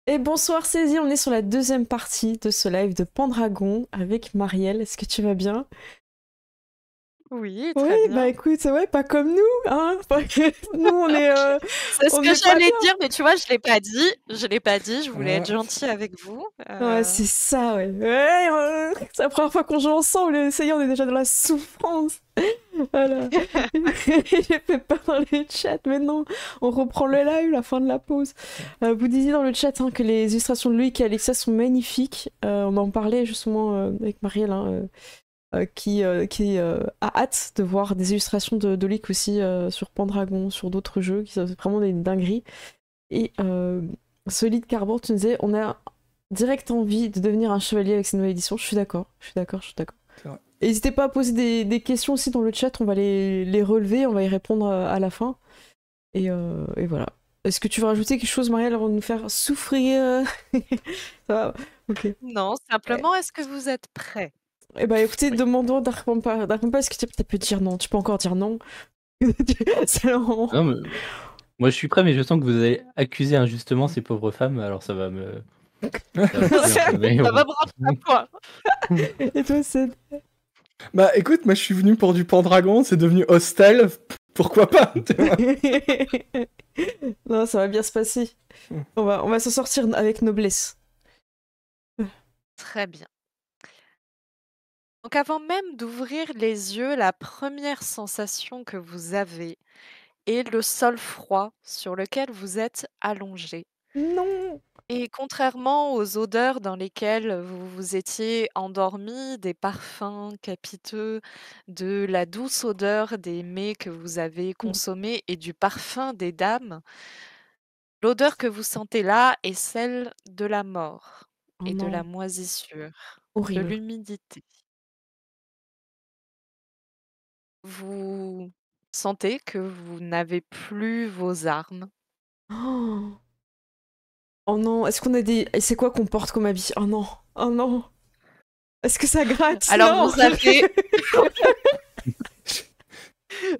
Et bonsoir Cézie, on est sur la deuxième partie de ce live de Pendragon avec Marielle. Est-ce que tu vas bien? Oui, Oui, très bah bien. écoute, ouais, pas comme nous, hein. Nous, C'est ce on que n'est pas j'allais bien. dire, mais tu vois, je l'ai pas dit. Je l'ai pas dit. Je voulais être Ah, gentille avec vous. Ouais, c'est ça, ouais. Ouais, c'est la première fois qu'on joue ensemble, et ça y est, on est déjà dans la souffrance. Voilà. J'ai fait peur dans le chat, mais non, on reprend le live, la fin de la pause. Vous disiez dans le chat que les illustrations de Loïc et Alexa sont magnifiques. On en parlait justement avec Marielle, hein, qui a hâte de voir des illustrations de Loïc aussi sur Pendragon, sur d'autres jeux, qui sont vraiment des dingueries. Et Solide Carbone, tu nous disais, on a direct envie de devenir un chevalier avec cette nouvelle édition. Je suis d'accord, je suis d'accord, je suis d'accord. c'est vrai. N'hésitez pas à poser des questions aussi dans le chat, on va les relever, on va y répondre à la fin. Et voilà. Est-ce que tu veux rajouter quelque chose, Marielle, avant de nous faire souffrir? Ça va. Ok. Non, simplement, est-ce que vous êtes prêts? Eh ben écoutez, Oui. demandons d'Arpampa. D'Arpampa, est-ce que tu peux dire non? Tu peux encore dire non? C'est long. Non, mais moi je suis prêt, mais je sens que vous allez accuser injustement ces pauvres femmes, alors ça va me. Ça va me saouler un peu, mais Ça va bon. me rendre à point. Et toi, c'est... Bah écoute, moi je suis venu pour du Pendragon, c'est devenu Hostel, pourquoi pas tu vois. Non, ça va bien se passer. On va s'en sortir avec noblesse. Très bien. Donc, avant même d'ouvrir les yeux, la première sensation que vous avez est le sol froid sur lequel vous êtes allongé. Non! Et contrairement aux odeurs dans lesquelles vous vous étiez endormi, des parfums capiteux, de la douce odeur des mets que vous avez consommés et du parfum des dames, l'odeur que vous sentez là est celle de la mort Oh et de la non, moisissure, de horrible. l'humidité. Vous sentez que vous n'avez plus vos armes. Oh, oh non, est-ce qu'on a des... Et c'est quoi qu'on porte comme habit? Oh non, oh non. Est-ce que ça gratte? Alors Non! vous avez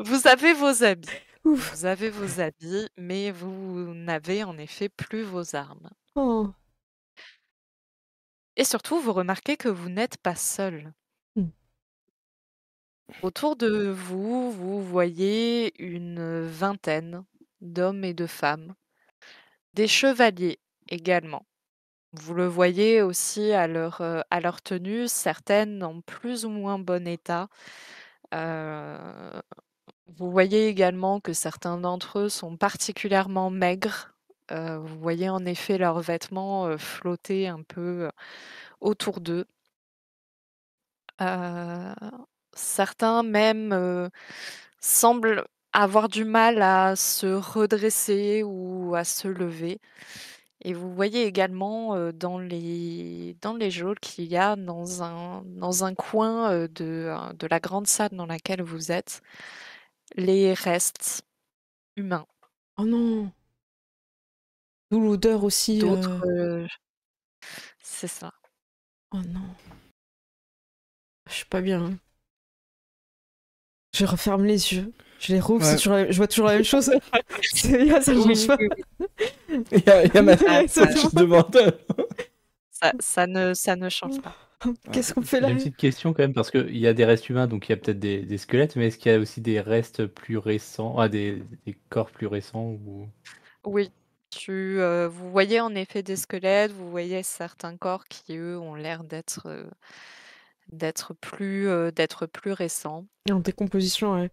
vous avez vos habits. Ouf. Vous avez vos habits, mais vous n'avez en effet plus vos armes. Oh. Et surtout, vous remarquez que vous n'êtes pas seul. Hmm. Autour de vous, vous voyez une vingtaine d'hommes et de femmes, des chevaliers également. Vous le voyez aussi à leur tenue, certaines en plus ou moins bon état. Euh, Vous voyez également que certains d'entre eux sont particulièrement maigres. Vous voyez en effet leurs vêtements flotter un peu autour d'eux. Heu, Certains même semblent avoir du mal à se redresser ou à se lever. Et vous voyez également dans les geôles qu'il y a dans un coin de la grande salle dans laquelle vous êtes, les restes humains. Oh non. D'où l'odeur aussi. D'autres, c'est ça. Oh non. Je suis pas bien, hein. Je referme les yeux. Je les rouvre, Ouais. je vois toujours la même chose. Ça change pas. Il y a ma Ah, tête juste devant toi. Ça ne change pas. Qu'est-ce qu'on fait là? J'ai une petite question quand même, parce qu'il y a des restes humains, donc il y a peut-être des squelettes, mais est-ce qu'il y a aussi des restes plus récents, des corps plus récents ou... Oui, vous voyez en effet des squelettes, vous voyez certains corps qui, eux, ont l'air d'être plus récents. En décomposition, ouais.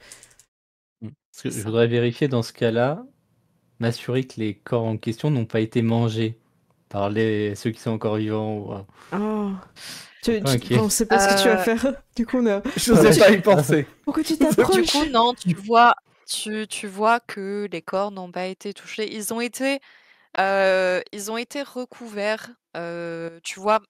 Parce que C'est je ça. voudrais vérifier dans ce cas-là, m'assurer que les corps en question n'ont pas été mangés par ceux qui sont encore vivants. Ah. Un peu inquiet. On sait pas ce que tu vas Heu, faire. Du coup, on a... J'osais pas y penser. Pourquoi tu du t'approches? coup, non, tu vois que les corps n'ont pas été touchés. Ils ont été recouverts, tu vois.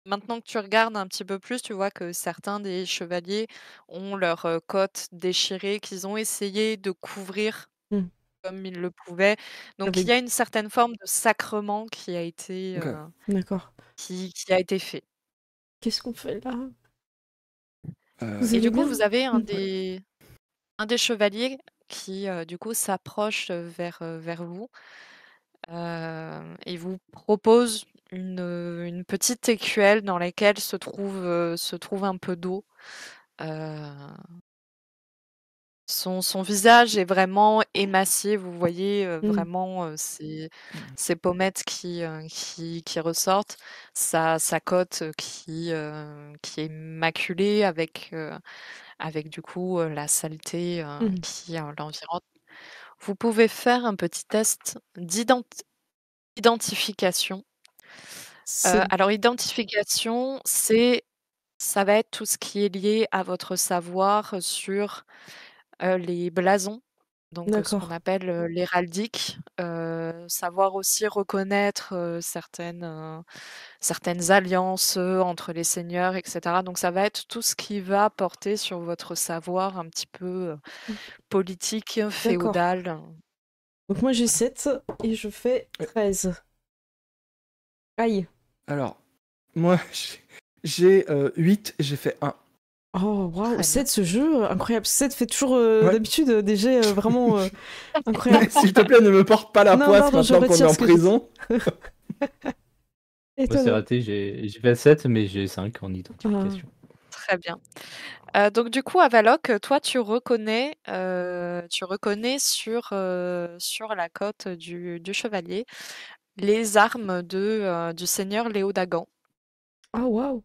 Maintenant que tu regardes un petit peu plus, tu vois que certains des chevaliers ont leurs, côtes déchirées, qu'ils ont essayé de couvrir Hmm. comme ils le pouvaient. Donc il y Avec... a une certaine forme de sacrement qui a été, Ok. D'accord. qui a été fait. Qu'est-ce qu'on fait là? Euh, Vous Et allez du coup, bien? vous avez Hmm. un des chevaliers qui, du coup, s'approche, vers vous. Il vous propose une petite écuelle dans laquelle se trouve un peu d'eau. Son visage est vraiment émacié, vous voyez vraiment ses pommettes qui ressortent, sa cote qui est maculée avec du coup la saleté qui l'environne. Vous pouvez faire un petit test d'identification. C'est Alors identification, ça va être tout ce qui est lié à votre savoir sur les blasons, donc ce qu'on d'accord. appelle l'héraldique, savoir aussi reconnaître certaines alliances entre les seigneurs, etc. Donc ça va être tout ce qui va porter sur votre savoir un petit peu politique, D'accord. féodal. Donc moi j'ai Voilà. 7 et je fais 13. Aïe. Alors, moi, j'ai 8 et j'ai fait 1. Oh waouh, Très 7 bien. ce jeu, incroyable. 7 fait toujours Ouais. d'habitude des jets vraiment incroyables. S'il te plaît, ne me porte pas la Non, poisse pardon, je maintenant qu'on est retire en ce que j'ai dit. prison. Et Moi, toi, c'est raté, j'ai fait 7, mais j'ai 5 en identification. Très bien. Donc du coup, Avaloc, toi, tu reconnais sur la cote du chevalier les armes du seigneur Léo Dagan. Ah waouh.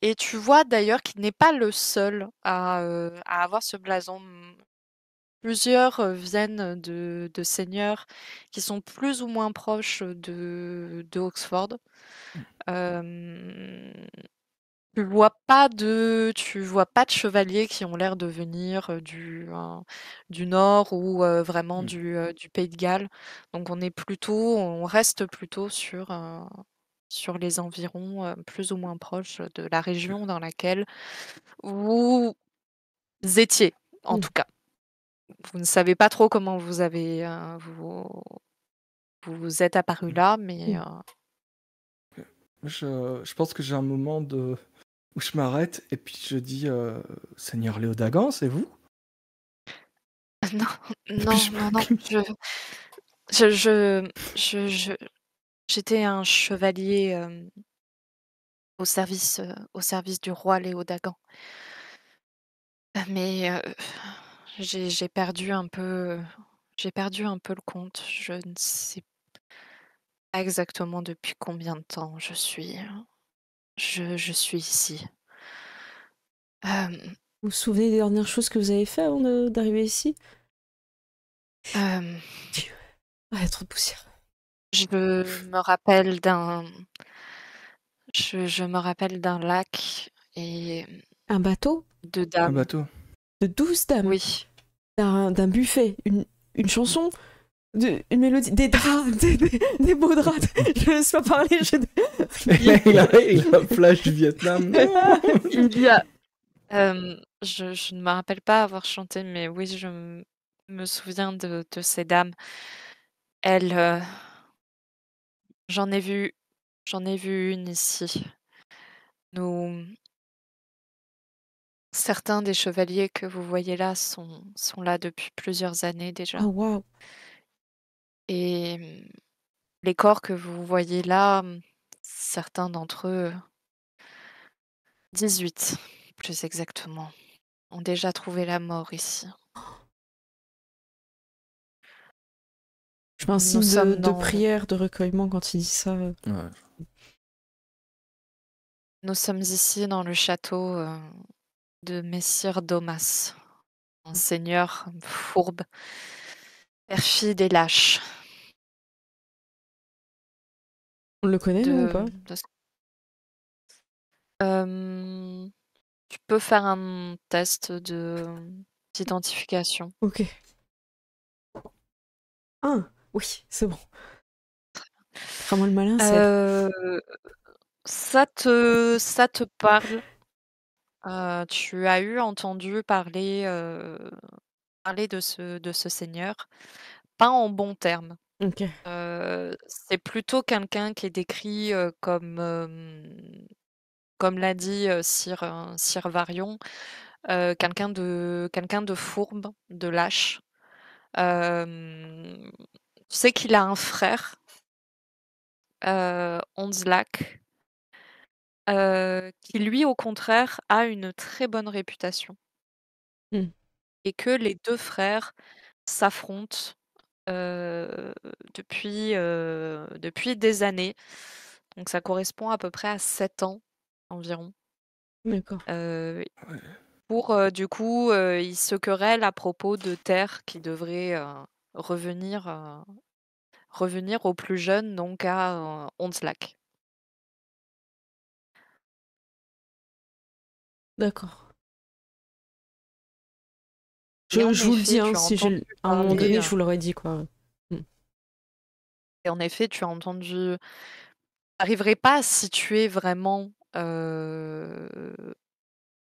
Et tu vois d'ailleurs qu'il n'est pas le seul à avoir ce blason. Plusieurs viennent de seigneurs qui sont plus ou moins proches de Oxford. Euh, tu vois pas de chevaliers qui ont l'air de venir du nord ou vraiment du Pays de Galles. Donc on reste plutôt sur les environs plus ou moins proches de la région dans laquelle vous étiez, en tout cas. Vous ne savez pas trop comment vous êtes apparu là, mais Je pense que j'ai un moment où je m'arrête et puis je dis Seigneur Léodagan, c'est vous? non, Et puis non, je non, non. J'étais un chevalier au service du roi Léo Dagan. Mais j'ai perdu un peu le compte. Je ne sais pas exactement depuis combien de temps je suis ici. Euh, Vous vous souvenez des dernières choses que vous avez fait avant d'arriver ici? euh, Ah, trop de poussière. je me rappelle d'un lac et Un bateau de un dames. bateau. de 12 dames, Oui. d'un buffet, une chanson, une mélodie, des draps, des beaux draps. Je laisse pas parler. Et là, il a un flash du Vietnam. Il y a je ne me rappelle pas avoir chanté, mais oui, me souviens de ces dames. Elles, j'en ai vu une ici. Certains des chevaliers que vous voyez là sont là depuis plusieurs années déjà. Oh waouh. Et les corps que vous voyez là, certains d'entre eux, 18 plus exactement, ont déjà trouvé la mort ici. Je fais un Nous signe sommes de prière, de recueillement quand il dit ça. Ouais. Nous sommes ici dans le château de Messire Domas, un seigneur fourbe, perfide et lâche. On le connaît, non, ou pas? Tu peux faire un test d'identification. Ok. Oui, c'est bon. Fera-moi le malin, c'est... Ça te parle. Tu as entendu parler de ce seigneur, pas en bons termes. Ok. C'est plutôt quelqu'un qui est décrit comme l'a dit Sir Varion, quelqu'un de fourbe, de lâche, Tu sais qu'il a un frère, Ondzlak, qui lui, au contraire, a une très bonne réputation. Hmm. Et que les deux frères s'affrontent depuis des années. Donc ça correspond à peu près à 7 ans environ. D'accord. Euh, Ouais. pour du coup, ils se querellent à propos de terres qui devraient revenir, revenir aux plus jeunes, donc à Ondzlak. D'accord. Et en Je vous le dis, effet, hein, tu as si entendu à un moment donné, parler, je vous l'aurais dit, quoi. et en effet, tu as entendu. N'arriverai pas à situer vraiment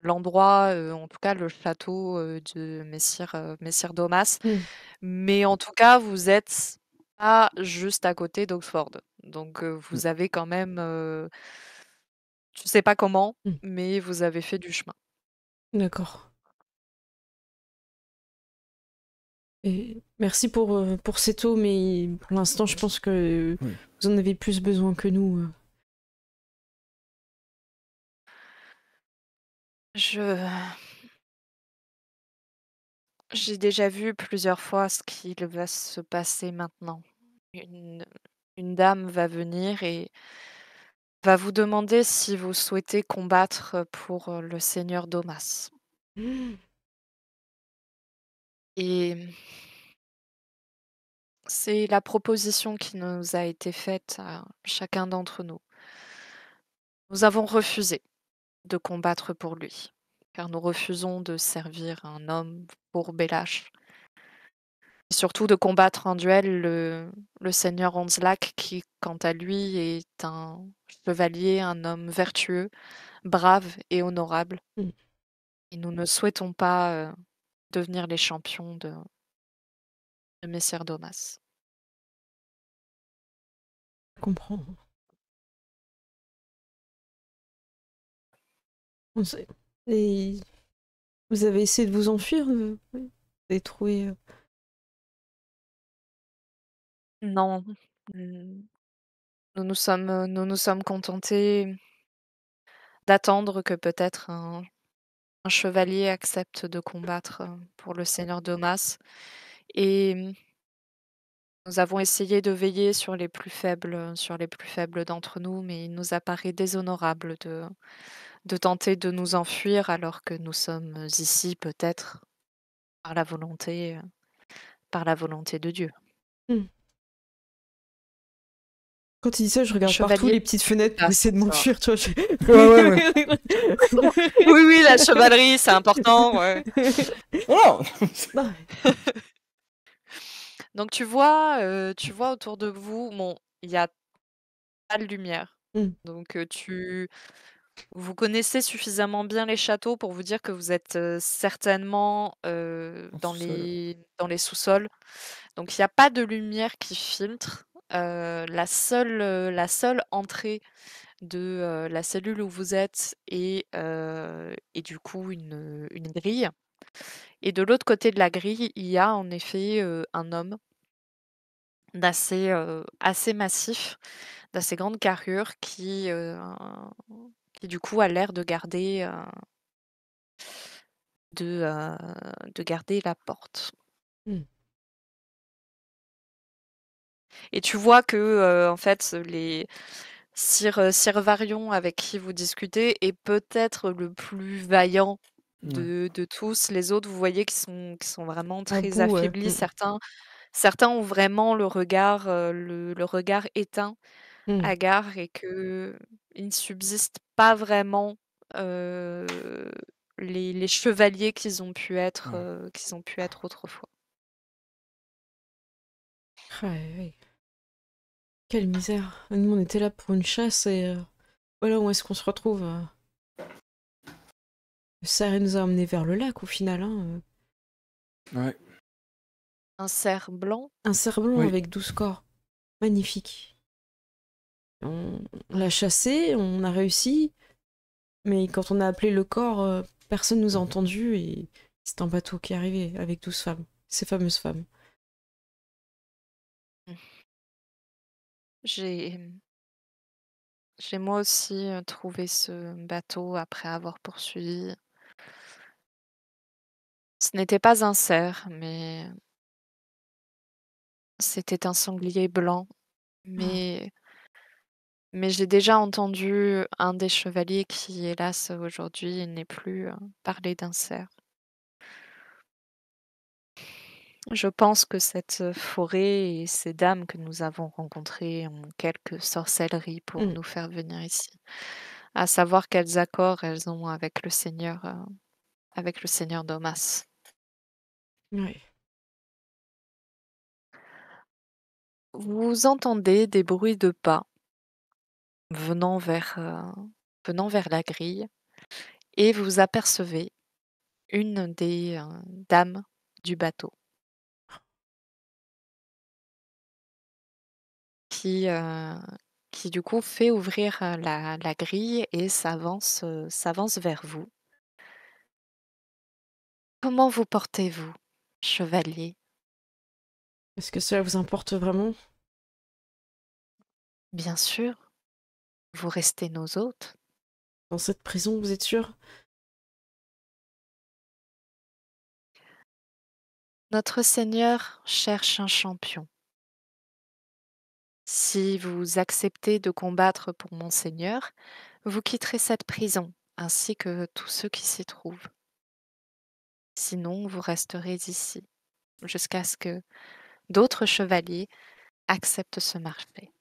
l'endroit, en tout cas le château de Messire Domas, Hmm. mais en tout cas, vous êtes pas juste à côté d'Oxford. Donc, vous avez quand même, tu sais pas comment, Hmm. mais vous avez fait du chemin. D'accord. Et merci pour cette eau, mais pour l'instant, je pense que Oui. vous en avez plus besoin que nous. J'ai déjà vu plusieurs fois ce qu'il va se passer maintenant. Une, une dame va venir et va vous demander si vous souhaitez combattre pour le seigneur Domas. Et c'est la proposition qui nous a été faite à chacun d'entre nous. Nous avons refusé de combattre pour lui, car nous refusons de servir un homme pour Belash. Et surtout de combattre en duel le seigneur Ondzlak, qui, quant à lui, est un chevalier, un homme vertueux, brave et honorable. Hmm. Et nous ne souhaitons pas devenir les champions de Messire Domas. Je comprends. Et vous avez essayé de vous enfuir Vous avez trouvé... Non, nous nous sommes contentés d'attendre que peut-être un chevalier accepte de combattre pour le seigneur Domas. Et nous avons essayé de veiller sur les plus faibles d'entre nous, mais il nous apparaît déshonorable de tenter de nous enfuir alors que nous sommes ici peut-être par la volonté, par la volonté de Dieu. Hmm. Quand il dit ça, je Un regarde partout chevalier les petites fenêtres pour Ah, essayer de ça. m'enfuir, tu vois. Oui, oui, la chevalerie, c'est important. Ouais. Oh Non, Donc tu vois autour de vous, bon, il y a pas de lumière. Hmm. Donc vous connaissez suffisamment bien les châteaux pour vous dire que vous êtes certainement dans les sous-sols. Donc il n'y a pas de lumière qui filtre. La seule entrée de la cellule où vous êtes est du coup une grille. Et de l'autre côté de la grille, il y a en effet un homme assez massif, d'assez grande carrure qui du coup a l'air de garder de garder la porte. Hmm. Et tu vois que en fait les Sir Varion avec qui vous discutez est peut-être le plus vaillant de tous. Les autres, vous voyez qui sont vraiment À très bout, ouais. affaiblis. Certains ont vraiment le regard éteint, Hmm. hagard, et que il ne subsiste pas vraiment les chevaliers qu'ils ont pu être autrefois. Ouais, ouais. Quelle misère. Nous, on était là pour une chasse et voilà où est-ce qu'on se retrouve. Le cerf nous a emmenés vers le lac au final. Hein. Ouais. Un cerf blanc. Un cerf blanc Oui. avec 12 corps. Magnifique. On l'a chassé, on a réussi. Mais quand on a appelé le corps, personne nous a entendu et c'est un bateau qui est arrivé avec 12 femmes. Ces fameuses femmes. J'ai j'ai moi aussi trouvé ce bateau après avoir poursuivi. Ce n'était pas un cerf, mais c'était un sanglier blanc. Ah, Mais, mais j'ai déjà entendu un des chevaliers qui, hélas, aujourd'hui, n'est plus parler d'un cerf. Je pense que cette forêt et ces dames que nous avons rencontrées ont quelque sorcellerie pour hmm, nous faire venir ici. À savoir quels accords elles ont avec le seigneur Domas. ouais. Vous entendez des bruits de pas venant venant vers la grille et vous apercevez une des dames du bateau qui, euh, qui du coup fait ouvrir la grille et s'avance vers vous. Comment vous portez-vous, chevalier? Est-ce que cela vous importe vraiment? Bien sûr, vous restez nos hôtes. Dans cette prison, vous êtes sûr? Notre Seigneur cherche un champion. Si vous acceptez de combattre pour mon Seigneur, vous quitterez cette prison, ainsi que tous ceux qui s'y trouvent. Sinon, vous resterez ici, jusqu'à ce que d'autres chevaliers acceptent ce marché.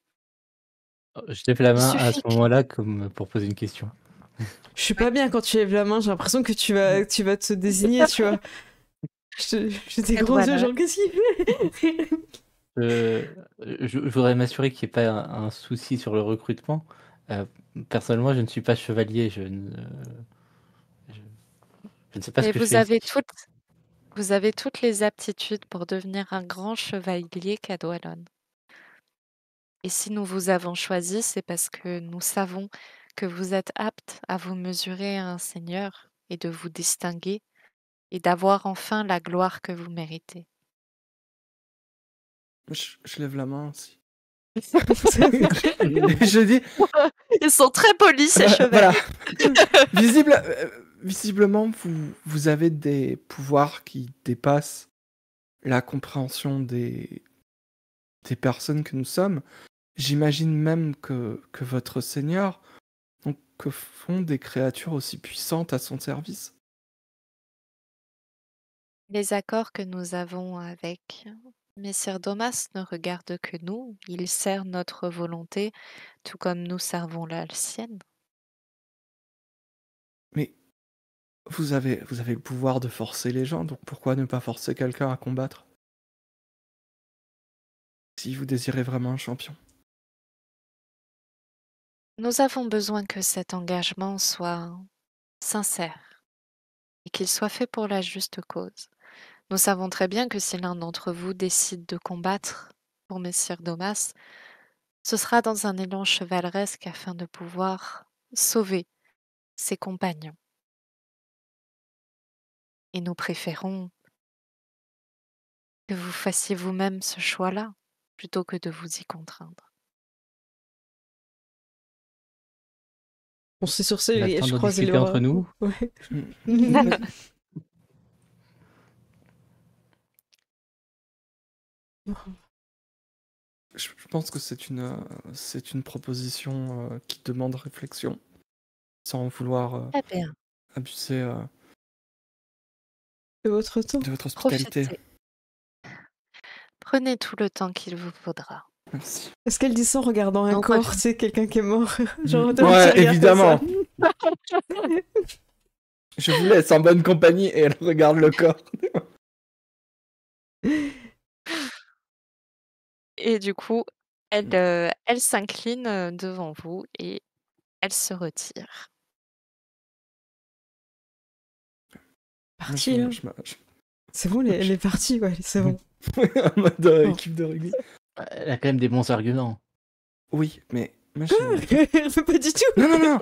Je lève la Il main à ce suffit que... moment-là comme pour poser une question. Je suis Oui. pas bien quand tu lèves la main, j'ai l'impression que tu vas te désigner, tu vois. J'ai des Et gros yeux, voilà. genre, qu'est-ce qu'il fait? Je voudrais m'assurer qu'il n'y ait pas un souci sur le recrutement. Euh, Personnellement, je ne suis pas chevalier. Je, je ne sais pas ce Mais que je fais ici. vous avez toutes les aptitudes pour devenir un grand chevalier Cadwallon. Et si nous vous avons choisi, c'est parce que nous savons que vous êtes apte à vous mesurer à un seigneur et de vous distinguer et d'avoir enfin la gloire que vous méritez. Je lève la main aussi. Je dis, Ils sont très polis, ces voilà. chevaliers. Visiblement, vous avez des pouvoirs qui dépassent la compréhension des personnes que nous sommes. J'imagine même que votre Seigneur, donc, que font des créatures aussi puissantes à son service. Les accords que nous avons avec Messire Domas ne regardent que nous. Il sert notre volonté, tout comme nous servons la sienne. Mais vous avez le pouvoir de forcer les gens, donc pourquoi ne pas forcer quelqu'un à combattre? Si vous désirez vraiment un champion. Nous avons besoin que cet engagement soit sincère et qu'il soit fait pour la juste cause. Nous savons très bien que si l'un d'entre vous décide de combattre pour Messire Domas, ce sera dans un élan chevaleresque afin de pouvoir sauver ses compagnons. Et nous préférons que vous fassiez vous-même ce choix-là, plutôt que de vous y contraindre. On s'est sur On a le et temps je d'en croisais les discuter bras. entre nous. Ouais. Je pense que c'est une proposition qui demande réflexion, sans vouloir Très bien, abuser De votre temps. de votre hospitalité. profitez. Prenez tout le temps qu'il vous faudra. Merci. Est-ce qu'elle dit ça en regardant un Donc, corps, tu sais, quelqu'un qui est mort? Genre, de Ouais, petit regard évidemment. comme ça. Je vous laisse en bonne compagnie et elle regarde le corps. Et du coup, elle s'incline devant vous et elle se retire. Parti, Moi, là. C'est bon, elle est partie, ouais, c'est bon. en mode Bon. équipe de rugby. Elle a quand même des bons arguments. Oui, mais moi, Pas du tout. non, non, non.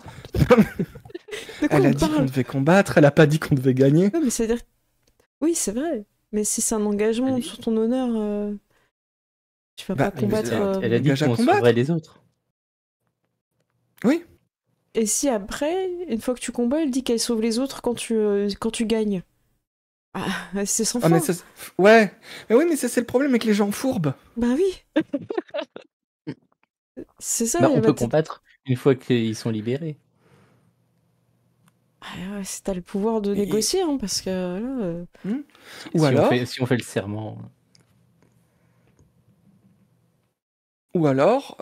De quoi Elle a on dit qu'on parle? devait combattre, elle a pas dit qu'on devait gagner. Ouais, mais c'est-à-dire... Oui, c'est vrai. Mais si c'est un engagement Allez. sur ton honneur... Tu vas Bah, pas combattre. Elle a dit engage à qu'on combattre. sauverait les autres. Oui. Et si après, une fois que tu combats, elle dit qu'elle sauve les autres quand tu gagnes. Ah, c'est sans Ah, fin. mais ça, ouais. Mais oui, mais ça, c'est le problème avec les gens fourbes. Bah oui. C'est ça. Bah, elle on va peut te- combattre une fois qu'ils sont libérés. Ah ouais, si t'as le pouvoir de Et- négocier, hein, parce que là. Ou alors, Si on fait le serment. ou alors,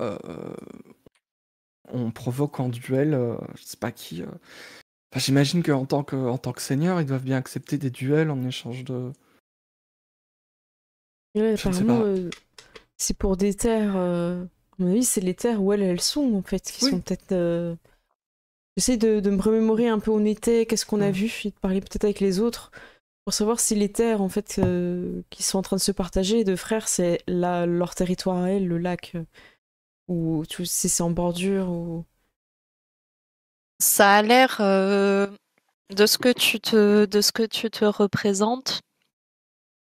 on provoque en duel, je sais pas qui. Enfin, j'imagine qu'en en tant que seigneur, ils doivent bien accepter des duels en échange de. Ouais, Je ne sais apparemment, pas. c'est pour des terres. À mon avis, c'est les terres où elles sont, en fait, qui Oui. sont peut-être. J'essaie de me remémorer un peu où on était, qu'est-ce qu'on a Mm. vu, et de parler peut-être avec les autres, pour savoir si les terres, en fait, qui sont en train de se partager, de frères, c'est leur territoire à elles, le lac, ou si c'est en bordure, ou. Ça a l'air, de ce que tu te représentes,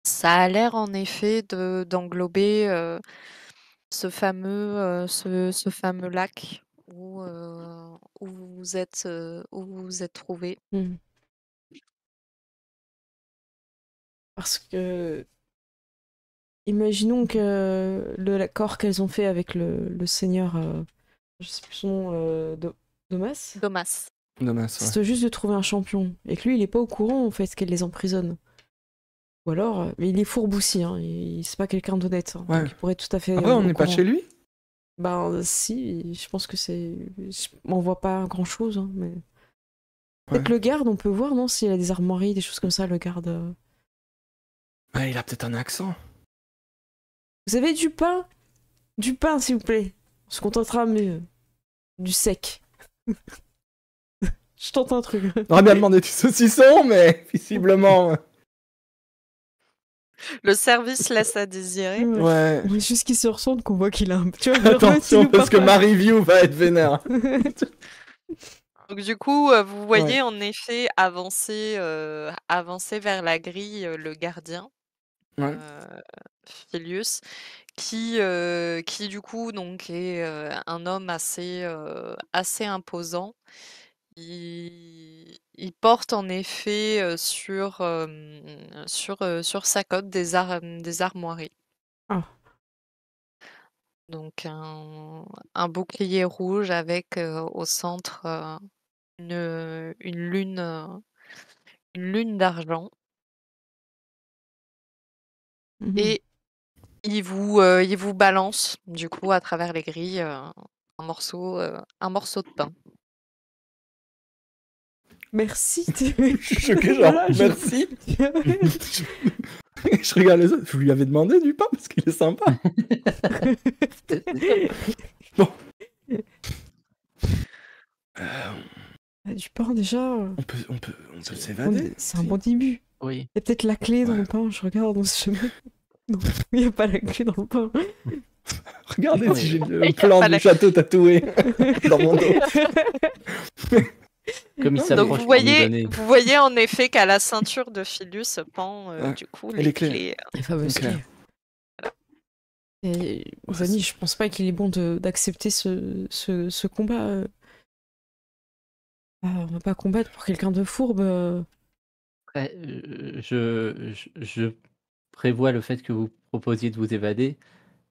ça a l'air en effet d'englober ce fameux lac où vous vous êtes trouvés. Hmm. Parce que. Imaginons que l'accord qu'elles ont fait avec le seigneur, je sais plus son nom, Domas, Thomas. Dommage, c'est juste de trouver un champion. Et que lui, il est pas au courant, en fait, qu'elle les emprisonne. Ou alors, mais il est fourbe aussi, hein, c'est pas quelqu'un d'honnête. Hein, Ouais. donc il pourrait être tout à fait. Après, on au n'est pas courant. chez lui. Ben, si, je pense que c'est. On voit pas grand chose, hein, mais. Peut-être Ouais. le garde, on peut voir, non, s'il a des armoiries, des choses comme ça, le garde. Ouais, il a peut-être un accent. Vous avez du pain? Du pain, s'il vous plaît. On se contentera mieux. Du sec. Je tente un truc. On aurait bien demandé du saucisson, mais visiblement. Le service laisse à désirer. Ouais. On est juste qu'il se ressemble qu'on voit qu'il a un. Tu vois, genre, Attention, il nous parce que parle ma review va être vénère. Donc du coup, vous voyez en effet avancer vers la grille, le gardien, Ouais. Filius, qui du coup donc est un homme assez imposant. Il porte en effet sur sa cotte des armoiries. Ah. Donc un bouclier rouge avec au centre une lune d'argent. Mhm. Et il vous balance du coup à travers les grilles un morceau de pain. Merci. Je suis choqué, genre, Voilà, merci. Je regarde les autres. Vous lui avez demandé du pain parce qu'il est sympa. Bon. Du pain, déjà. On peut s'évader. C'est un bon début. Oui. Il y a peut-être la clé dans Ouais. le pain, je regarde, on sait jamais. Non, il n'y a pas la clé dans le pain. Regardez Oui. si j'ai Il y le a plan pas du la- château tatoué dans mon dos. Comme il Donc s'approche pour nous donner. vous voyez en effet qu'à la ceinture de Philus pend Ouais. du coup Et les clés. Les fameuses Ok. clés. Et Vanny, je pense pas qu'il est bon d'accepter ce combat. On va pas combattre pour quelqu'un de fourbe. Après, je prévois le fait que vous proposiez de vous évader.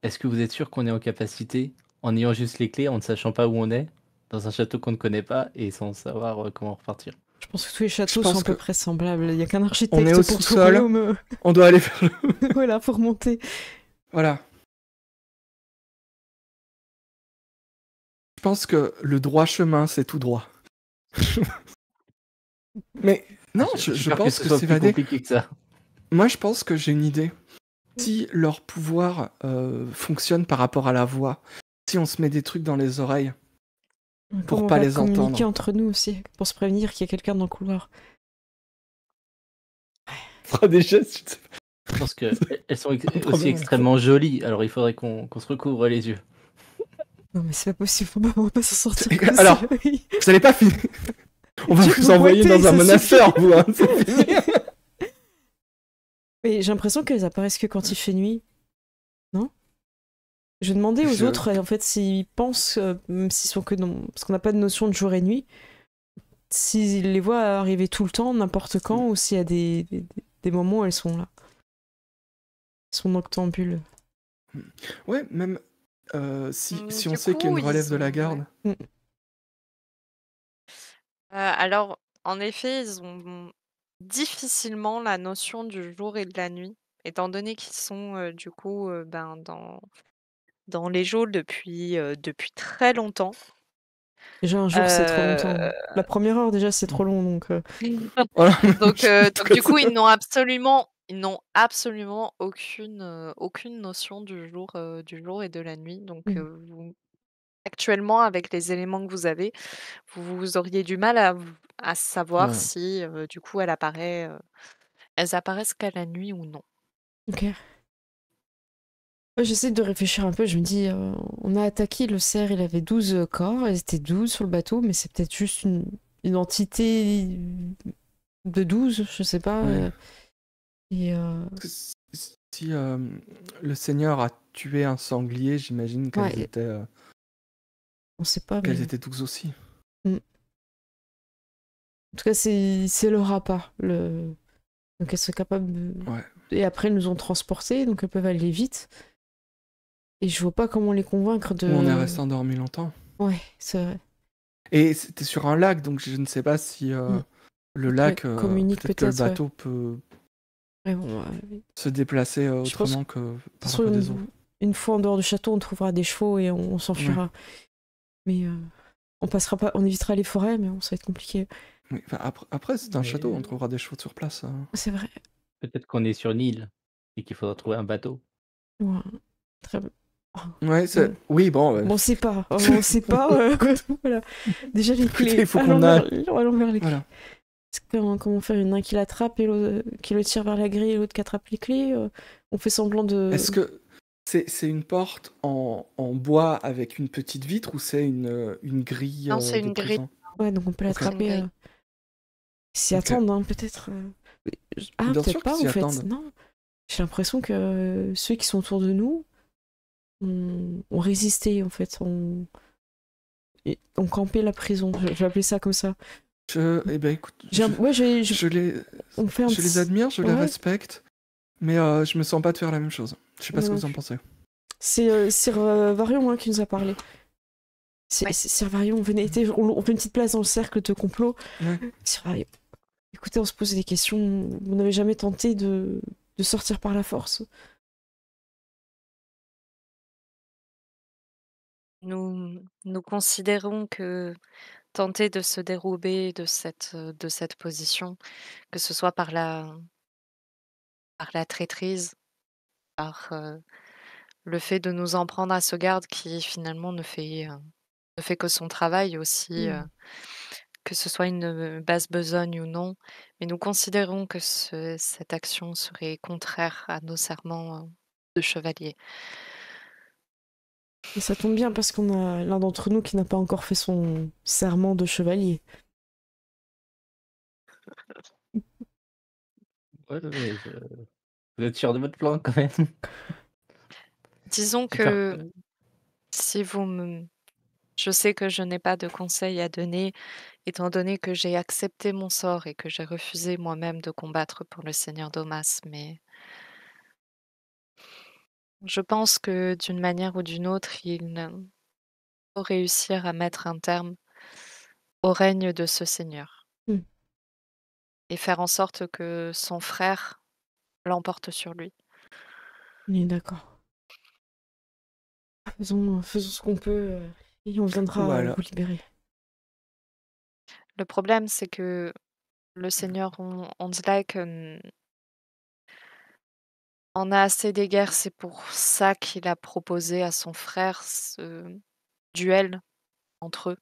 Est-ce que vous êtes sûr qu'on est en capacité, en ayant juste les clés, en ne sachant pas où on est, dans un château qu'on ne connaît pas et sans savoir comment repartir? Je pense que tous les châteaux pense sont à peu que près semblables. Il y a qu'un on architecte est au pour tout sous-sol. royaume. On doit aller faire le... Voilà, faut remonter. Voilà. Je pense que le droit chemin, c'est tout droit. Mais non, J'ai je peur que pense ce que soit plus s'évader... compliqué que ça. Moi, je pense que j'ai une idée. Si leur pouvoir fonctionne par rapport à la voix, si on se met des trucs dans les oreilles, Pour Comment pas on va les communiquer entendre. entre nous aussi, pour se prévenir qu'il y a quelqu'un dans le couloir. on fera des gestes. Je sais pas. Je pense qu'elles sont Comprends aussi bien. extrêmement jolies, alors il faudrait qu'on se recouvre les yeux. Non mais c'est pas possible, on va pas s'en sortir Et comme alors, ça. Oui. Vous allez pas finir. On va Tu vous peux envoyer boiter, dans un ça monastère, vous. Hein, c'est fini. Mais j'ai l'impression qu'elles apparaissent que quand il fait nuit. Je demandais aux Je- autres, en fait, s'ils pensent, même s'ils sont que non, parce qu'on n'a pas de notion de jour et nuit, s'ils les voient arriver tout le temps, n'importe quand, ou s'il y a des moments où elles sont là. Elles sont noctambules. Ouais, même si on Du sait qu'il y a coup, une relève de la ouais. garde. Alors, en effet, ils ont difficilement la notion du jour et de la nuit, étant donné qu'ils sont du coup dans les geôles depuis très longtemps. Déjà, un jour, c'est trop longtemps. Euh, La première heure, déjà, c'est trop long, donc... Voilà. Donc du coup, ils n'ont absolument aucune notion du jour et de la nuit. Donc actuellement, avec les éléments que vous avez, vous auriez du mal à savoir Ouais. si du coup elles apparaissent qu'à la nuit ou non. Ok. Ouais, j'essaie de réfléchir un peu, je me dis, on a attaqué le cerf, il avait 12 corps, ils étaient 12 sur le bateau, mais c'est peut-être juste une entité de 12, je sais pas. Ouais. Et Si le Seigneur a tué un sanglier, j'imagine qu'elles ouais, étaient, on sait pas, mais... qu'elles étaient 12 aussi. En tout cas, c'est le Rapa. Donc elles sont capables de... Ouais. Et après, elles nous ont transportés, donc elles peuvent aller vite. Et je vois pas comment les convaincre de... Ou on est resté endormi longtemps. Ouais, c'est vrai. Et c'était sur un lac, donc je ne sais pas si le Ok, lac, communique peut-être que le peut-être, ouais. bateau peut Ouais, bon, se déplacer je pense autrement que de toute par façon, la voie des eaux. une fois en dehors du château, on trouvera des chevaux et on s'enfuira. Mais on passera pas, on évitera les forêts, mais ça va être compliqué. Oui, enfin, après c'est un Mais château, on trouvera des chevaux sur place. C'est vrai. peut-être qu'on est sur une île et qu'il faudra trouver un bateau. Ouais, très bien. Ouais, Bon. oui, bon. Bon, on sait pas. On sait pas. Voilà. Déjà les clés. Il faut qu'on a. Allons vers les clés. Voilà. Comment faire une main qui l'attrape et l'autre qui le tire vers la grille et l'autre qui attrape les clés. On fait semblant de. Est-ce que c'est une porte en bois avec une petite vitre ou c'est une grille Non, c'est de une grille. prison? Ouais, donc on peut Ok. C'est une l'attraper. grille. S'y Ok. attendent, hein, peut-être. Ah, Bien peut-être sûr pas qu'ils en s'y fait. attendent. Non. J'ai l'impression que ceux qui sont autour de nous ont résisté en fait. Ont campé la prison. Je vais appeler ça comme ça. Eh ben écoute, Ouais, on fait un je les petit- admire, je les Ouais. respecte, mais je me sens pas de faire la même chose. Je sais pas Moi ce que non vous en plus. pensez. C'est Sir Varion qui nous a parlé. Ouais. Sir Varion, venez, on fait une petite place dans le cercle de complot. Ouais. Sir Varion, écoutez, on se pose des questions. Vous n'avez jamais tenté de sortir par la force? Nous considérons que tenter de se dérober de cette position, que ce soit par la traîtrise, par le fait de nous en prendre à ce garde qui finalement ne fait que son travail aussi, que ce soit une basse besogne ou non, mais nous considérons que cette action serait contraire à nos serments de chevalier. Et ça tombe bien parce qu'on a l'un d'entre nous qui n'a pas encore fait son serment de chevalier. Ouais, mais vous êtes sûr de votre plan quand même. Disons Super. que si vous me... Je sais que je n'ai pas de conseils à donner, étant donné que j'ai accepté mon sort et que j'ai refusé moi-même de combattre pour le Seigneur Domas, mais je pense que d'une manière ou d'une autre, il faut réussir à mettre un terme au règne de ce Seigneur Hmm. et faire en sorte que son frère l'emporte sur lui. On est d'accord. Faisons ce qu'on peut et on viendra Voilà. vous libérer. Le problème, c'est que le Seigneur Onslake en a assez des guerres, c'est pour ça qu'il a proposé à son frère ce duel entre eux,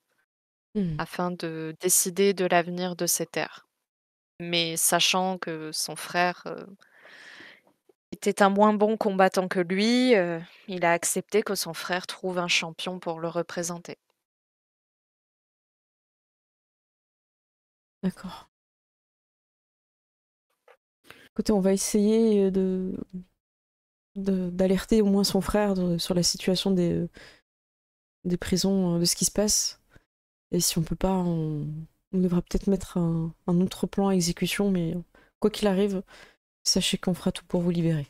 afin de décider de l'avenir de ces terres. Mais sachant que son frère était un moins bon combattant que lui, il a accepté que son frère trouve un champion pour le représenter. D'accord. Écoutez, on va essayer d'alerter au moins son frère sur la situation des prisons, de ce qui se passe. Et si on peut pas, on devra peut-être mettre un autre plan à exécution, mais quoi qu'il arrive, sachez qu'on fera tout pour vous libérer.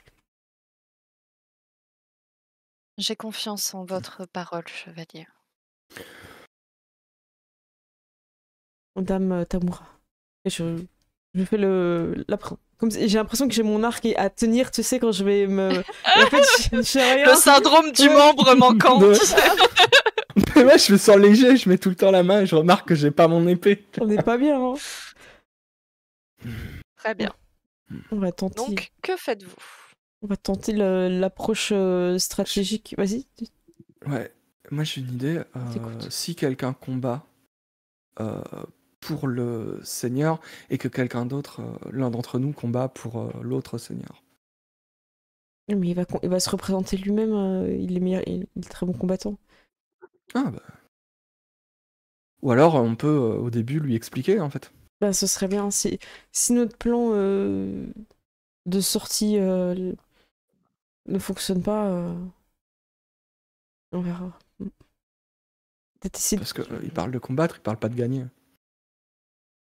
J'ai confiance en votre parole, chevalier. Dame Tamura. Et je fais comme j'ai l'impression que j'ai mon arc à tenir, tu sais, quand je vais me... En fait, j'ai rien. Le syndrome du membre manquant. Ouais. Mais moi, je me sens léger, je mets tout le temps la main et je remarque que j'ai pas mon épée. On n'est pas bien, hein. Très bien. On va tenter. Donc, que faites-vous? On va tenter l'approche stratégique. Vas-y. Ouais, moi j'ai une idée. T'écoute. Si quelqu'un combat pour le seigneur et que quelqu'un d'autre, l'un d'entre nous, combat pour l'autre seigneur. Mais il va se représenter lui-même. Il est très bon combattant. Ah bah. Ou alors on peut au début lui expliquer en fait. Bah, ce serait bien. Si notre plan de sortie ne fonctionne pas, on verra. Peut-être essayer Parce qu'il parle de combattre, il parle pas de gagner.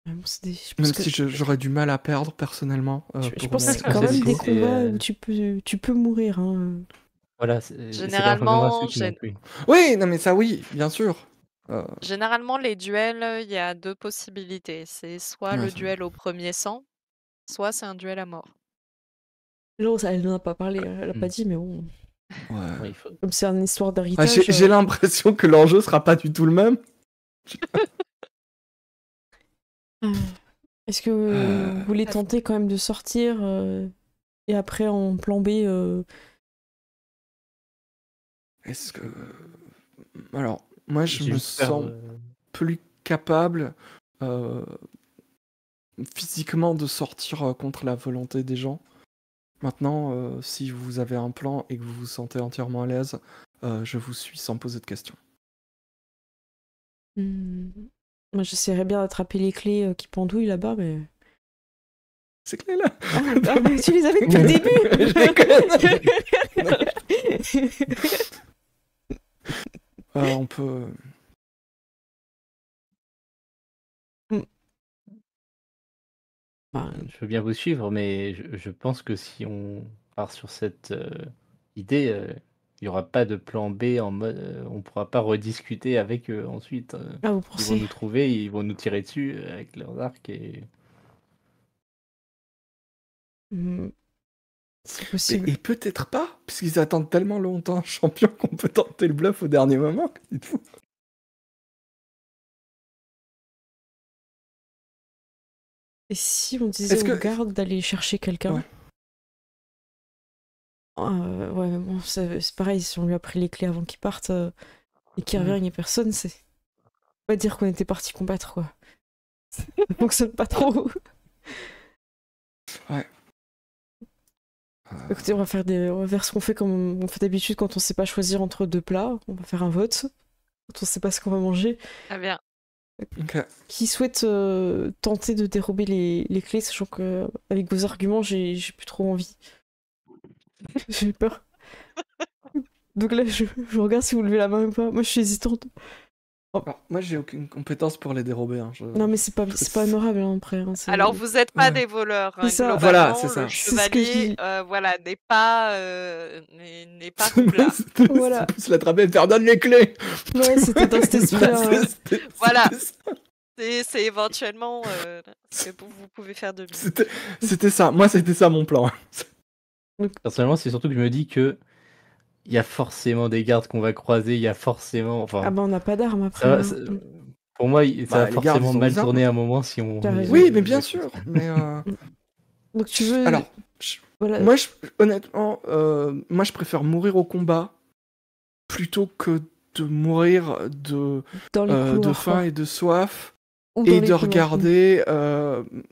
Même si j'aurais du mal à perdre personnellement. Je pense que c'est quand même des combats où tu peux mourir. Hein. Voilà, Généralement, oui, non mais ça oui, bien sûr. Généralement, les duels, il y a deux possibilités. C'est soit le duel au premier sang, soit c'est un duel à mort. L'autre, elle n'en a pas parlé, elle n'a pas dit, mais bon. Ouais. Comme c'est une histoire d'héritage. J'ai l'impression que l'enjeu sera pas du tout le même. Est-ce que vous voulez tenter quand même de sortir et après en plan B Est-ce que... Alors, moi je me sens plus capable physiquement de sortir contre la volonté des gens. Maintenant, si vous avez un plan et que vous vous sentez entièrement à l'aise, je vous suis sans poser de questions. Moi j'essaierais bien d'attraper les clés qui pendouillent là-bas, mais... Ces clés-là mais tu les avais depuis le début. On peut... Je veux bien vous suivre, mais je pense que si on part sur cette idée, il n'y aura pas de plan B en mode on ne pourra pas rediscuter avec eux ensuite. Vous ils vont nous trouver, ils vont nous tirer dessus avec leurs arcs et... C'est possible. Et peut-être pas, puisqu'ils attendent tellement longtemps un champion qu'on peut tenter le bluff au dernier moment. Dites-vous. Et si on disait aux gardes d'aller chercher quelqu'un? Ouais, mais bon, c'est pareil, si on lui a pris les clés avant qu'il parte et qu'il revient, il n'y a personne, c'est... On va dire qu'on était parti combattre, quoi. Ça fonctionne pas trop. Ouais. Écoutez, on va faire ce qu'on fait comme on fait d'habitude quand on sait pas choisir entre deux plats. On va faire un vote. Quand on sait pas ce qu'on va manger. Ah bien. Okay. Qui souhaite tenter de dérober les clés, sachant que avec vos arguments, j'ai plus trop envie. J'ai peur. Donc là, je regarde si vous levez la main ou pas. Moi, je suis hésitante. Alors, moi, j'ai aucune compétence pour les dérober. Hein. Non, mais c'est pas honorable hein, après. Hein, alors, vous n'êtes pas des voleurs. Hein, ça. Voilà, c'est ça. Le chevalier, n'est pas là. Voilà. C'est se l'attraper et faire donne les clés. Ouais, c'était dans cet esprit-là. Voilà. C'est éventuellement ce que vous pouvez faire de mieux. C'était ça. Moi, c'était ça mon plan. Personnellement, c'est surtout que je me dis que il y a forcément des gardes qu'on va croiser, il y a forcément... Ah bah on n'a pas d'armes après. Pour moi, ça va forcément mal tourner à un moment si on... Oui, mais bien sûr. Mais donc tu veux... Alors, voilà. moi, honnêtement, moi je préfère mourir au combat plutôt que de mourir de faim et de soif et de regarder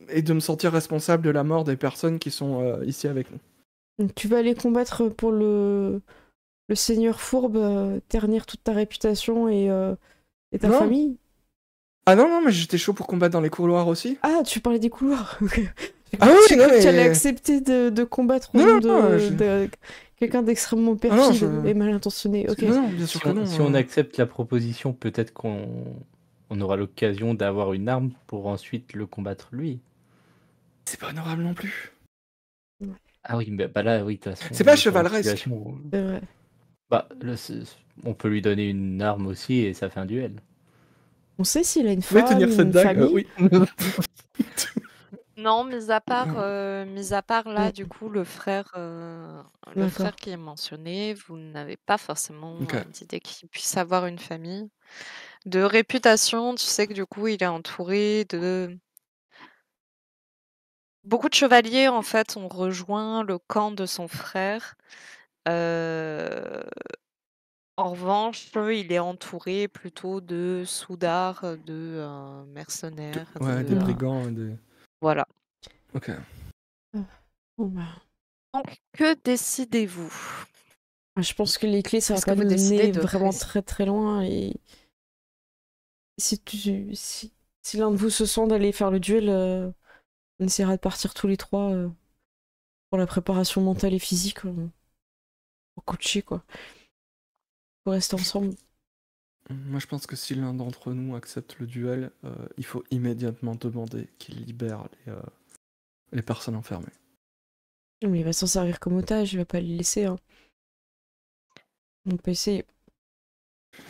et de me sentir responsable de la mort des personnes qui sont ici avec nous. Donc, tu vas aller combattre pour le seigneur fourbe, ternir toute ta réputation et ta famille? Ah non, mais j'étais chaud pour combattre dans les couloirs aussi. Ah, tu parlais des couloirs. Ah oui, J'ai non, cru que tu allais mais... accepter de combattre au Non, nom non, de quelqu'un d'extrêmement Ah non, perfide et mal intentionné. Ok. Non, bien sûr que non. Si on accepte la proposition, peut-être qu'on aura l'occasion d'avoir une arme pour ensuite le combattre lui. C'est pas honorable non plus. Ah oui, bah là, oui, de toute façon. C'est pas on est sur une chevaleresque. situation où- C'est vrai. Bah, on peut lui donner une arme aussi et ça fait un duel. On sait s'il a une Vous pouvez femme, tenir cette une dague famille. Oui. Non, mis à part là, Ouais. du coup, le frère D'accord. qui est mentionné, vous n'avez pas forcément Ok. d'idée qu'il puisse avoir une famille. De réputation, tu sais que du coup, il est entouré de... Beaucoup de chevaliers, en fait, ont rejoint le camp de son frère. En revanche, il est entouré plutôt de soudards, de mercenaires, Ouais, des brigands, des... Voilà. Ok. Bon, bah, Donc, que décidez-vous? je pense que les clés, ça va Est-ce pas que vous nous décidez mener de vraiment rester? très très loin. Et si l'un de vous se sent d'aller faire le duel, on essaiera de partir tous les trois pour la préparation mentale et physique, pour coacher, quoi. Pour rester ensemble. Moi, je pense que si l'un d'entre nous accepte le duel, il faut immédiatement demander qu'il libère les personnes enfermées. Mais il va s'en servir comme otage, il va pas les laisser. Hein. On peut essayer.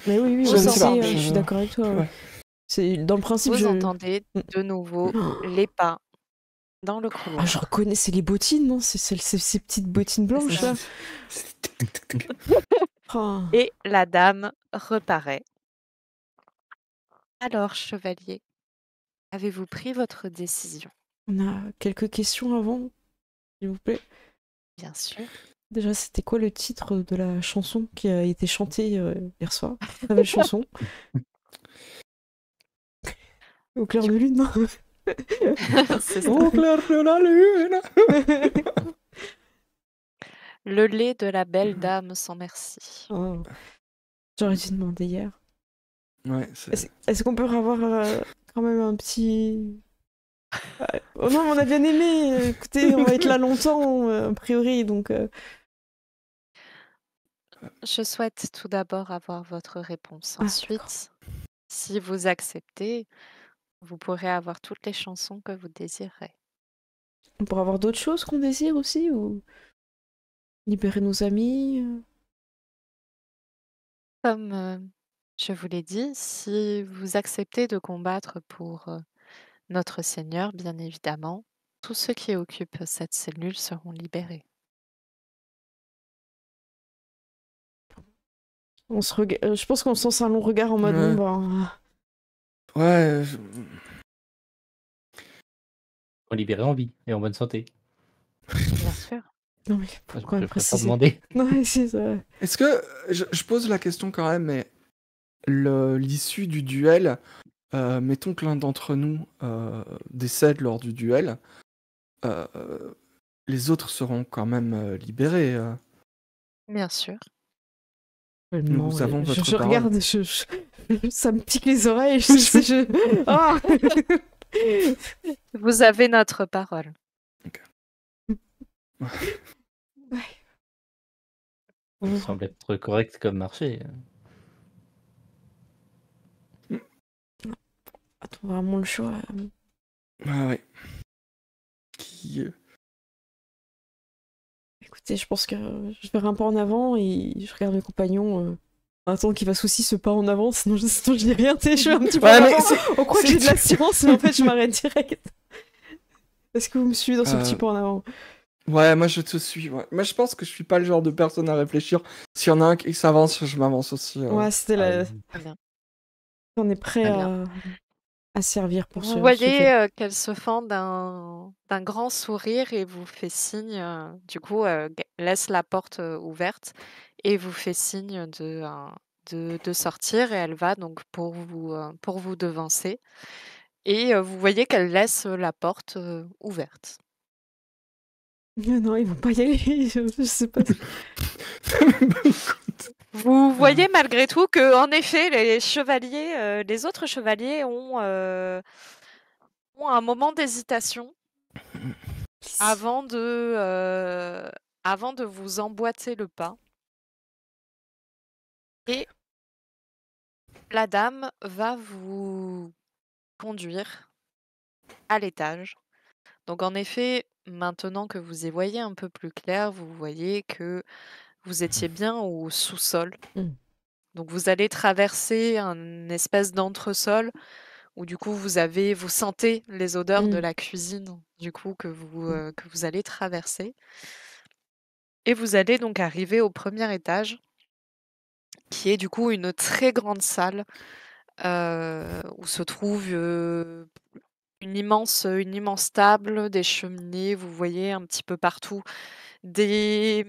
Mais oui, Vous on peut sais pas, essayer, je suis d'accord avec toi. Ouais. C'est dans le principe, Vous je... entendez de nouveau les pas dans le couloir. Ah, je reconnais, c'est les bottines, non? C'est ces petites bottines blanches, là. Oh. Et la dame reparaît. Alors, chevalier, avez-vous pris votre décision? On a quelques questions avant, s'il vous plaît. Bien sûr. Déjà, c'était quoi le titre de la chanson qui a été chantée hier soir? Très belle chanson. Au clair de lune, non? C'est ça. Au clair de la lune. Le lait de la belle dame sans merci. Oh. J'aurais dû demander hier. Ouais, Est-ce qu'on peut avoir quand même un petit... Oh non, on a bien aimé. Écoutez, on va être là longtemps, a priori, donc... Je souhaite tout d'abord avoir votre réponse. Ah, Ensuite, si vous acceptez, vous pourrez avoir toutes les chansons que vous désirez. On pourrait avoir d'autres choses qu'on désire aussi, ou... Libérer nos amis Comme je vous l'ai dit, si vous acceptez de combattre pour notre Seigneur, bien évidemment, tous ceux qui occupent cette cellule seront libérés. Je pense qu'on se lance un long regard en mode Ouais. bon, ben... Ouais, Faut libérer en vie et en bonne santé. Bien sûr. Non mais Je faut quand même préfère préciser. demander. Ouais, c'est ça. Est-ce que... Je pose la question quand même, mais l'issue du duel, mettons que l'un d'entre nous décède lors du duel, les autres seront quand même libérés. Bien sûr. Nous avons votre je parole. regarde, ça me pique les oreilles. Ah Vous avez notre parole. Ça semble être correct comme marché. Attends, vraiment le choix. Ouais. Écoutez, je pense que je vais un pas en avant et je regarde mes compagnons. Attends qu'il fasse aussi ce pas en avant, sinon je dis rien, tu sais, je fais un petit peu Ouais, en mais avant. Au quoi que j'ai de l'assurance, mais en fait je m'arrête direct. Est-ce que vous me suivez dans ce petit pas en avant? Ouais, moi je te suis. Ouais. Moi je pense que je suis pas le genre de personne à réfléchir. S'il y en a un qui s'avance, je m'avance aussi. Ouais, c'était la... Très bien. On est prêt Très bien. à servir pour Vous ce voyez qu'elle se fend d'un grand sourire et vous fait signe, du coup, laisse la porte ouverte et vous fait signe de sortir et elle va donc pour vous devancer. Et vous voyez qu'elle laisse la porte ouverte. Non, ils vont pas y aller, je sais pas. Vous voyez malgré tout que, en effet, les autres chevaliers ont un moment d'hésitation. Avant de vous emboîter le pas, et la dame va vous conduire à l'étage. Donc en effet, maintenant que vous y voyez un peu plus clair, vous voyez que vous étiez bien au sous-sol. Mm. Donc vous allez traverser un espèce d'entresol où du coup vous sentez les odeurs de Mm. la cuisine du coup que vous allez traverser. Et vous allez donc arriver au premier étage, qui est du coup une très grande salle où se trouve une immense table, des cheminées, vous voyez un petit peu partout des,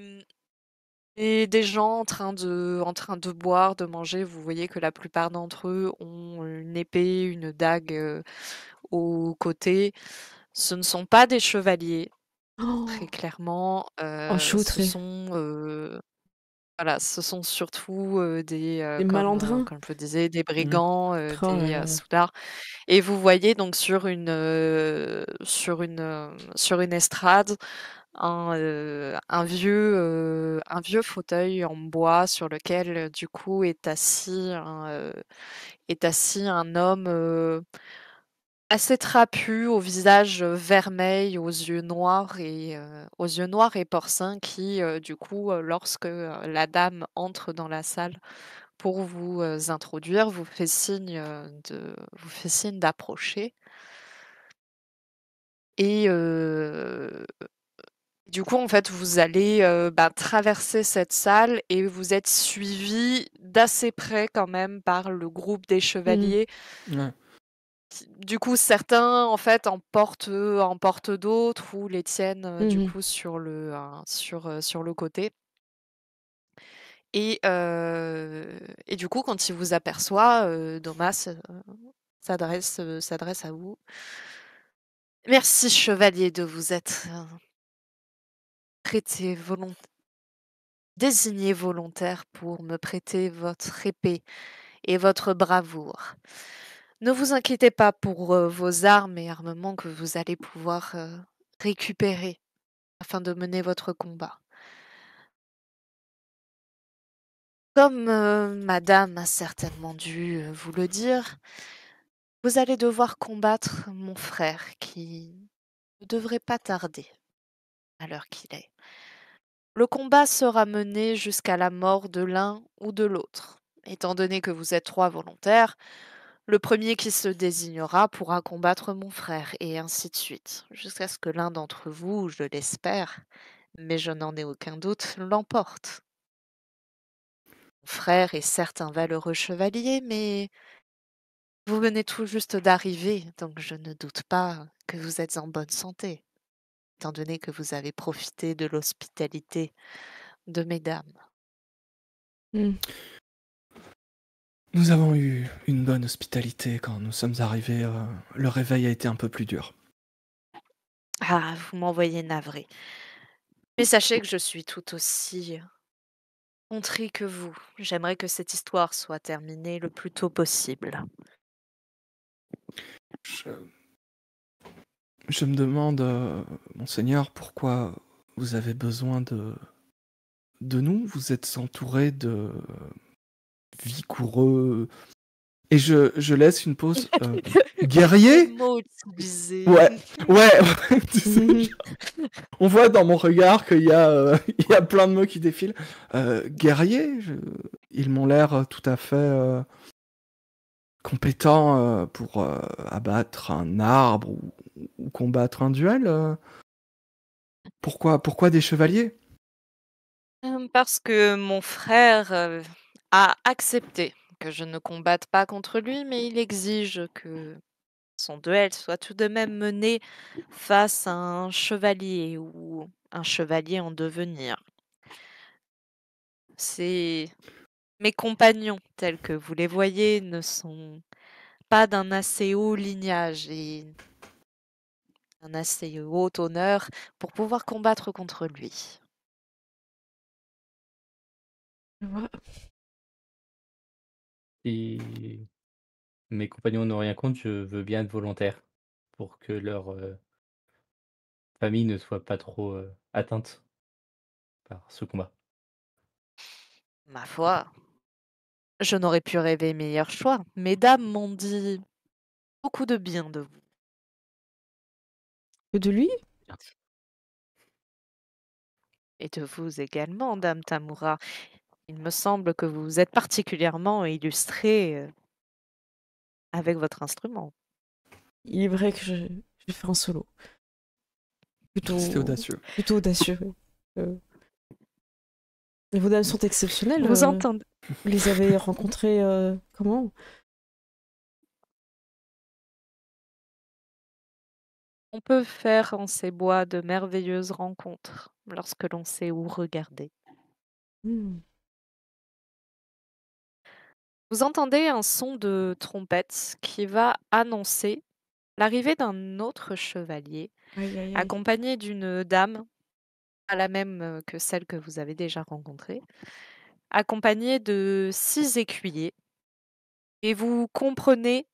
des gens en train de boire, de manger. Vous voyez que la plupart d'entre eux ont une épée, une dague au côté. Ce ne sont pas des chevaliers, très Oh, clairement. Ce enchoutré. sont voilà, ce sont surtout Les malandrins. comme je le disais, des Mm. brigands, Oh là des là. soulards. Et vous voyez donc sur une estrade un vieux fauteuil en bois sur lequel du coup est assis un homme assez trapu, au visage vermeil, aux yeux noirs et porcins qui, du coup, lorsque la dame entre dans la salle pour vous introduire, vous fait signe d'approcher. Et du coup, en fait, vous allez traverser cette salle et vous êtes suivi d'assez près quand même par le groupe des Mm. chevaliers. Ouais. Du coup, certains, en fait, en portent d'autres ou les tiennent, du Mhm. coup, sur le côté. Et, du coup, quand il vous aperçoit, Domas s'adresse à vous. Merci, chevalier, de vous être prêté désigné volontaire pour me prêter votre épée et votre bravoure. Ne vous inquiétez pas pour vos armes et armements que vous allez pouvoir récupérer afin de mener votre combat. Comme madame a certainement dû vous le dire, vous allez devoir combattre mon frère qui ne devrait pas tarder à l'heure qu'il est. Le combat sera mené jusqu'à la mort de l'un ou de l'autre. Étant donné que vous êtes 3 volontaires, le premier qui se désignera pourra combattre mon frère, et ainsi de suite, jusqu'à ce que l'un d'entre vous, je l'espère, mais je n'en ai aucun doute, l'emporte. Mon frère est certes un valeureux chevalier, mais vous venez tout juste d'arriver, donc je ne doute pas que vous êtes en bonne santé, étant donné que vous avez profité de l'hospitalité de mesdames. Mm. Nous avons eu une bonne hospitalité quand nous sommes arrivés. Le réveil a été un peu plus dur. Ah, vous m'envoyez navré. Mais sachez que je suis tout aussi contrite que vous. J'aimerais que cette histoire soit terminée le plus tôt possible. Je, je me demande, monseigneur, pourquoi vous avez besoin de nous. Vous êtes entouré de vigoureux. Et je laisse une pause. Les Guerrier? mots utilisés. Ouais, ouais. Tu sais, Mhm. on voit dans mon regard qu'il y a, il y a plein de mots qui défilent. Guerrier, ils m'ont l'air tout à fait compétents pour abattre un arbre ou combattre un duel. Pourquoi des chevaliers? Parce que mon frère a accepté que je ne combatte pas contre lui, mais il exige que son duel soit tout de même mené face à un chevalier ou un chevalier en devenir. C'est Mes compagnons, tels que vous les voyez, ne sont pas d'un assez haut lignage et un assez haut honneur pour pouvoir combattre contre lui. Ouais. Si mes compagnons n'ont rien contre, je veux bien être volontaire pour que famille ne soit pas trop atteinte par ce combat. Ma foi, je n'aurais pu rêver meilleur choix. Mesdames m'ont dit beaucoup de bien de vous. Que de lui? Merci. Et de vous également, Dame Tamura. Il me semble que vous êtes particulièrement illustrée avec votre instrument. Il est vrai que j'ai fait un solo. C'était audacieux. Plutôt audacieux. Oui. Et vos dames sont exceptionnelles. Vous entendez? Vous les avez rencontrées comment? On peut faire en ces bois de merveilleuses rencontres lorsque l'on sait où regarder. Hmm. Vous entendez un son de trompette qui va annoncer l'arrivée d'un autre chevalier, Aïe, aïe, aïe. accompagné d'une dame, pas la même que celle que vous avez déjà rencontrée, accompagné de 6 écuyers. Et vous comprenez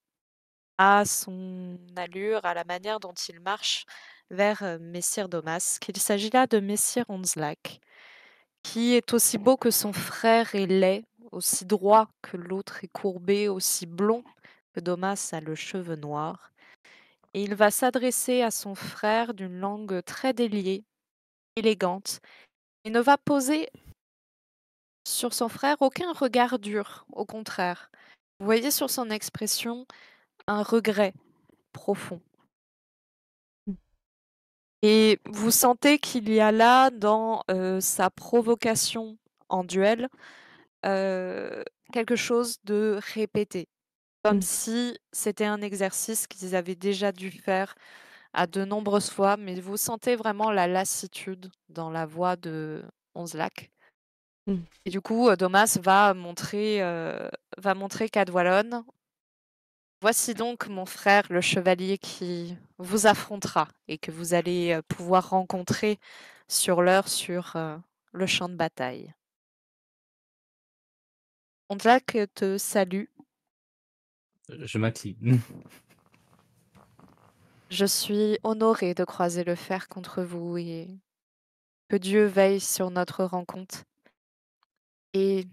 à son allure, à la manière dont il marche vers Messire Domas, qu'il s'agit là de Messire Onslak, qui est aussi beau que son frère est laid, aussi droit que l'autre est courbé, aussi blond que Domas a le cheveu noir. Et il va s'adresser à son frère d'une langue très déliée, élégante, et ne va poser sur son frère aucun regard dur, au contraire. Vous voyez sur son expression un regret profond. Et vous sentez qu'il y a là, dans sa provocation en duel, quelque chose de répété. Comme si c'était un exercice qu'ils avaient déjà dû faire à de nombreuses fois, mais vous sentez vraiment la lassitude dans la voix de Onslak. Et du coup, Domas va montrer Cadwallon. Voici donc mon frère, le chevalier qui vous affrontera et que vous allez pouvoir rencontrer sur l'heure sur le champ de bataille. Onslak te salue. Je m'incline. Je suis honorée de croiser le fer contre vous et que Dieu veille sur notre rencontre et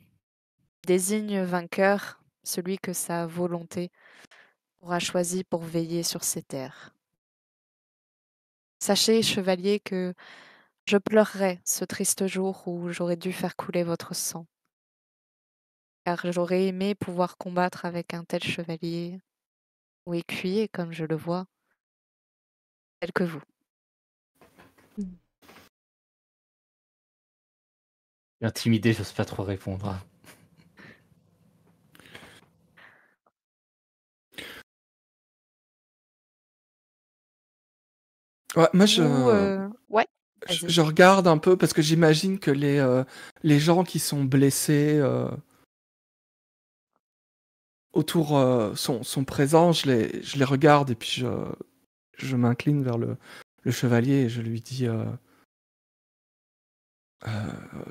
désigne vainqueur celui que sa volonté aura choisi pour veiller sur ces terres. Sachez, chevalier, que je pleurerai ce triste jour où j'aurais dû faire couler votre sang, car j'aurais aimé pouvoir combattre avec un tel chevalier, ou écuyer, comme je le vois, tel que vous. Intimidé, j'ose pas trop répondre. Ouais, moi, Ouais, vas-y. je regarde un peu parce que j'imagine que les gens qui sont blessés autour sont présents. Je les regarde et puis je m'incline vers le chevalier et je lui dis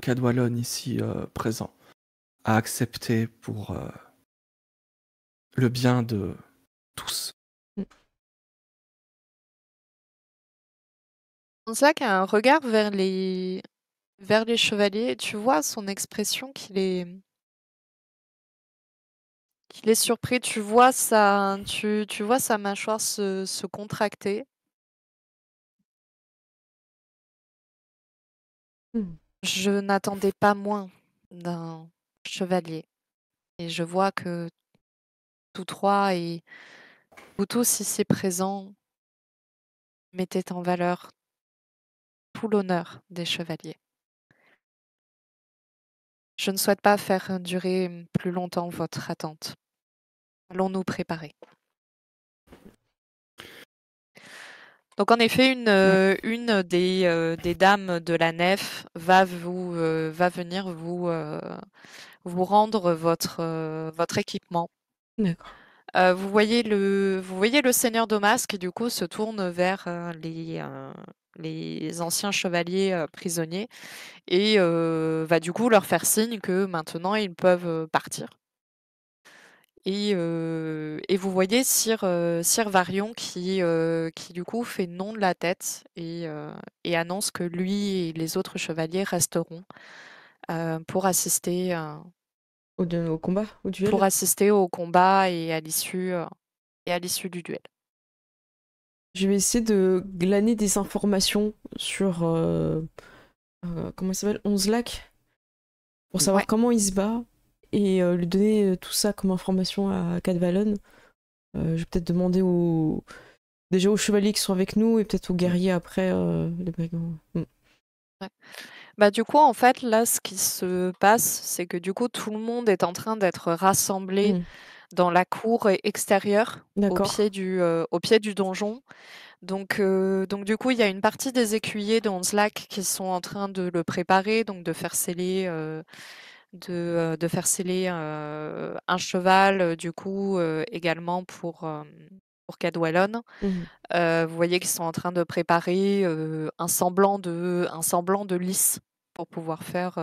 Cadwallon ici présent a accepté pour le bien de tous. Onslak a un regard vers les chevaliers et tu vois son expression qu'il est surpris. Tu vois sa mâchoire se contracter. Je n'attendais pas moins d'un chevalier. Et je vois que tous trois et vous tous ici présents mettez en valeur tout l'honneur des chevaliers. Je ne souhaite pas faire durer plus longtemps votre attente. Allons nous préparer. Donc en effet, une des dames de la nef va venir vous rendre votre équipement. D'accord. Vous voyez le seigneur Domas qui du coup se tourne vers les anciens chevaliers prisonniers et va du coup leur faire signe que maintenant ils peuvent partir. Et vous voyez Sir Varion qui du coup fait non de la tête et annonce que lui et les autres chevaliers resteront pour assister, Au combat, au duel. pour assister au combat et à l'issue du duel. Je vais essayer de glaner des informations sur comment il s'appelle, Onzlak, pour savoir Ouais. comment il se bat et lui donner tout ça comme information à Cadwallon. Je vais peut-être demander déjà aux chevaliers qui sont avec nous et peut-être aux guerriers après, les brigands. Bah du coup en fait là ce qui se passe c'est que du coup tout le monde est en train d'être rassemblé Mm. dans la cour extérieure au D'accord. pied du donjon. Donc du coup, il y a une partie des écuyers de Onzlak qui sont en train de le préparer, donc de faire sceller, un cheval, du coup, également pour Cadwallon. Mhm. Vous voyez qu'ils sont en train de préparer un semblant de lice pour pouvoir faire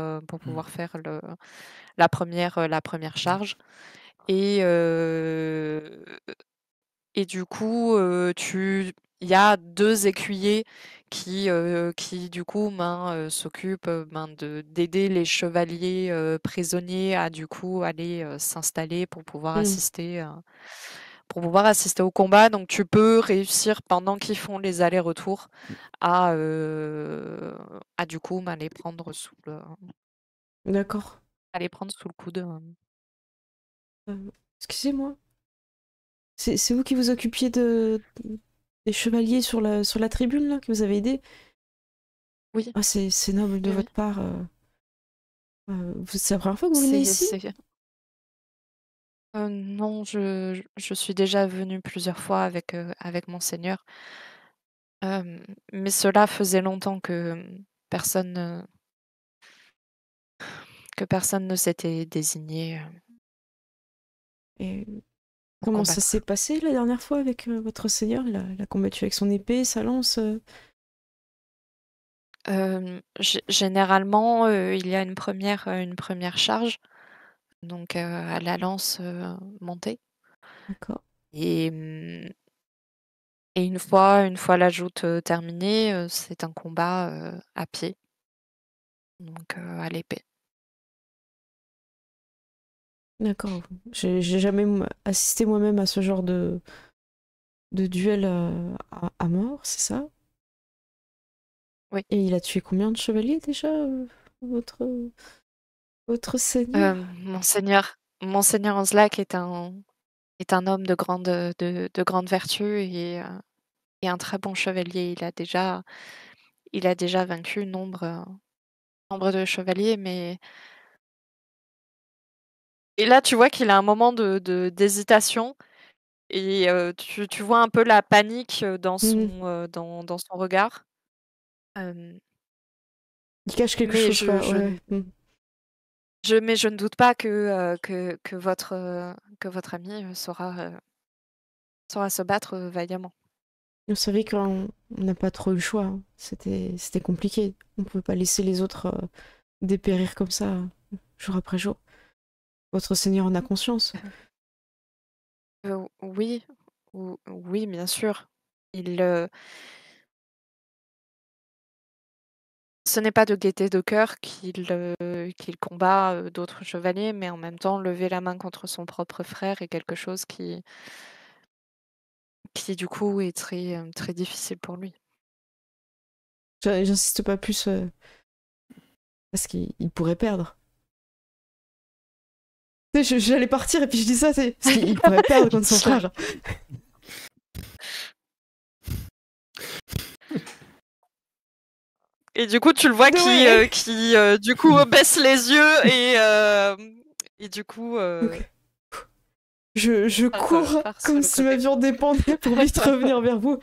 la première charge. Et du coup, il y a 2 écuyers qui du coup, s'occupent, d'aider les chevaliers prisonniers à du coup aller s'installer Mhm. pour pouvoir assister au combat. Donc tu peux réussir pendant qu'ils font les allers-retours à du coup D'accord. les prendre sous le coude. Excusez-moi. C'est vous qui vous occupiez des chevaliers sur la tribune, là, que vous avez aidé? Oui, Ah, c'est noble de oui, oui. votre part. C'est la première fois que vous venez ici? Non, je suis déjà venue plusieurs fois avec Monseigneur. Mais cela faisait longtemps personne, euh, que personne ne s'était désigné Et pour comment ça s'est combattre. passé la dernière fois avec votre seigneur? Il a combattu avec son épée, sa lance? Généralement, il y a une première charge, donc à la lance montée. D'accord. Et, une fois la joute terminée, c'est un combat à pied, donc à l'épée. D'accord. J'ai jamais assisté moi-même à ce genre de duel à mort, c'est ça? Oui. Et il a tué combien de chevaliers déjà, votre, votre seigneur? Monseigneur Anzelak est un homme de grande vertu et un très bon chevalier. Il a déjà vaincu nombre de chevaliers, mais et là, tu vois qu'il a un moment d'hésitation et tu vois un peu la panique dans Mhm. son regard. Hem, Il cache quelque mais chose, je quoi. je Ouais. n je ne doute pas que votre ami saura se battre vaillamment. Vous savez qu'on n'a pas trop eu le choix, hein. C'était compliqué. On pouvait pas laisser les autres dépérir comme ça, jour après jour. Votre seigneur en a conscience. Oui, oui, bien sûr. Ce n'est pas de gaieté de cœur qu'il combat d'autres chevaliers, mais en même temps, lever la main contre son propre frère est quelque chose qui du coup est très difficile pour lui. J'insiste pas plus parce qu'il pourrait perdre. Tu sais, j'allais partir et puis je dis ça, c'est parce qu'il pourrait perdre contre son frère. Et du coup, tu le vois Ouais. qui du coup baisse les yeux et du coup Donc, je cours part sur comme le si ma côté. vie en dépendait pour vite revenir vers vous.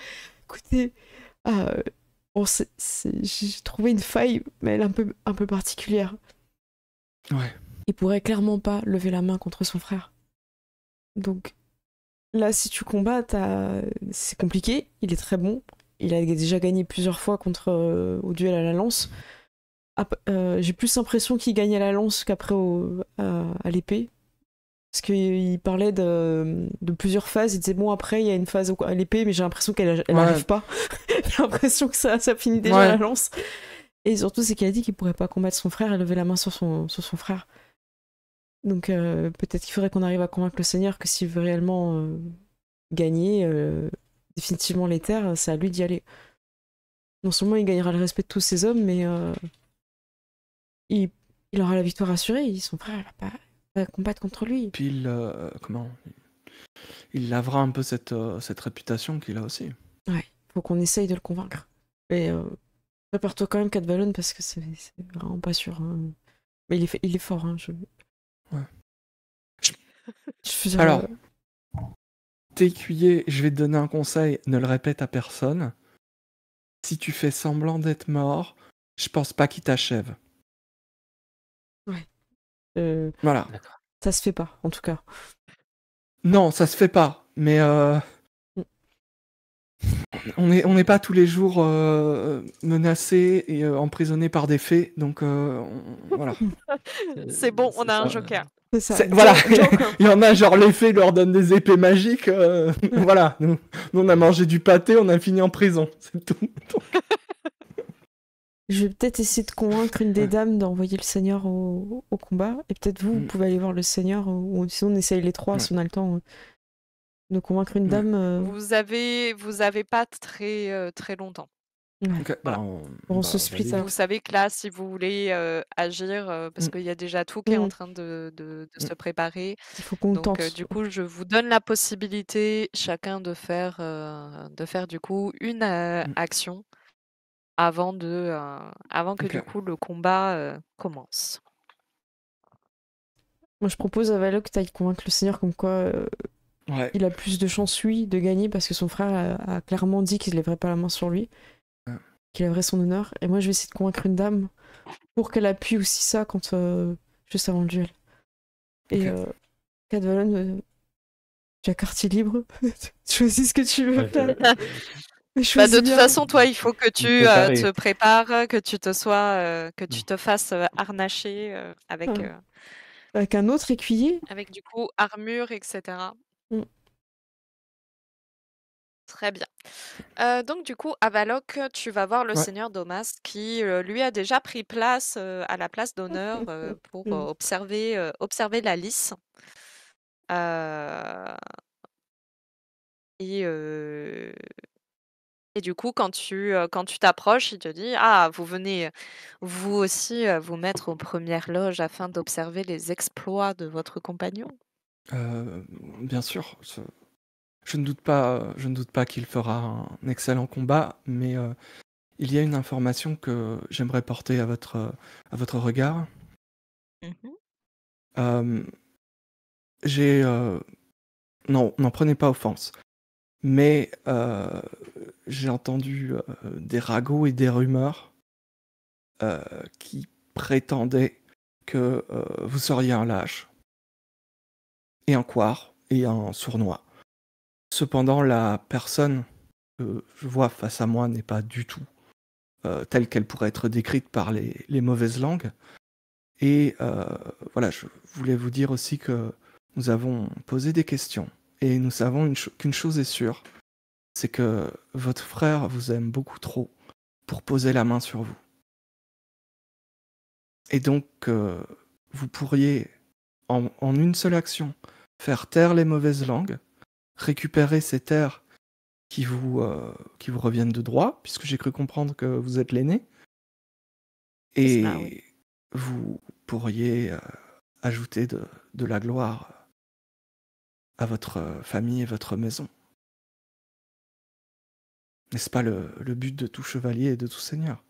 Écoutez, bon, j'ai trouvé une faille, mais elle est un peu particulière. Ouais. Il pourrait clairement pas lever la main contre son frère. Donc là, si tu combats, c'est compliqué. Il est très bon. Il a déjà gagné plusieurs fois au duel à la lance. J'ai plus l'impression qu'il gagne à la lance qu'après à l'épée. Parce qu'il parlait de plusieurs phases. Il disait, bon, après, il y a une phase à l'épée, mais j'ai l'impression qu'elle Ouais. arrive pas. J'ai l'impression que ça finit déjà Ouais. à la lance. Et surtout, c'est qu'il a dit qu'il pourrait pas combattre son frère et lever la main sur son frère. Donc, peut-être qu'il faudrait qu'on arrive à convaincre le Seigneur que s'il veut réellement gagner définitivement les terres, c'est à lui d'y aller. Non seulement il gagnera le respect de tous ses hommes, mais il aura la victoire assurée. Son frère va combattre contre lui. Puis il lavera un peu cette réputation qu'il a aussi. Ouais, faut qu'on essaye de le convaincre. Et prépare-toi quand même, Cadvalon, parce que c'est vraiment pas sûr. Hein. Mais il est fort. Hein, Alors, t'es écuyer, je vais te donner un conseil, ne le répète à personne. Si tu fais semblant d'être mort, je pense pas qu'il t'achève. Voilà. D'accord. Ça se fait pas, en tout cas. Non, ça se fait pas, mais on n'est pas tous les jours menacés et emprisonnés par des fées, donc voilà. C'est bon, on a un ça. joker. C'est ça. Voilà, Joker. il y en a, genre les fées leur donnent des épées magiques. Voilà, nous on a mangé du pâté, on a fini en prison, c'est tout. Je vais peut-être essayer de convaincre une des Ouais. dames d'envoyer le Seigneur au combat. Et peut-être vous pouvez aller voir le Seigneur. Ou sinon, on essaye les trois Ouais. si on a le temps de convaincre une Ouais. dame. Vous avez pas très longtemps. Ouais. Ok, Voilà. On bah, se split vas-y. up. Vous savez que là, si vous voulez agir, parce qu'il y a déjà tout qui est en train de se préparer. Il faut qu'on Donc, tente. du coup, je vous donne la possibilité chacun de faire du coup une action avant que Ok. du coup le combat commence. Moi, je propose à Valok que tu ailles convaincre le Seigneur comme quoi Ouais. il a plus de chances, lui, de gagner parce que son frère a clairement dit qu'il ne lèverait pas la main sur lui, Ouais. qu'il lèverait son honneur. Et moi, je vais essayer de convaincre une dame pour qu'elle appuie aussi ça quand juste avant le duel. Et Cadvalon, tu as quartier libre. Choisis ce que tu veux Ouais, faire. Mais Bah, choisis de toute bien. façon, toi, il faut que tu préparer. te prépares, que tu te fasses harnacher avec, Avec un autre écuyer. avec du coup armure, etc. Mm. Très bien. Donc du coup, à Valok, tu vas voir le Ouais. seigneur Domas qui, lui, a déjà pris place à la place d'honneur pour observer la lice. Euh, Et, et du coup, quand tu t'approches, il te dit: «Ah, vous venez, vous aussi, vous mettre aux premières loges afin d'observer les exploits de votre compagnon?» Bien sûr, je ne doute pas qu'il fera un excellent combat, mais il y a une information que j'aimerais porter à votre regard. Mmh. Non, n'en prenez pas offense, mais j'ai entendu des ragots et des rumeurs qui prétendaient que vous seriez un lâche, et un couard, et un sournois. Cependant, la personne que je vois face à moi n'est pas du tout telle qu'elle pourrait être décrite par les mauvaises langues. Et voilà, je voulais vous dire aussi que nous avons posé des questions. Et nous savons qu'une chose est sûre, c'est que votre frère vous aime beaucoup trop pour poser la main sur vous. Et donc, vous pourriez, en une seule action, faire taire les mauvaises langues, récupérer ces terres qui vous reviennent de droit, puisque j'ai cru comprendre que vous êtes l'aîné, C'est et cela, oui. vous pourriez ajouter de la gloire à votre famille et votre maison. N'est-ce pas le but de tout chevalier et de tout seigneur?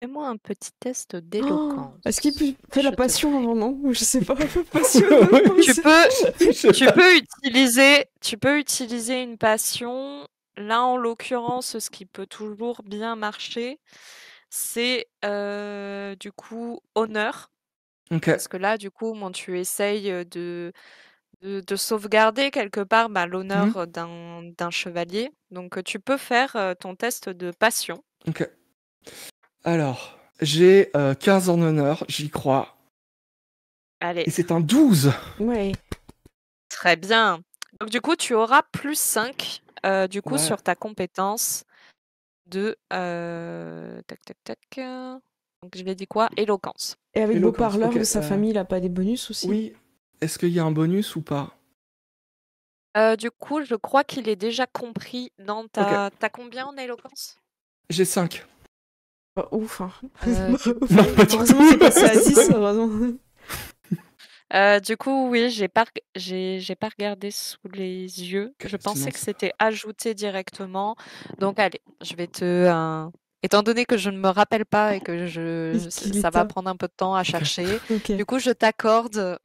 Fais-moi un petit test Oh, d'éloquence. est-ce qu'il fait la Je te passion prie. avant, non? Ou je sais pas, passionnant. Tu peux utiliser une passion. Là, en l'occurrence, ce qui peut toujours bien marcher, c'est du coup honneur. Ok, Parce que là, du coup, tu essayes de sauvegarder quelque part l'honneur d'un chevalier. Donc, tu peux faire ton test de passion. ok. Alors, j'ai 15 en honneur, j'y crois. Allez, Et c'est un 12. Ouais. très bien. Donc du coup, tu auras plus 5 Ouais. sur ta compétence de tac tac tac. Donc je l'ai dit quoi? Éloquence. Et avec beau Éloquence, parleur ok, de sa famille, il a pas des bonus aussi? Oui. Est-ce qu'il y a un bonus ou pas? Du coup, je crois qu'il est déjà compris dans Ok. ta. T'as combien en éloquence? J'ai 5. Pas ouf, hein. Du coup, Non, pas du Heureusement, tout. c'est passé à 10, heureusement. du coup, oui, j'ai pas regardé sous les yeux. Ok, Je pensais sinon, que c'était ajouté directement. Donc allez, je vais te. Étant donné que je ne me rappelle pas et que Qu'il ça est va temps. prendre un peu de temps à chercher, Ok. du coup, je t'accorde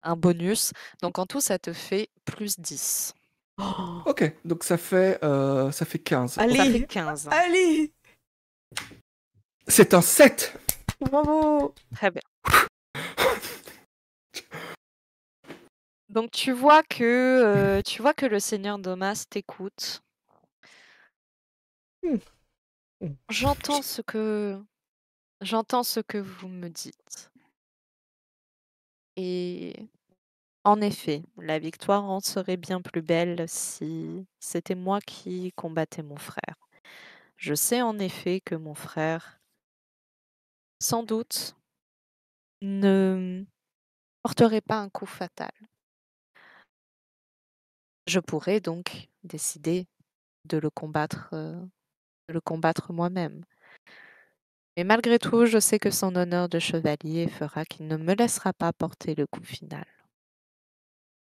un bonus. Donc en tout, ça te fait plus 10. Oh. Ok, donc ça fait 15. Ça fait Allez, 15. allez, C'est un 7. bravo. Très bien. Donc tu vois que le seigneur Domas t'écoute. Hmm. J'entends ce que vous me dites. Et en effet, la victoire en serait bien plus belle si c'était moi qui combattais mon frère. Je sais en effet que mon frère, sans doute, ne porterait pas un coup fatal. Je pourrais donc décider de le combattre moi-même. Mais malgré tout, je sais que son honneur de chevalier fera qu'il ne me laissera pas porter le coup final.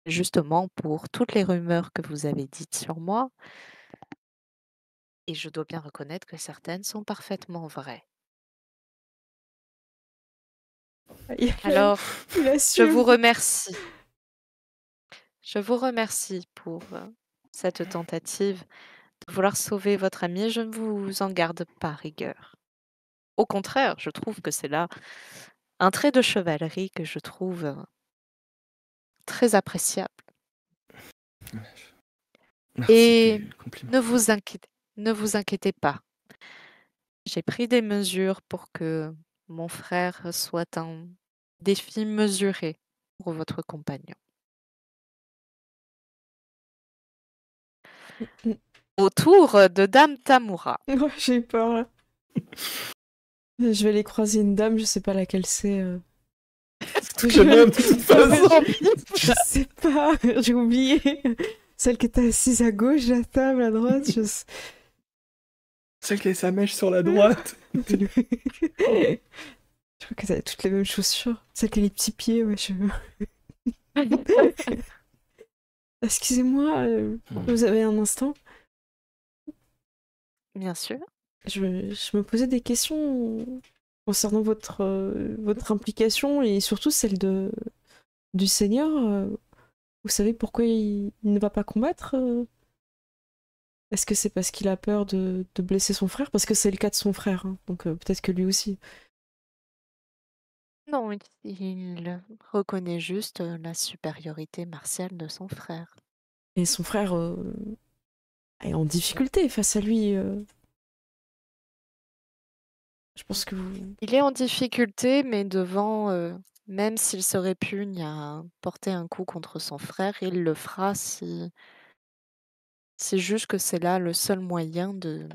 Justement pour toutes les rumeurs que vous avez dites sur moi, et je dois bien reconnaître que certaines sont parfaitement vraies. Alors, Il je assume. vous remercie. Je vous remercie pour cette tentative de vouloir sauver votre ami. Je ne vous en garde pas rigueur. Au contraire, je trouve que c'est là un trait de chevalerie que je trouve très appréciable. Merci Et du compliment. ne vous inquiétez pas. J'ai pris des mesures pour que mon frère soit un défi mesuré pour votre compagnon. Au tour de Dame Tamura. Ouais, j'ai peur là. Je vais aller croiser une dame, je sais pas laquelle c'est. Je même, de toute façon. Je sais pas, j'ai oublié. Celle qui était assise à gauche de la table, à droite. Celle qui a sa mèche sur la droite. Je crois qu'elles avaient toutes les mêmes chaussures. Celle qui a les petits pieds, ouais. Excusez-moi, vous avez un instant? Bien sûr. Je me posais des questions concernant votre implication et surtout celle du Seigneur. Vous savez pourquoi il ne va pas combattre? Est-ce que c'est parce qu'il a peur de blesser son frère? Parce que c'est le cas de son frère, hein, donc peut-être que lui aussi. Non, il reconnaît juste la supériorité martiale de son frère. Et son frère est en difficulté face à lui. Je pense que vous... Il est en difficulté, mais devant, même s'il se répugne à porter un coup contre son frère, il le fera si c'est juste que c'est là le seul moyen de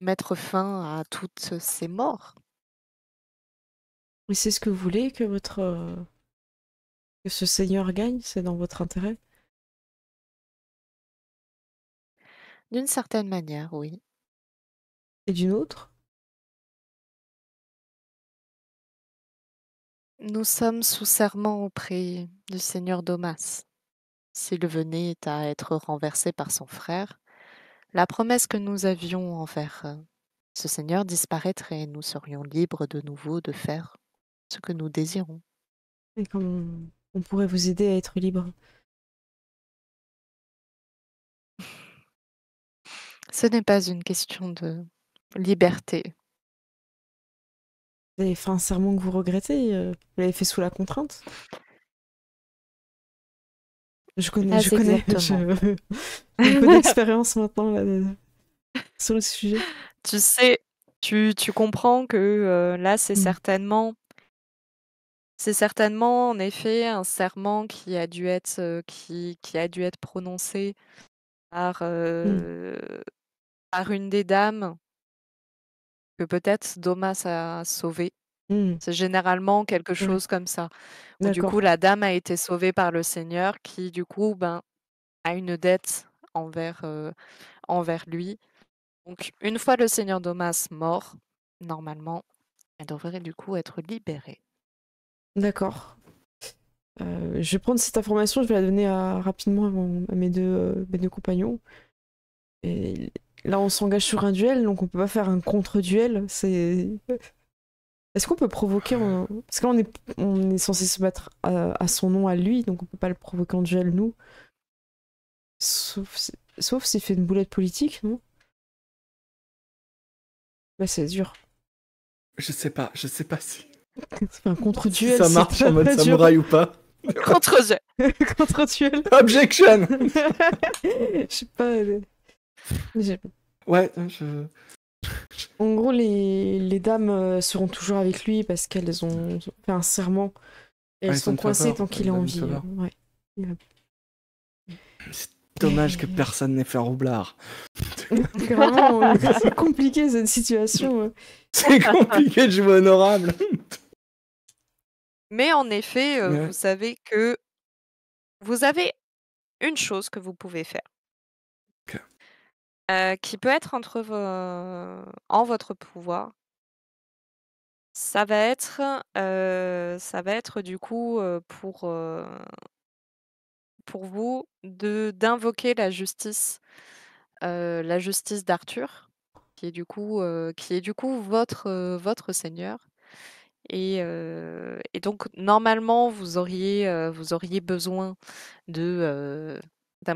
mettre fin à toutes ces morts. Et c'est ce que vous voulez que que ce Seigneur gagne? C'est dans votre intérêt? D'une certaine manière, oui. Et d'une autre? Nous sommes sous serment auprès du seigneur Domas. S'il venait à être renversé par son frère, la promesse que nous avions envers ce seigneur disparaîtrait et nous serions libres de nouveau de faire ce que nous désirons. Et comment on pourrait vous aider à être libre? Ce n'est pas une question de liberté. Vous avez fait un serment que vous regrettez? Vous l'avez fait sous la contrainte? Je connais, Exactement. j'ai un peu d'expérience maintenant là, sur le sujet. Tu sais Tu comprends que là, c'est certainement en effet un serment qui a dû être prononcé par, par une des dames que peut-être Domas a sauvée. C'est généralement quelque chose comme ça. Où du coup, D'accord. la dame a été sauvée par le Seigneur qui, du coup, a une dette envers lui. Donc, une fois le Seigneur Domas mort, normalement, elle devrait du coup être libérée. D'accord. Je vais prendre cette information, je vais la donner rapidement à mes deux compagnons. Et là, on s'engage sur un duel, donc on peut pas faire un contre-duel. Est-ce qu'on peut provoquer Parce que là, on est censé se battre à son nom, à lui, donc on peut pas le provoquer en duel, nous. Sauf s'il fait une boulette politique, non? Bah, c'est dur. Je sais pas si C'est un contre-duel. si ça marche en mode samouraï ou pas. Contre-duel. Contre-duel. Objection. Je sais pas. Ouais, En gros, les dames seront toujours avec lui parce qu'elles ont fait un serment. Et elles sont coincées tant qu'il est en vie. Ouais. C'est dommage que personne n'ait fait roublard. Vraiment, c'est compliqué cette situation. C'est compliqué de jouer honorable. Mais en effet, Ouais. vous savez que vous avez une chose que vous pouvez faire. Qui peut être en votre pouvoir. Ça va être du coup pour vous d'invoquer la justice d'Arthur, qui est du coup votre seigneur. Et donc normalement vous auriez besoin d'un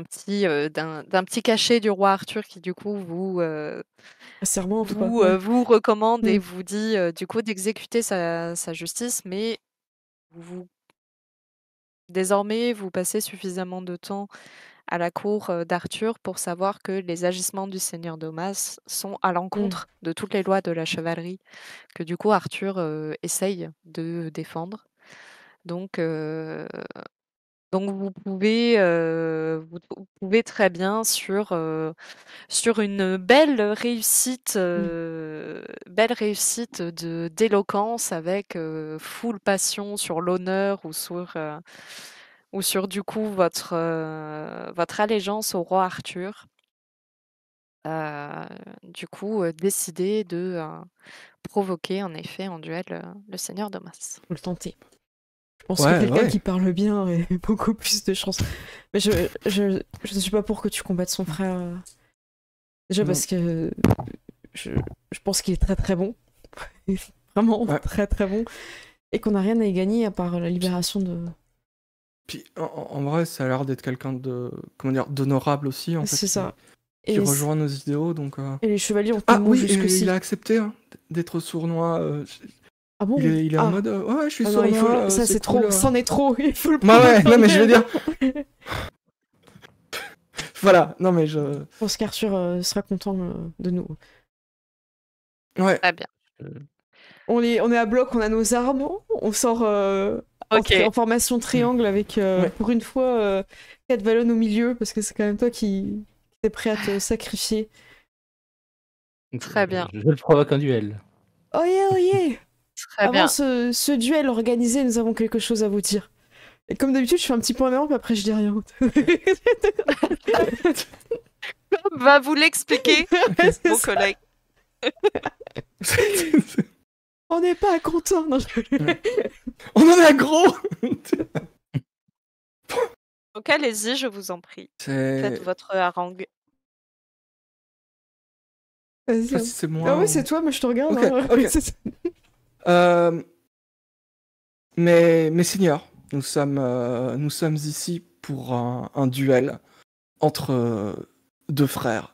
petit cachet du roi Arthur qui du coup vous recommande et vous dit du coup d'exécuter sa justice, mais désormais vous passez suffisamment de temps à la cour d'Arthur pour savoir que les agissements du seigneur Domas sont à l'encontre de toutes les lois de la chevalerie que du coup Arthur essaye de défendre. Donc vous pouvez très bien sur une belle réussite d'éloquence avec full passion sur l'honneur ou sur du coup votre allégeance au roi Arthur. Du coup, décider de provoquer en effet en duel le seigneur Domas. Faut le tenter. Je pense que quelqu'un qui parle bien aurait beaucoup plus de chance. Mais je ne suis pas pour que tu combattes son frère. Déjà parce que je pense qu'il est très très bon. Vraiment très très bon. Et qu'on n'a rien à y gagner à part la libération de... Puis en vrai, ça a l'air d'être quelqu'un d'honorable aussi. En fait, c'est ça. Qui rejoint nos idéaux. Donc, Et les chevaliers ont tellement jusqu'ici. Il a accepté d'être sournois. Ah bon? Il est en mode ouais, je suis sournois. Ça c'est trop, c'en est trop. Il faut le non mais je veux dire. Voilà, non mais je pense qu'Arthur sera content de nous. Ouais. Très bien. On est à bloc, on a nos armes, on sort en formation triangle avec pour une fois 4 Vallon au milieu parce que c'est quand même toi qui es prêt à te sacrifier. Très bien. Je le provoque un duel. Oh yeah. Très Avant bien. ce duel organisé, nous avons quelque chose à vous dire. Et comme d'habitude, je fais un petit point en avant, puis après je dis rien. Va vous l'expliquer, mon collègue. On n'est pas content. Non, on en a gros. Donc allez-y, je vous en prie. Faites votre harangue. Vas-y. Si c'est moi. Ah ouais, c'est toi, mais je te regarde. Mais seigneurs, nous sommes ici pour un duel entre deux frères.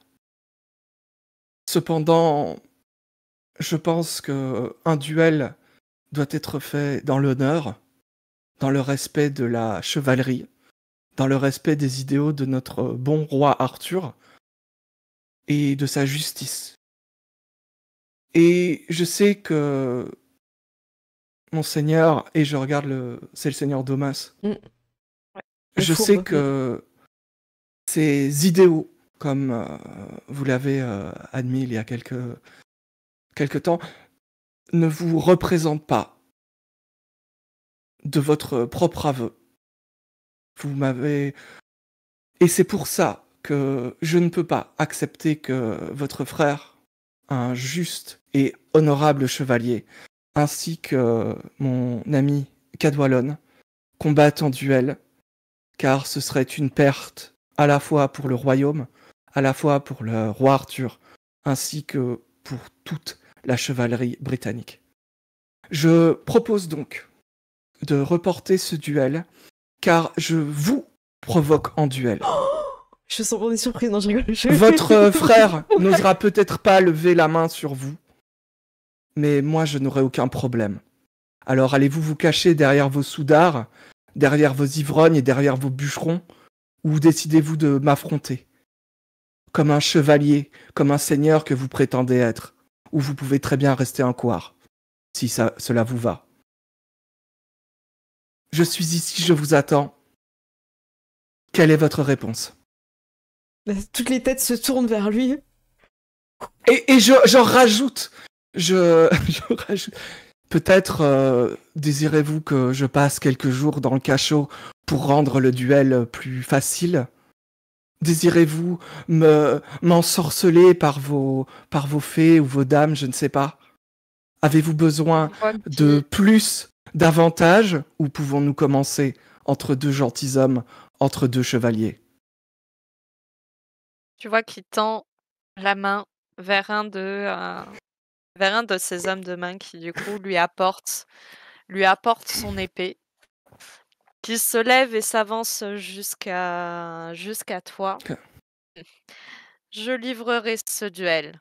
Cependant, je pense que un duel doit être fait dans l'honneur, dans le respect de la chevalerie, dans le respect des idéaux de notre bon roi Arthur et de sa justice. Et je sais que mon seigneur, et je regarde c'est le seigneur Domas, Mm. Ouais. Le je sais fourbe. que ces idéaux, comme vous l'avez admis il y a quelques temps, ne vous représentent pas de votre propre aveu. Vous m'avez... Et c'est pour ça que je ne peux pas accepter que votre frère, un juste et honorable chevalier, ainsi que mon ami Cadwallon, combattent en duel, car ce serait une perte à la fois pour le royaume, à la fois pour le roi Arthur, ainsi que pour toute la chevalerie britannique. Je propose donc de reporter ce duel, car je vous provoque en duel. Je sens qu'on est surpris, non, je rigole. Votre frère n'osera peut-être pas lever la main sur vous, mais moi je n'aurai aucun problème. Alors allez-vous vous cacher derrière vos soudards, derrière vos ivrognes et derrière vos bûcherons, ou décidez-vous de m'affronter comme un chevalier, comme un seigneur que vous prétendez être, ou vous pouvez très bien rester un couard, si cela vous va. Je suis ici, je vous attends. Quelle est votre réponse? Toutes les têtes se tournent vers lui. Et j'en rajoute. Je rajoute. Peut-être désirez-vous que je passe quelques jours dans le cachot pour rendre le duel plus facile? Désirez-vous m'ensorceler par vos fées ou vos dames, je ne sais pas? Avez-vous besoin de plus d'avantages, ou pouvons-nous commencer entre deux gentilshommes, entre deux chevaliers? Tu vois qu'il tend la main vers un de ces hommes de main qui, du coup, lui apporte son épée, qui se lève et s'avance jusqu'à toi. Ok. Je livrerai ce duel,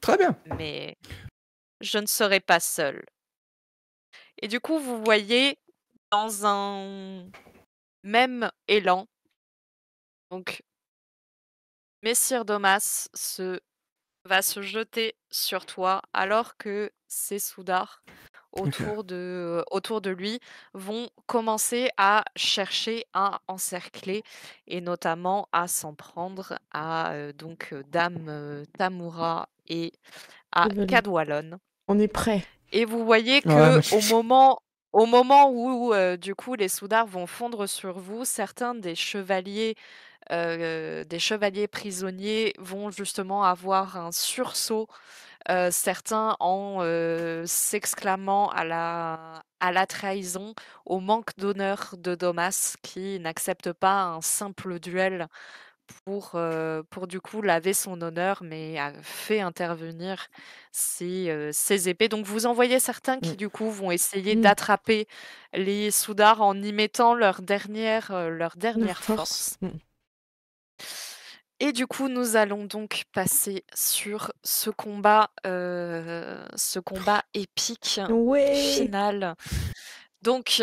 Très bien. mais je ne serai pas seule. Et du coup, vous voyez dans un même élan, donc Messire Domas va se jeter sur toi alors que ses soudards autour de lui vont commencer à chercher à encercler et notamment à s'en prendre à Dame Tamura et à Evelyn. Cadwallon. On est prêt. Et vous voyez Ouais, que mais au moment où du coup les soudards vont fondre sur vous, certains des chevaliers prisonniers vont justement avoir un sursaut, certains en s'exclamant à la trahison, au manque d'honneur de Domas qui n'accepte pas un simple duel pour du coup laver son honneur, mais a fait intervenir ses épées. Donc vous en voyez certains qui du coup vont essayer d'attraper les soudards en y mettant leur dernière force. Et du coup, nous allons donc passer sur ce combat épique final. Donc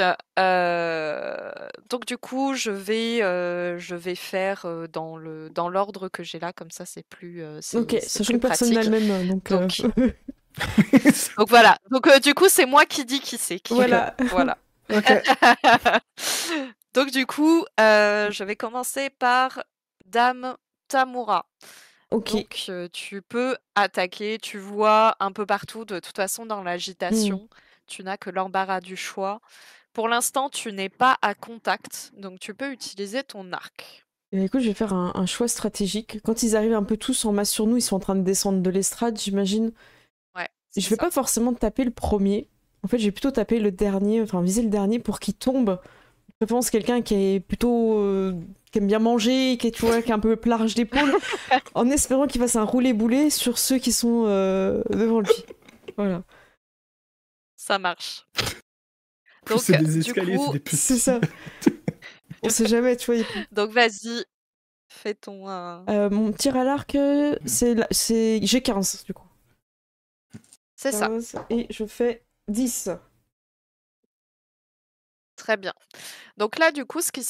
du coup, je vais faire dans l'ordre que j'ai là, comme ça c'est plus Ok, c'est sachant plus que personne n'a pratique. le même, donc... Donc voilà. Donc du coup, c'est moi qui dis qui c'est qui. Voilà. Voilà. Ok. Donc du coup, je vais commencer par Dame Tamura. Ok. Donc tu peux attaquer, tu vois un peu partout, de toute façon dans l'agitation, tu n'as que l'embarras du choix. Pour l'instant, tu n'es pas à contact, donc tu peux utiliser ton arc. Et écoute, je vais faire un choix stratégique. Quand ils arrivent un peu tous en masse sur nous, ils sont en train de descendre de l'estrade, j'imagine. Ouais. Je vais pas forcément taper le premier. En fait, je vais plutôt taper le dernier, enfin viser le dernier pour qu'il tombe. Je pense quelqu'un qui est plutôt qui aime bien manger, qui est, tu vois, qui est un peu large d'épaule, en espérant qu'il fasse un roulé-boulé sur ceux qui sont devant lui. Voilà. Ça marche. Donc, c'est des escaliers, c'est des petits. C'est ça. On sait jamais, tu vois. Donc vas-y, fais ton... mon tir à l'arc, c'est j'ai 15 du coup. C'est ça. Et je fais 10. Très bien. Donc là, du coup, ce qui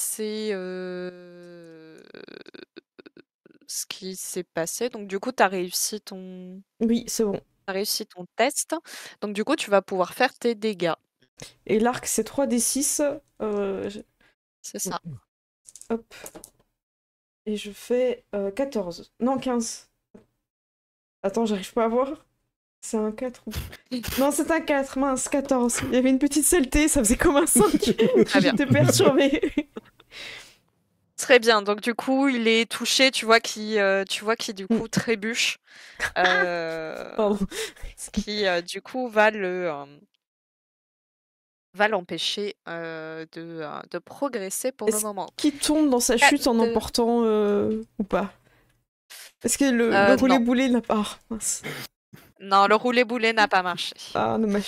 s'est passé, donc du coup, tu as réussi ton... Oui, c'est bon. as réussi ton test. Donc du coup, tu vas pouvoir faire tes dégâts. Et l'arc, c'est 3d6. C'est ça. Hop. Et je fais 14. Non, 15. Attends, j'arrive pas à voir. C'est un 4 ou... Non, c'est un 4, mince, 14. Il y avait une petite saleté, ça faisait comme un 5. Très bien. J'étais perturbée. Très bien. Donc du coup, il est touché. Tu vois qu'il du coup trébuche. Pardon. Ce qui du coup va l'empêcher de progresser pour le Est-ce moment. qu'il tombe dans sa chute en emportant ou pas? Est-ce que le non. roulé-boulé n'a pas... Ah, mince. Non, le roulé-boulé n'a pas marché. Ah, dommage.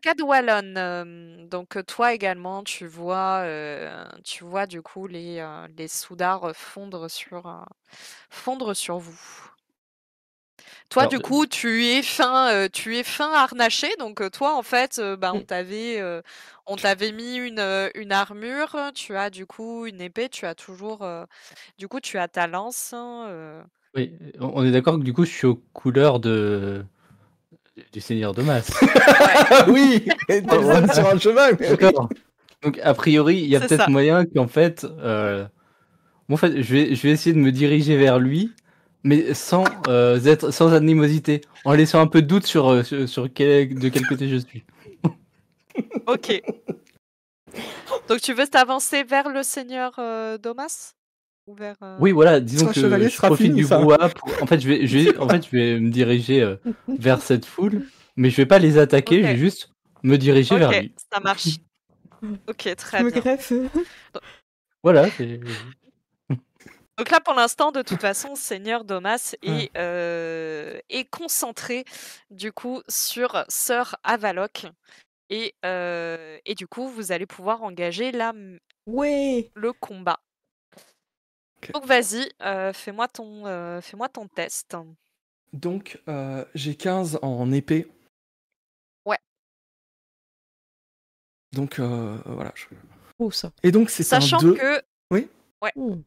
Cadwallon, donc toi également, tu vois du coup les soudards fondre sur vous. Toi, Alors, du coup, tu es fin harnaché. Donc toi, en fait, on t'avait mis une armure. Tu as du coup une épée. Tu as toujours, du coup, tu as ta lance. oui, on est d'accord que du coup, je suis aux couleurs du Seigneur Domas. Oui, et t'es Voilà. sur un cheval. mais oui. D'accord. Donc, a priori, il y a C'est peut-être ça. moyen qu'en fait, en fait, je vais essayer de me diriger vers lui, mais sans animosité, en laissant un peu de doute de quel côté je suis. Ok. Donc tu veux t'avancer vers le Seigneur Domas ou vers Oui, voilà, disons Sans que chevalier, je sera profite fini, du ça. brouhaha en fait, je vais me diriger vers cette foule, mais je vais pas les attaquer, Ok. je vais juste me diriger vers Ok, lui. ça marche. Ok, Je très me bien. greffe. Voilà, Donc là, pour l'instant, de toute façon, Seigneur Domas Ouais. est concentré du coup sur Sir Avaloc et du coup, vous allez pouvoir engager Ouais. le combat. Ok. Donc vas-y, fais-moi ton test. Donc, j'ai 15 en épée. Ouais. Donc, voilà. Oh, ça. Et donc, c'est un Sachant 2. que... Oui. Ouais. Hmm.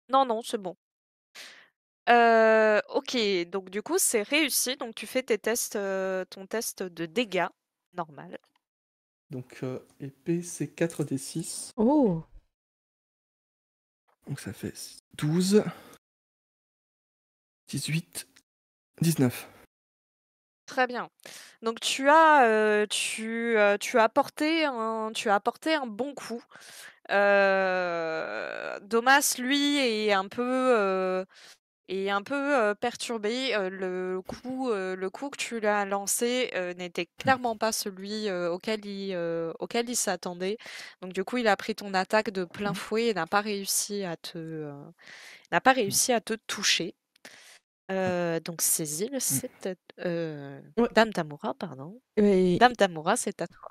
Non, c'est bon. Ok, donc du coup, c'est réussi. Donc tu fais tes tests, ton test de dégâts normal. Donc, épée, c'est 4d6. Oh. Donc, ça fait 12, 18, 19. Très bien. Donc tu as apporté un bon coup. Domas, lui, est un peu perturbé. Le coup que tu lui as lancé n'était clairement pas celui auquel il s'attendait. Donc du coup, il a pris ton attaque de plein fouet et n'a pas réussi à te toucher. Donc Cécile, Ouais. Dame Tamura, pardon. Mais, Dame Tamura, c'est à toi.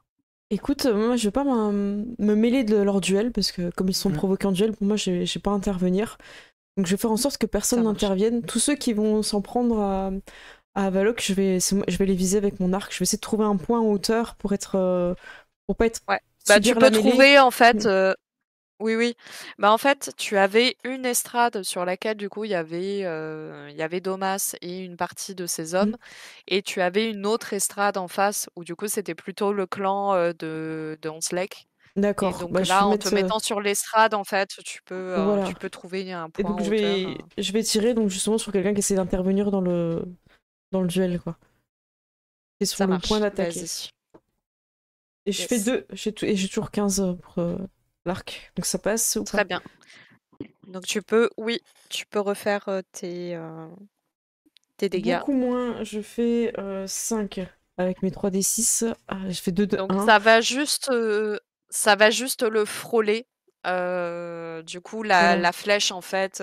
écoute, moi, je vais pas me mêler de leur duel, parce que comme ils sont provoqués en duel, pour moi, j'ai pas à intervenir. Donc je vais faire en sorte que personne Ça marche. n'intervienne. Tous ceux qui vont s'en prendre à Avaloc, je vais les viser avec mon arc. Je vais essayer de trouver un point en hauteur pour pas être Ouais. Bah, tu subir peux la mêlée. trouver en fait. Oui. Bah en fait, tu avais une estrade sur laquelle du coup il y avait Domas et une partie de ses hommes, et tu avais une autre estrade en face où du coup c'était plutôt le clan de Onslek. Et D'accord. donc Bah, je là, vais en mettre te mettant sur l'estrade, en fait, tu voilà. peux trouver un Et point donc en hauteur. je vais tirer donc justement sur quelqu'un qui essaie d'intervenir dans le duel, quoi. Et sur Ça le marche. point d'attaquer. Vas-y. Et je fais Yes. 2. Et j'ai toujours 15 pour l'arc. Donc ça passe ou Très pas? bien. Donc tu peux refaire tes dégâts. Beaucoup moins. Je fais 5 avec mes 3d6. Je fais 2 de Donc 1. ça va juste le frôler. Du coup, Voilà. la flèche en fait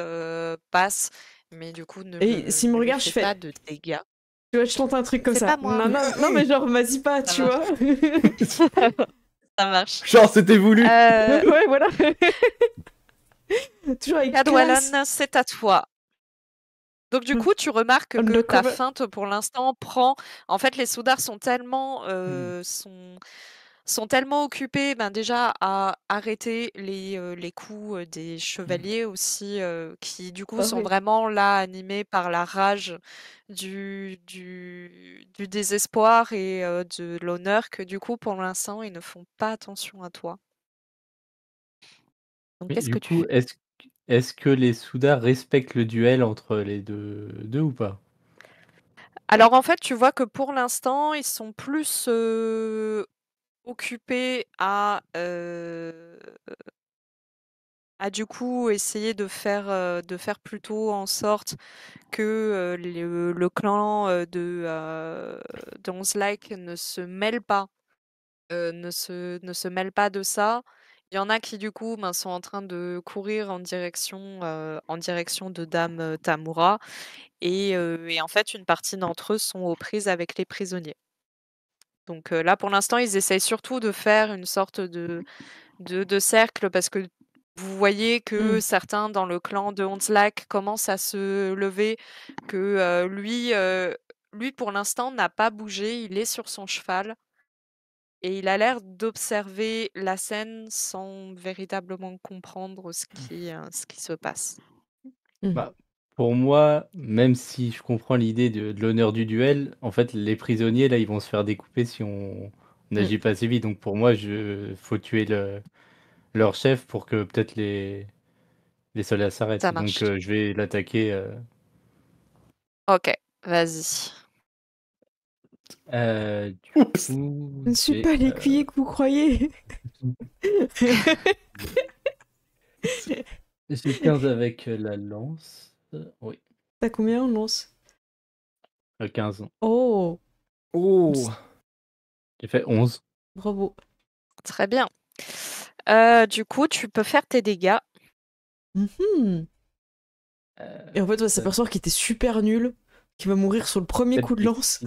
passe, mais du coup Et s'il me ne lui regarde, je fait fais. pas de dégâts. Tu vois, je tente un truc comme C'est ça. pas moi. Non, mais genre, vas-y pas, Ça tu marche. vois. Ça marche. Genre, c'était voulu. Ouais, voilà. Toujours avec classe. Cadwallon, c'est à toi. Donc du coup, tu remarques que ta Undercover. feinte pour l'instant prend. En fait, les soudards sont tellement sont tellement occupés déjà à arrêter les coups des chevaliers aussi, qui du coup Ah sont oui. vraiment là animés par la rage du désespoir et de l'honneur, que du coup pour l'instant ils ne font pas attention à toi. Donc Mais qu'est-ce du que tu coup, fais? est-ce que les Soudas respectent le duel entre les deux ou pas? Alors en fait, tu vois que pour l'instant, ils sont plus occupés à du coup essayer de faire plutôt en sorte que le clan de Onslike ne se mêle pas, ne se mêle pas de ça. Il y en a qui du coup sont en train de courir en direction de Dame Tamura, et en fait une partie d'entre eux sont aux prises avec les prisonniers. Donc là, pour l'instant, ils essayent surtout de faire une sorte de cercle, parce que vous voyez que certains dans le clan de Onslak commencent à se lever, que lui, pour l'instant, n'a pas bougé, il est sur son cheval et il a l'air d'observer la scène sans véritablement comprendre ce qui se passe. Bah, pour moi, même si je comprends l'idée de l'honneur du duel, en fait, les prisonniers, là, ils vont se faire découper si on n'agit pas assez vite. Donc pour moi, faut tuer leur chef pour que peut-être les soldats s'arrêtent. Ça Donc marche. je vais l'attaquer. Ok, vas-y. Du Oups. coup, Je ne suis j'ai pas l'écuyer que vous croyez. j'ai 15 avec la lance. Oui, T'as combien en lance? 15. Oh, Oh. J'ai fait 11. bravo. Très bien. Du coup, tu peux faire tes dégâts. Mhm. Et en fait, on va s'apercevoir qu'il était super nul, qu'il va mourir sur le premier coup de lance.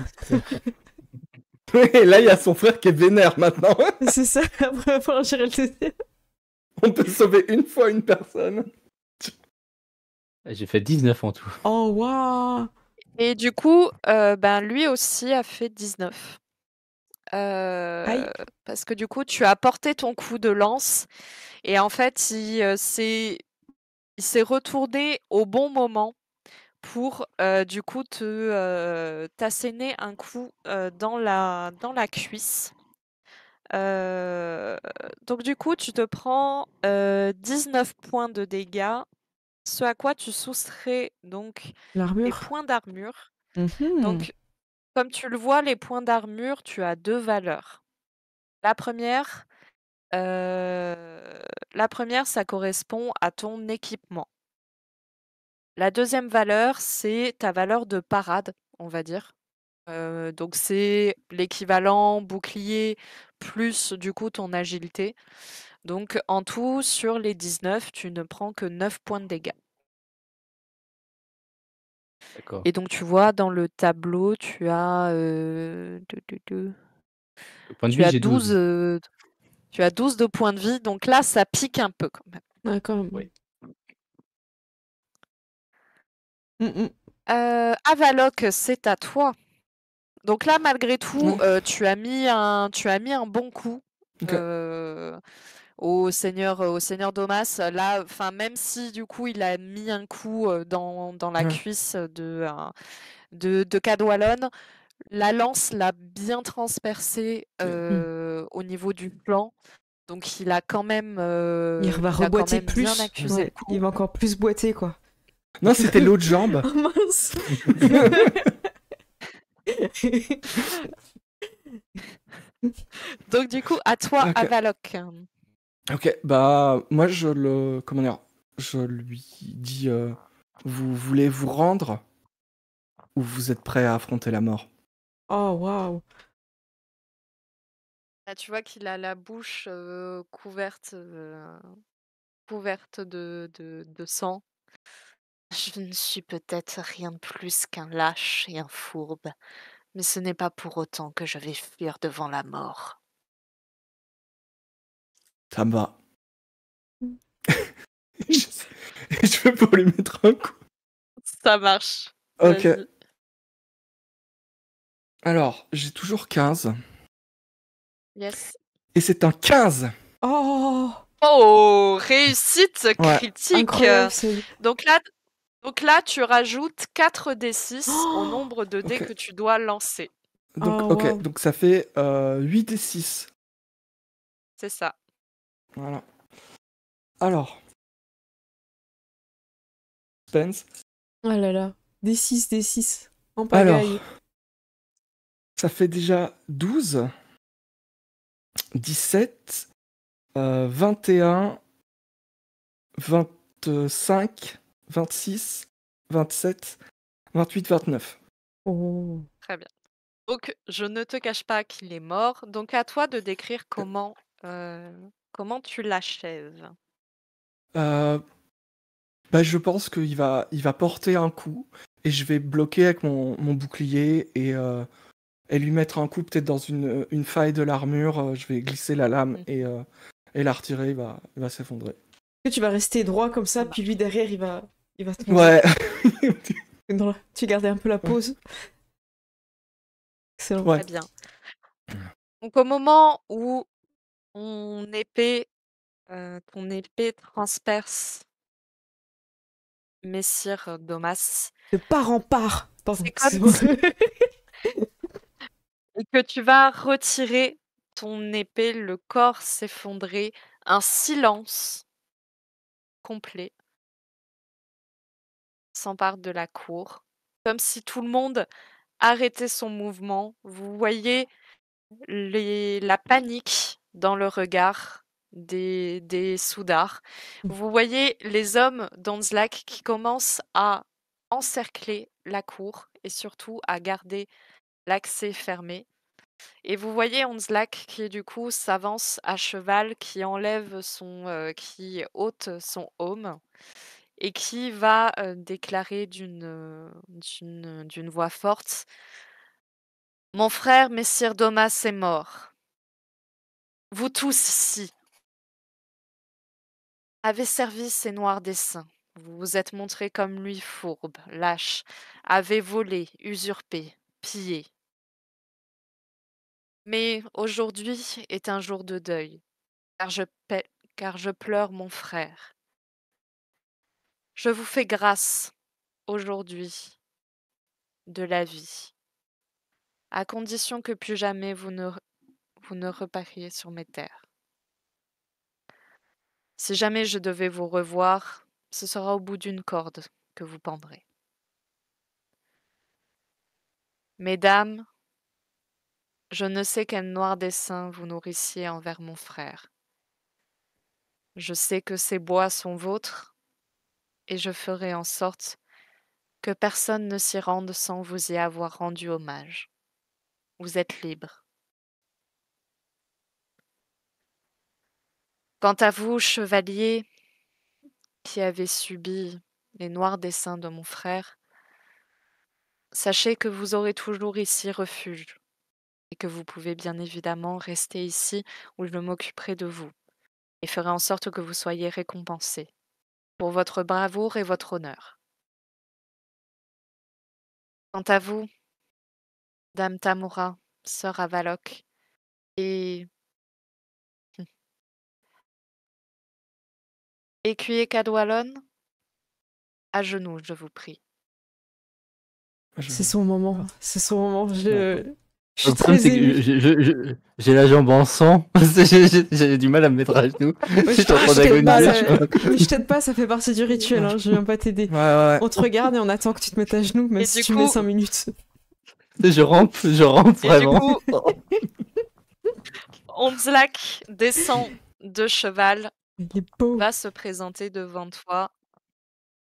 Et là, il y a son frère qui est vénère maintenant. C'est ça, après, il va falloir gérer le deuxième. On peut sauver une fois une personne. J'ai fait 19 en tout. Oh, waouh. Et du coup, lui aussi a fait 19. Aïe. Parce que du coup, tu as porté ton coup de lance et en fait, il s'est retourné au bon moment pour du coup t'asséner un coup dans la cuisse. Donc du coup, tu te prends 19 points de dégâts, ce à quoi tu soustrais donc les L'armure. points d'armure. Mhm. Donc, comme tu le vois, les points d'armure, tu as 2 valeurs. La première, ça correspond à ton équipement. La deuxième valeur, c'est ta valeur de parade, on va dire. Donc c'est l'équivalent bouclier plus du coup ton agilité. Donc en tout, sur les 19, tu ne prends que 9 points de dégâts. D'accord. Et donc tu vois, dans le tableau, tu as, Le point de tu vie, as j'ai 12. 12, tu as 12 de points de vie. Donc là, ça pique un peu quand même. Ouais, quand même. Oui. Avaloc, c'est à toi. Donc là, malgré tout, Ouais. tu as mis un bon coup Ok. au seigneur Domas. Là, enfin, même si du coup il a mis un coup dans la Ouais. cuisse de Cadwallon, la lance l'a bien transpercé au niveau du flanc. Donc il a quand même, Il va reboiter plus. bien accusé le coup. Il va encore plus boiter, quoi. Non, c'était l'autre jambe. Oh mince. Donc du coup, à toi, Ok. Avaloc. Ok, bah moi comment dire, je lui dis, vous voulez vous rendre ou vous êtes prêt à affronter la mort? Oh, waouh. Là, tu vois qu'il a la bouche couverte de sang. Je ne suis peut-être rien de plus qu'un lâche et un fourbe, mais ce n'est pas pour autant que je vais fuir devant la mort. Ça me va. Je vais pour lui mettre un coup. Ça marche. Ok. Vas-y. Alors, j'ai toujours 15. Yes. Et c'est un 15. Oh, Oh, réussite Ouais. critique. incroyable, c'est... Donc là, tu rajoutes 4d6 au nombre de dés Ok. que tu dois lancer. Donc, Oh, ok, wow. donc ça fait 8 et 6. C'est ça. Voilà. Alors, Spence. Oh là là. D6, en Alors, pagaille. ça fait déjà 12, 17, 21, 25, 26, 27, 28, 29. Oh. Très bien. Donc, je ne te cache pas qu'il est mort. Donc, à toi de décrire comment tu l'achèves. Bah, je pense qu'il va porter un coup et je vais bloquer avec mon bouclier et lui mettre un coup peut-être dans une faille de l'armure. Je vais glisser la lame et la retirer. Il va s'effondrer. Que tu vas rester droit comme ça, Ça puis marche. lui derrière, il va tomber. Ouais. Tu gardais un peu la pause. Excellent. Ouais. Très bien. Donc, au moment où ton épée transperce Messire Domas, De part en part. Pardon, c'est comme excuse-moi. si et que tu vas retirer ton épée, le corps s'effondrer, un silence complet s'empare de la cour, comme si tout le monde arrêtait son mouvement. Vous voyez la panique dans le regard des soudards. Vous voyez les hommes d'Onzlak qui commencent à encercler la cour et surtout à garder l'accès fermé. Et vous voyez Onzlak qui du coup s'avance à cheval, qui qui ôte son aume et qui va déclarer d'une voix forte: Mon frère Messire Domas est mort. Vous tous ici avez servi ces noirs desseins. Vous vous êtes montrés comme lui fourbe, lâche, avez volé, usurpé, pillé. Mais aujourd'hui est un jour de deuil, car je pleure mon frère. Je vous fais grâce aujourd'hui de la vie, à condition que plus jamais vous ne repariez sur mes terres. Si jamais je devais vous revoir, ce sera au bout d'une corde que vous pendrez. Mesdames, je ne sais quel noir dessein vous nourrissiez envers mon frère. Je sais que ces bois sont vôtres, et je ferai en sorte que personne ne s'y rende sans vous y avoir rendu hommage. Vous êtes libres. Quant à vous, chevaliers, qui avez subi les noirs desseins de mon frère, sachez que vous aurez toujours ici refuge, et que vous pouvez bien évidemment rester ici où je m'occuperai de vous, et ferai en sorte que vous soyez récompensés pour votre bravoure et votre honneur. Quant à vous, Dame Tamura, sœur Avaloc, et écuyer Cadwallon, à genoux, je vous prie. C'est son moment. C'est son moment. Je suis Le problème, très c'est émue. que j'ai la jambe en sang. J'ai du mal à me mettre à genoux. Ouais, Je suis en train je t'aide pas, d'agoniser. mais je t'aide pas, ça fait partie du rituel, hein, je viens pas t'aider. Ouais. On te regarde et on attend que tu te mettes à genoux, même Et si du tu mets coup- 5 minutes. Je rampe Et du vraiment. coup, Onzlak descend de cheval, Il est beau. va se présenter devant toi,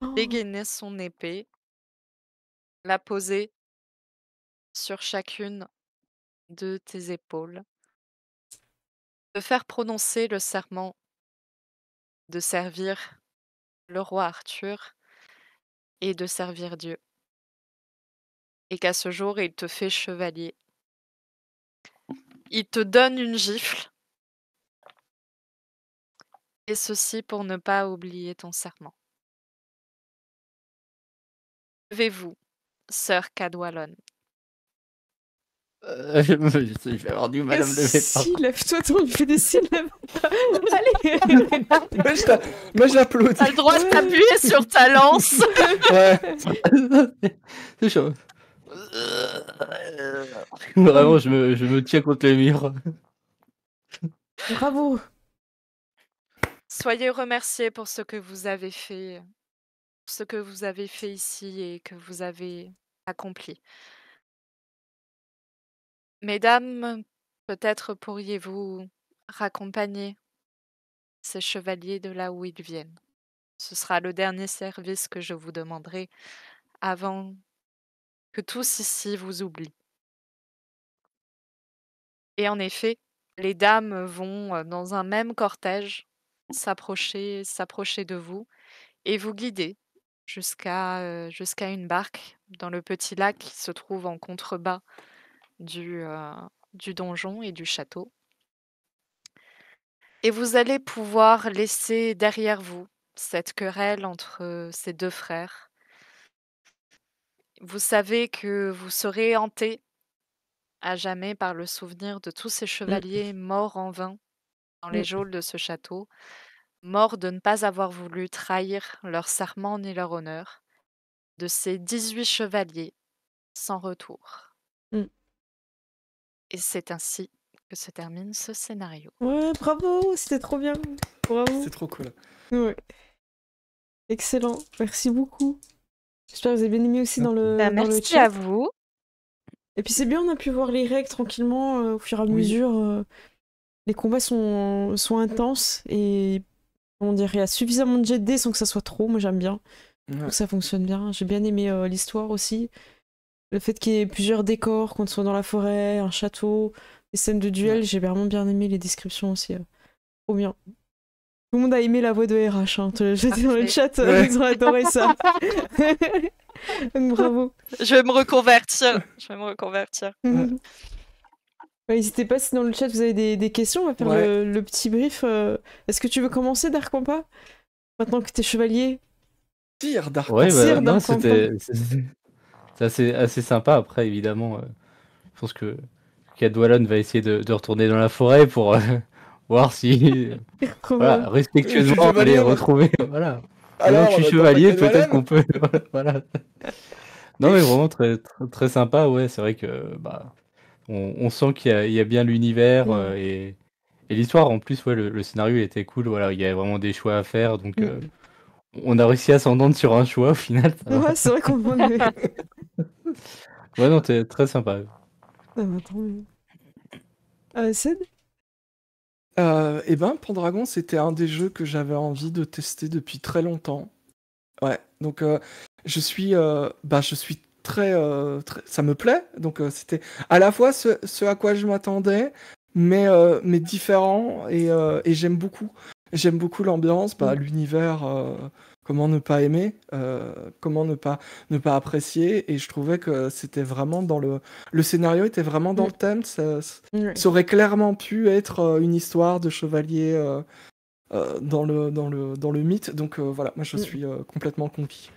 Oh, dégainer son épée, la poser sur chacune de tes épaules, te faire prononcer le serment de servir le roi Arthur et de servir Dieu, et qu'à ce jour, il te fait chevalier. Il te donne une gifle, et ceci pour ne pas oublier ton serment. Levez-vous, sœur Cadwallon. Je vais avoir du mal à me lever. Si, lève-toi, on lui fait des signes. Allez. Moi, j'applaudis. T'as le droit de Ouais. t'appuyer sur ta lance. Ouais. C'est chaud. Vraiment, je me tiens contre le mur. Bravo. Soyez remerciés pour ce que vous avez fait, ici et que vous avez accompli. Mesdames, peut-être pourriez-vous raccompagner ces chevaliers de là où ils viennent. Ce sera le dernier service que je vous demanderai avant que tous ici vous oublient. Et en effet, les dames vont dans un même cortège s'approcher de vous et vous guider jusqu'à une barque dans le petit lac qui se trouve en contrebas du donjon et du château. Et vous allez pouvoir laisser derrière vous cette querelle entre ces deux frères. Vous savez que vous serez hantés à jamais par le souvenir de tous ces chevaliers morts en vain dans les geôles de ce château, morts de ne pas avoir voulu trahir leur serment ni leur honneur, de ces 18 chevaliers sans retour. Mm. Et c'est ainsi que se termine ce scénario. Ouais, bravo, c'était trop bien. Bravo. C'est trop cool. Ouais. Excellent, merci beaucoup. J'espère que vous avez bien aimé aussi dans le Merci chat. à vous. Et puis c'est bien, on a pu voir les règles tranquillement au fur et à Oui. mesure. Les combats sont intenses et comment dire, il y a suffisamment de jet de dés sans que ça soit trop. Moi j'aime bien. Ouais. Donc ça fonctionne bien. J'ai bien aimé l'histoire aussi. Le fait qu'il y ait plusieurs décors, qu'on soit dans la forêt, un château, les scènes de duel, j'ai vraiment bien aimé les descriptions aussi. Trop bien. Tout le monde a aimé la voix de RH. Hein. J'étais dans le Parfait. chat, Ouais. ils ont adoré ça. Donc bravo. Je vais me reconvertir. Ouais, n'hésitez pas si dans le chat vous avez des questions, on va faire Ouais. le petit brief. Est-ce que tu veux commencer, Dark Pampa? Maintenant que t'es chevalier. Tire, Dark. Ouais, Sire non, d'Arc c'est assez sympa. Après, évidemment, je pense que Cadwallon va essayer de retourner dans la forêt pour voir si, voilà, respectueusement, chevalier, aller moi. retrouver. Voilà. Alors, Maintenant que je suis on attend pas chevalier, Cadwallon. peut-être qu'on peut. Voilà. Non, mais vraiment très, très, très sympa. Ouais, c'est vrai que bah, on sent qu'il y a bien l'univers et l'histoire. En plus, ouais, le scénario était cool. Voilà, il y a vraiment des choix à faire. Donc, on a réussi à s'entendre sur un choix au final. Ça va. Ouais, c'est vrai qu'on Ouais, non, t'es très sympa. Ced? Eh ben, Pendragon, c'était un des jeux que j'avais envie de tester depuis très longtemps. Ouais, donc je suis très, ça me plaît. Donc c'était à la fois ce à quoi je m'attendais, mais différent et j'aime beaucoup. J'aime beaucoup l'ambiance, l'univers. Comment ne pas aimer, comment ne pas apprécier. Et je trouvais que c'était vraiment dans le scénario était vraiment dans le thème. Ça aurait clairement pu être une histoire de chevalier dans le mythe. Donc voilà, moi je suis complètement conquis.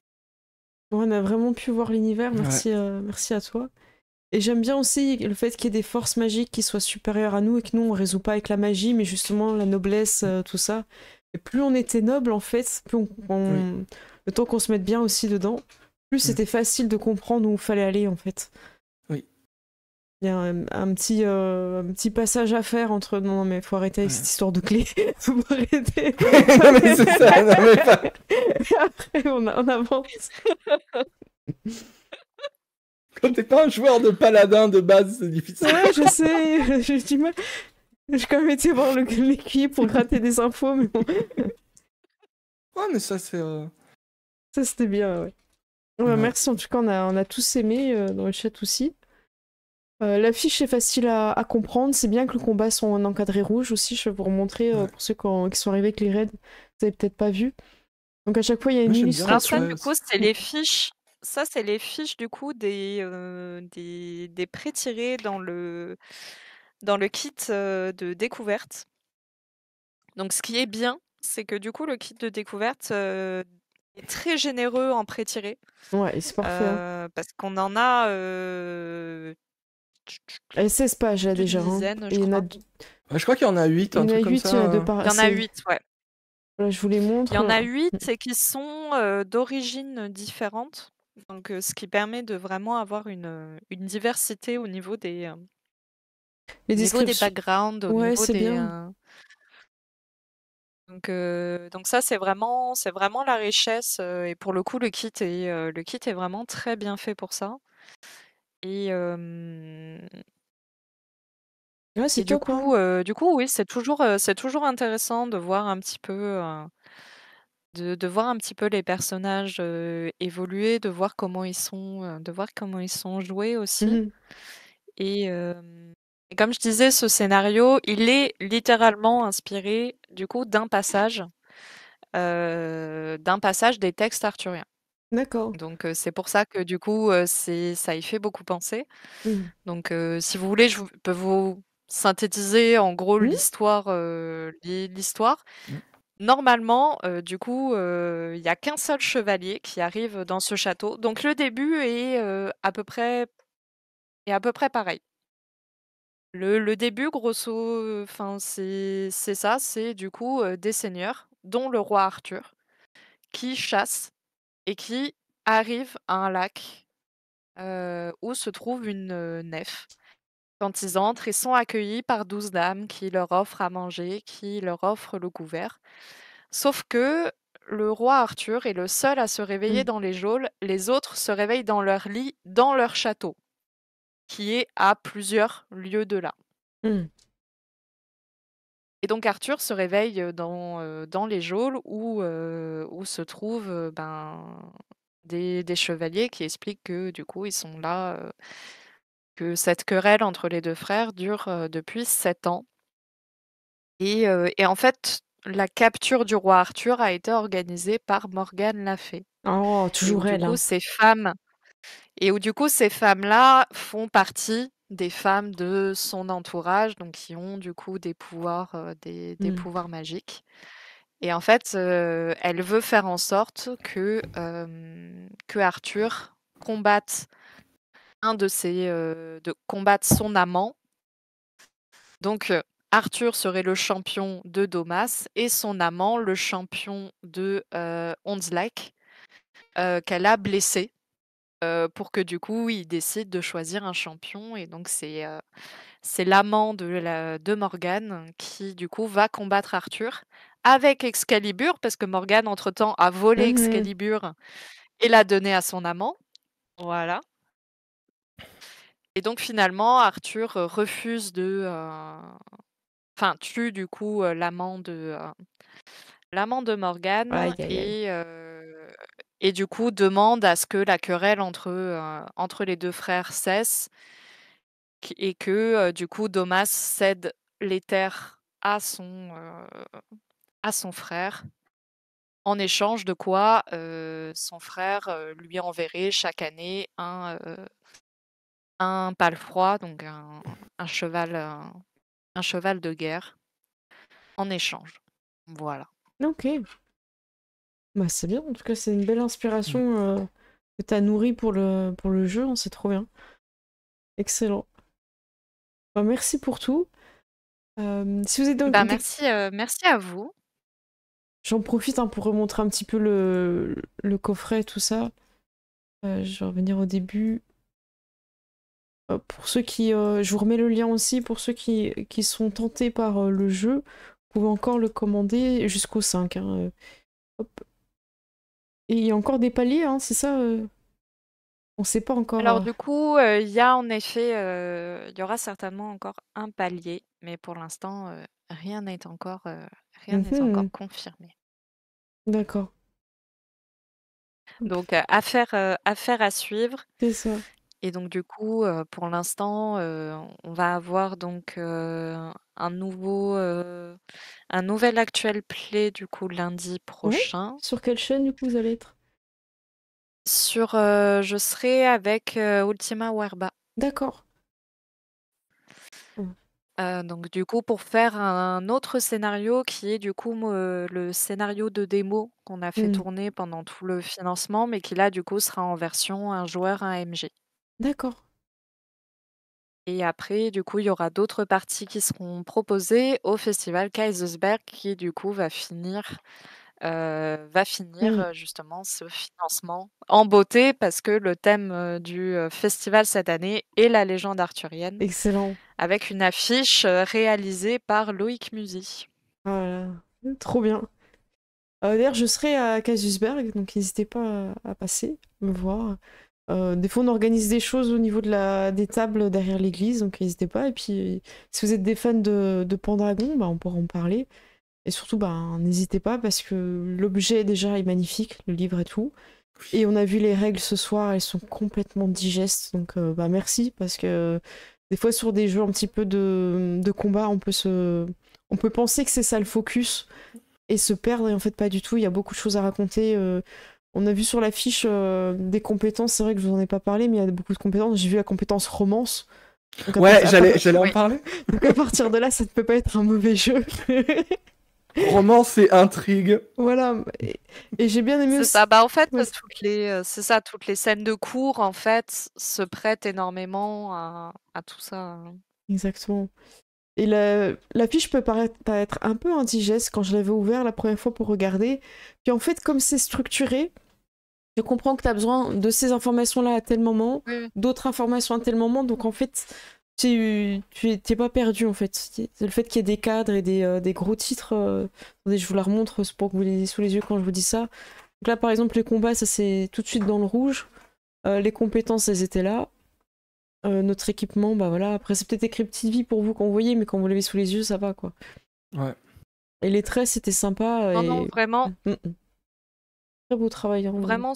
Bon, on a vraiment pu voir l'univers, merci, merci à toi. Et j'aime bien aussi le fait qu'il y ait des forces magiques qui soient supérieures à nous et que nous on résout pas avec la magie, mais justement la noblesse, tout ça. Et plus on était noble en fait, plus le temps qu'on se mette bien aussi dedans, plus c'était facile de comprendre où il fallait aller en fait. Oui. Il y a un petit passage à faire entre non mais faut arrêter avec cette histoire de clé. Faut arrêter. Non mais c'est ça, non mais pas. Après on avance. Quand t'es pas un joueur de paladin de base, c'est difficile. Ouais, je sais, j'ai du mal. J'ai quand même été voir l'équipe pour gratter des infos, mais bon. Ouais, mais ça c'est. Ça c'était bien, ouais. Ouais. Merci, en tout cas on a tous aimé dans le chat aussi. L'affiche est facile à comprendre, c'est bien que le combat soit en encadré rouge aussi, je vais vous remontrer pour ceux qui sont arrivés avec les raids, vous avez peut-être pas vu. Donc à chaque fois il y a une illustration. Alors ça du coup c'est les fiches, c'est les fiches du coup des prêts tirés dans le kit de découverte. Donc ce qui est bien, c'est que du coup le kit de découverte est très généreux en prêts tirés. Ouais, c'est parfait. Parce qu'on en a Et 16 pages là plus d'une déjà. Hein. dizaine, Et je il y en a, crois. Ouais, je crois qu'il y en a 8, il y un en a truc comme 8, il y en a ça. deux par. Il y en a 8, ouais. Voilà, je vous les montre. Il y en a 8 et qui sont d'origines différentes. Donc, ce qui permet de vraiment avoir une diversité au niveau Les des descriptions. backgrounds, au Ouais, niveau c'est des. bien. Donc ça, c'est vraiment la richesse. Et pour le coup, le kit est vraiment très bien fait pour ça. Et, Ouais, c'est et du top. Hein. coup, oui, c'est toujours intéressant de voir un petit peu. De voir un petit peu les personnages évoluer, de voir comment ils sont joués aussi. Mhm. Et, et comme je disais, ce scénario, il est littéralement inspiré du coup d'un passage des textes arthuriens. D'accord. Donc c'est pour ça que du coup, ça y fait beaucoup penser. Mhm. Donc si vous voulez, peux vous synthétiser en gros Mhm. l'histoire. Mm. Normalement, du coup, il y a qu'un seul chevalier qui arrive dans ce château. Donc le début est à peu près pareil. Le début, enfin c'est ça, c'est du coup des seigneurs, dont le roi Arthur, qui chassent et qui arrivent à un lac où se trouve une nef. Quand ils entrent, ils sont accueillis par 12 dames qui leur offrent à manger, qui leur offrent le couvert. Sauf que le roi Arthur est le seul à se réveiller Mhm. dans les geôles, les autres se réveillent dans leur lit, dans leur château, qui est à plusieurs lieues de là. Mhm. Et donc Arthur se réveille dans les geôles où se trouvent des chevaliers qui expliquent que du coup ils sont là, que cette querelle entre les deux frères dure depuis 7 ans. Et en fait, la capture du roi Arthur a été organisée par Morgane la Fée. Oh, Et où toujours du elle. coup Hein. ces femmes et où du coup ces femmes-là font partie des femmes de son entourage, donc qui ont du coup des pouvoirs, des Mhm. pouvoirs magiques. Et en fait, elle veut faire en sorte que Arthur combatte combatte son amant. Donc Arthur serait le champion de Domas et son amant le champion de Onslake, qu'elle a blessé. Pour que du coup, il décide de choisir un champion. Et donc, c'est l'amant de Morgane qui, du coup, va combattre Arthur avec Excalibur, parce que Morgane, entre-temps, a volé Mhm. Excalibur et l'a donné à son amant. Voilà. Et donc, finalement, Arthur refuse Enfin, tue, du coup, l'amant de Morgane Aïe, aïe, aïe. et du coup, demande à ce que la querelle entre les deux frères cesse. Et que du coup Domas cède les terres à son frère, en échange de quoi son frère lui enverrait chaque année un palefroid, donc un cheval de guerre, en échange. Voilà. Ok. Bah, c'est bien. En tout cas, c'est une belle Mm. inspiration que t'as nourrie pour le jeu. Hein, c'est trop bien. Excellent. Bah, merci pour tout. Si vous êtes Bah merci à vous. J'en profite hein, pour remontrer un petit peu le coffret, tout ça. Je vais revenir au début. Pour ceux qui... je vous remets le lien aussi. Pour ceux qui sont tentés par le jeu, vous pouvez encore le commander jusqu'au 5. Hein, hop. Et il y a encore des paliers, hein, c'est ça on sait pas encore. Alors du coup, il y a en effet, il y aura certainement encore un palier, mais pour l'instant, rien n'est encore Mhm. confirmé. D'accord. Donc affaire à suivre. C'est ça. Et donc du coup, pour l'instant, on va avoir donc, un nouvel actual play du coup lundi Ouais. prochain. Sur quelle chaîne du coup vous allez être? Je serai avec Ultima Werba. D'accord. Donc du coup, pour faire un autre scénario qui est du coup le scénario de démo qu'on a fait Hmm. tourner pendant tout le financement, mais qui là du coup sera en version un joueur, un MJ. D'accord. Et après, du coup, il y aura d'autres parties qui seront proposées au festival Kaisersberg qui, du coup, va finir Mm. justement ce financement en beauté parce que le thème du festival cette année est la légende arthurienne Excellent. avec une affiche réalisée par Loïc Musy. Voilà. Trop bien. D'ailleurs, je serai à Casusberg, donc n'hésitez pas à passer, me voir. Des fois, on organise des choses au niveau des tables derrière l'église, donc n'hésitez pas. Et puis, si vous êtes des fans de Pendragon, bah, on pourra en parler. Et surtout, bah, n'hésitez pas parce que l'objet déjà est magnifique, le livre et tout. Et on a vu les règles ce soir, elles sont complètement digestes. Donc bah, merci parce que des fois sur des jeux un petit peu de combat, on peut penser que c'est ça le focus et se perdre et en fait pas du tout. Il y a beaucoup de choses à raconter. On a vu sur la fiche des compétences, c'est vrai que je vous en ai pas parlé, mais il y a beaucoup de compétences. J'ai vu la compétence romance. Donc Ouais, j'allais en Oui. parler. donc à partir de là, ça ne peut pas être un mauvais jeu. Romance et intrigue. Voilà. Et j'ai bien aimé C'est aussi. ça. Bah, en fait, Ouais, toutes les scènes de cours, en fait, se prêtent énormément à tout ça. Hein. exactement. Et la fiche peut paraître un peu indigeste quand je l'avais ouvert la première fois pour regarder. Puis en fait, comme c'est structuré, je comprends que tu as besoin de ces informations-là à tel moment, Oui, oui. d'autres informations à tel moment. Donc en fait, t'es pas perdu en fait. C'est le fait qu'il y ait des cadres et des gros titres. Attendez, je vous la remontre c'est pour que vous les ayez sous les yeux quand je vous dis ça. Donc là, par exemple, les combats, ça c'est tout de suite dans le rouge. Les compétences, elles étaient là. Notre équipement, bah voilà. Après, c'est peut-être écrit petite vie pour vous quand vous voyez, mais quand vous l'avez sous les yeux, ça va quoi. Ouais. Et les traits, c'était sympa. Non, non, vraiment, Très beau travail. Hein. vraiment,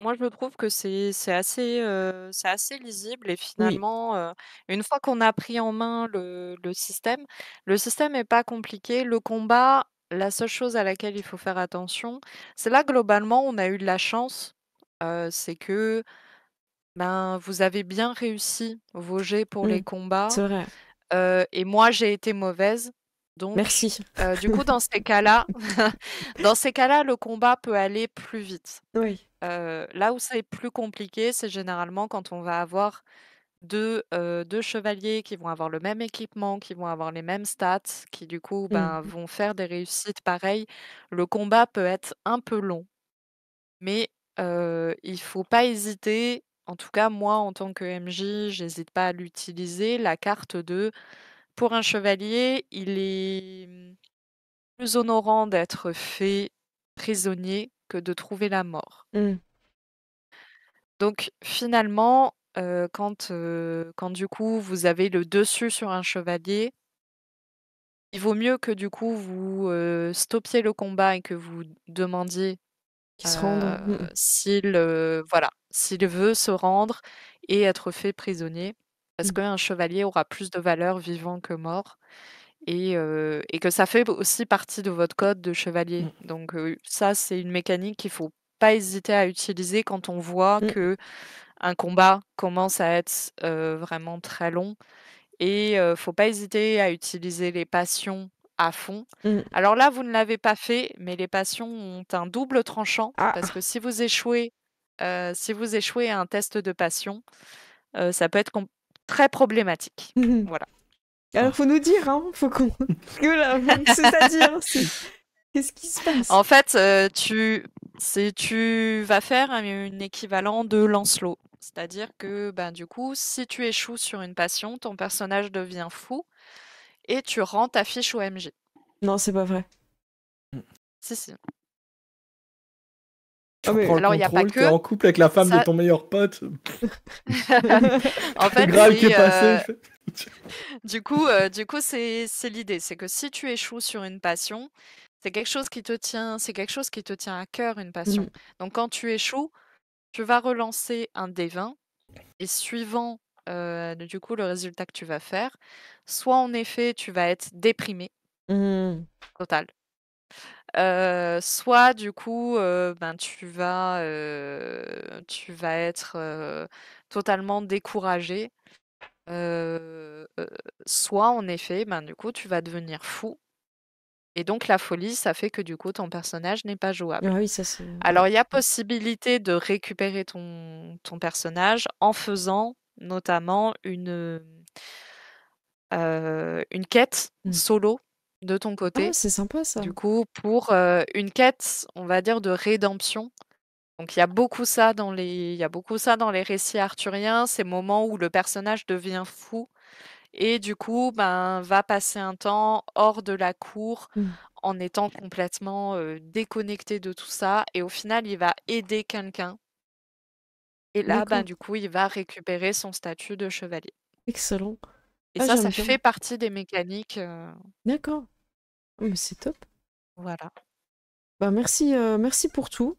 moi, je trouve que c'est assez lisible et Oui. finalement, une fois qu'on a pris en main le système est pas compliqué. Le combat, la seule chose à laquelle il faut faire attention, c'est là, globalement, on a eu de la chance, c'est que, ben, vous avez bien réussi vos jets pour les combats, C'est vrai. et moi, j'ai été mauvaise. Donc, Merci. du coup, dans ces cas-là, le combat peut aller plus vite. Oui. Là où c'est plus compliqué, c'est généralement quand on va avoir deux chevaliers qui vont avoir le même équipement, qui vont avoir les mêmes stats, qui du coup vont faire des réussites pareilles. Le combat peut être un peu long, mais il faut pas hésiter. En tout cas, moi, en tant que MJ, j'hésite pas à l'utiliser. La carte pour un chevalier, il est plus honorant d'être fait prisonnier que de trouver la mort. Donc finalement, quand du coup vous avez le dessus sur un chevalier, il vaut mieux que du coup vous, stoppiez le combat et que vous demandiez, Qui se rendent. s'il veut se rendre et être fait prisonnier. Parce qu'un chevalier aura plus de valeur vivant que mort et que ça fait aussi partie de votre code de chevalier. Donc ça, c'est une mécanique qu'il faut pas hésiter à utiliser quand on voit que un combat commence à être vraiment très long et faut pas hésiter à utiliser les passions à fond. Alors là, vous ne l'avez pas fait, mais les passions ont un double tranchant Ah. parce que si vous échouez à un test de passion, ça peut être très problématique. Voilà. Alors faut nous dire, hein, faut qu'on. C'est-à-dire, qu'est-ce qui se passe? En fait, tu vas faire un équivalent de Lancelot. C'est-à-dire que, ben, du coup, si tu échoues sur une passion, ton personnage devient fou et tu rends ta fiche au MJ. Non, c'est pas vrai. Si, si. Tu Ah, mais- reprends Alors, le y a pas contrôle, que t'es en couple avec la femme ça- de ton meilleur pote. En Le fait, Graal qui est passé. il fait- du coup, c'est l'idée. C'est que si tu échoues sur une passion, c'est quelque chose qui te tient à cœur, une passion. Donc, quand tu échoues, tu vas relancer un D20 et suivant du coup le résultat que tu vas faire, soit en effet tu vas être déprimé total, soit du coup ben tu vas être totalement découragé, soit en effet ben du coup tu vas devenir fou. Et donc la folie, ça fait que du coup ton personnage n'est pas jouable. Ah oui, ça c'est. Alors il y a possibilité de récupérer ton personnage en faisant notamment une quête Mm. solo de ton Ah, côté. c'est sympa ça. Du coup, pour une quête, on va dire, de rédemption. Donc il y a beaucoup ça dans les récits arthuriens, ces moments où le personnage devient fou et du coup, ben, va passer un temps hors de la cour Mm. en étant complètement déconnecté de tout ça. Et au final, il va aider quelqu'un. Et là, ben, D'accord, du coup, il va récupérer son statut de chevalier. excellent. Et Ah, ça j'aime bien. fait partie des mécaniques. D'accord. Oh, mais c'est top. Voilà. Bah, merci pour tout.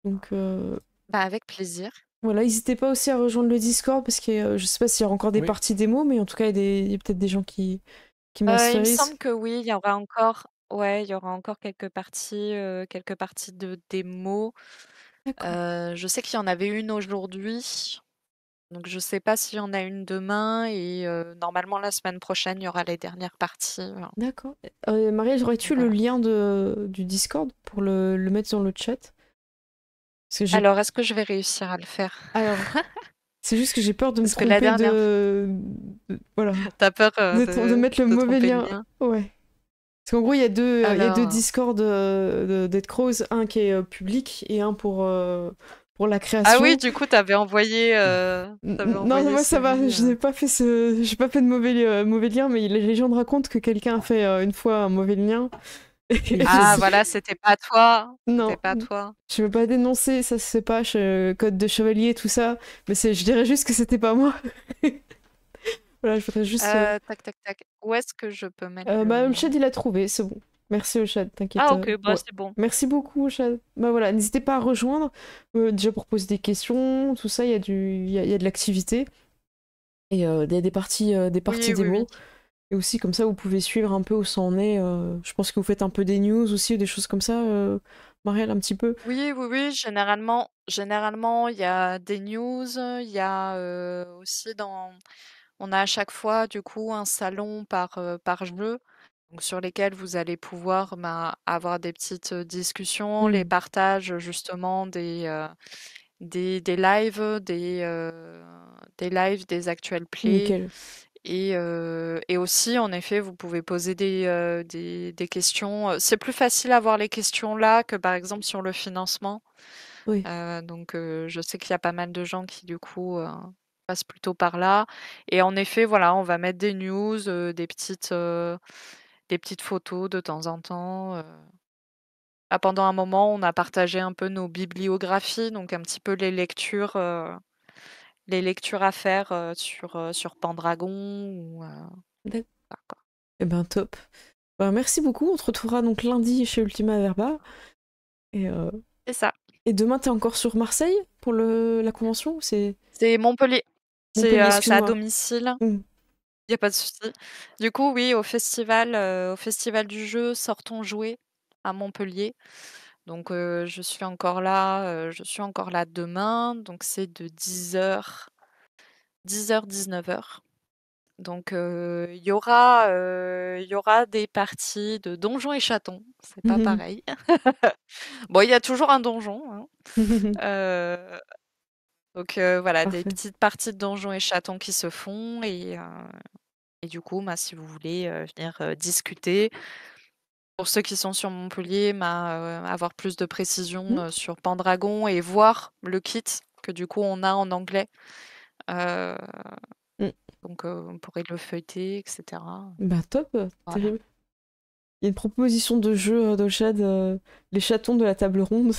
Donc, Bah, avec plaisir. voilà, n'hésitez pas aussi à rejoindre le Discord parce que je sais pas s'il y aura encore des Oui. parties démo, mais en tout cas, il y a peut-être des gens qui Il me masterisent. semble que oui, il y aura encore quelques parties de démo. D'accord. Je sais qu'il y en avait une aujourd'hui, donc je sais pas s'il y en a une demain et normalement la semaine prochaine, il y aura les dernières parties. D'accord. Maria, aurais-tu le Voilà. lien du Discord pour le mettre dans le chat? Parce que Alors, est-ce que je vais réussir à le faire? Alors, c'est juste que j'ai peur de me Parce que la tromper dernière voilà. T'as peur De mettre le de mauvais tromper le lien. lien? Ouais. Parce qu'en gros, il y a deux Alors, Discord de Dead Crows, un qui est public et un pour la ah création. oui, du coup, t'avais envoyé Non, moi ça va, celui, je n'ai pas fait j'ai pas fait de mauvais lien, mais les légendes racontent que quelqu'un a fait une fois un mauvais lien. Ah voilà, c'était pas toi. Non, C'était pas toi. je veux pas dénoncer, ça se sait pas, code de chevalier, tout ça, mais je dirais juste que c'était pas moi. Voilà, je voudrais juste. Tac, tac, tac. Où est-ce que je peux mettre le Bah, lien? Chad, il a trouvé, c'est bon. Merci au Chad, t'inquiète. Ah ok, bah Ouais. c'est bon. Merci beaucoup, Chad. Bah voilà, n'hésitez pas à rejoindre, déjà pour poser des questions, tout ça, il y a il y a de l'activité. Et il y a des parties Oui, oui, démo. oui. Et aussi, comme ça, vous pouvez suivre un peu où ça en est. Je pense que vous faites un peu des news aussi, ou des choses comme ça, Marielle, un petit peu. Oui, oui, oui, généralement, il y a des news, il y a aussi on a à chaque fois, du coup, un salon par jeu, donc sur lesquels vous allez pouvoir avoir des petites discussions, les partages justement des lives, des lives, des actual plays. Nickel. Et aussi, en effet, vous pouvez poser des questions. C'est plus facile à voir les questions là que par exemple sur le financement. Oui. Donc, je sais qu'il y a pas mal de gens qui, du coup, passent plutôt par là. Et en effet, voilà, on va mettre des news, des petites photos de temps en temps. Pendant un moment, on a partagé un peu nos bibliographies, donc un petit peu les lectures à faire sur Pendragon ou D'accord. voilà, quoi. Eh ben, top. Bah, merci beaucoup. On se retrouvera donc lundi chez Ultima Verba. C'est ça. Et demain, t'es encore sur Marseille pour la convention ou c'est C'est Montpellier. Montpellier, C'est à excuse-moi. domicile. Il y a pas de souci. Du coup, oui, au festival du jeu Sortons jouer à Montpellier. Donc, je suis encore là demain. Donc, c'est de 10h, 19h. Donc, il y aura des parties de donjons et chatons. C'est pas pareil. Bon, il y a toujours un donjon, hein. Donc, voilà, des Parfait. petites parties de donjons et chatons qui se font et du coup, si vous voulez venir discuter. Pour ceux qui sont sur Montpellier, avoir plus de précision sur Pendragon et voir le kit que du coup on a en anglais. Donc, on pourrait le feuilleter, etc. Bah, top. Voilà. Terrible. Il y a une proposition de jeu de Chad, les chatons de la table ronde.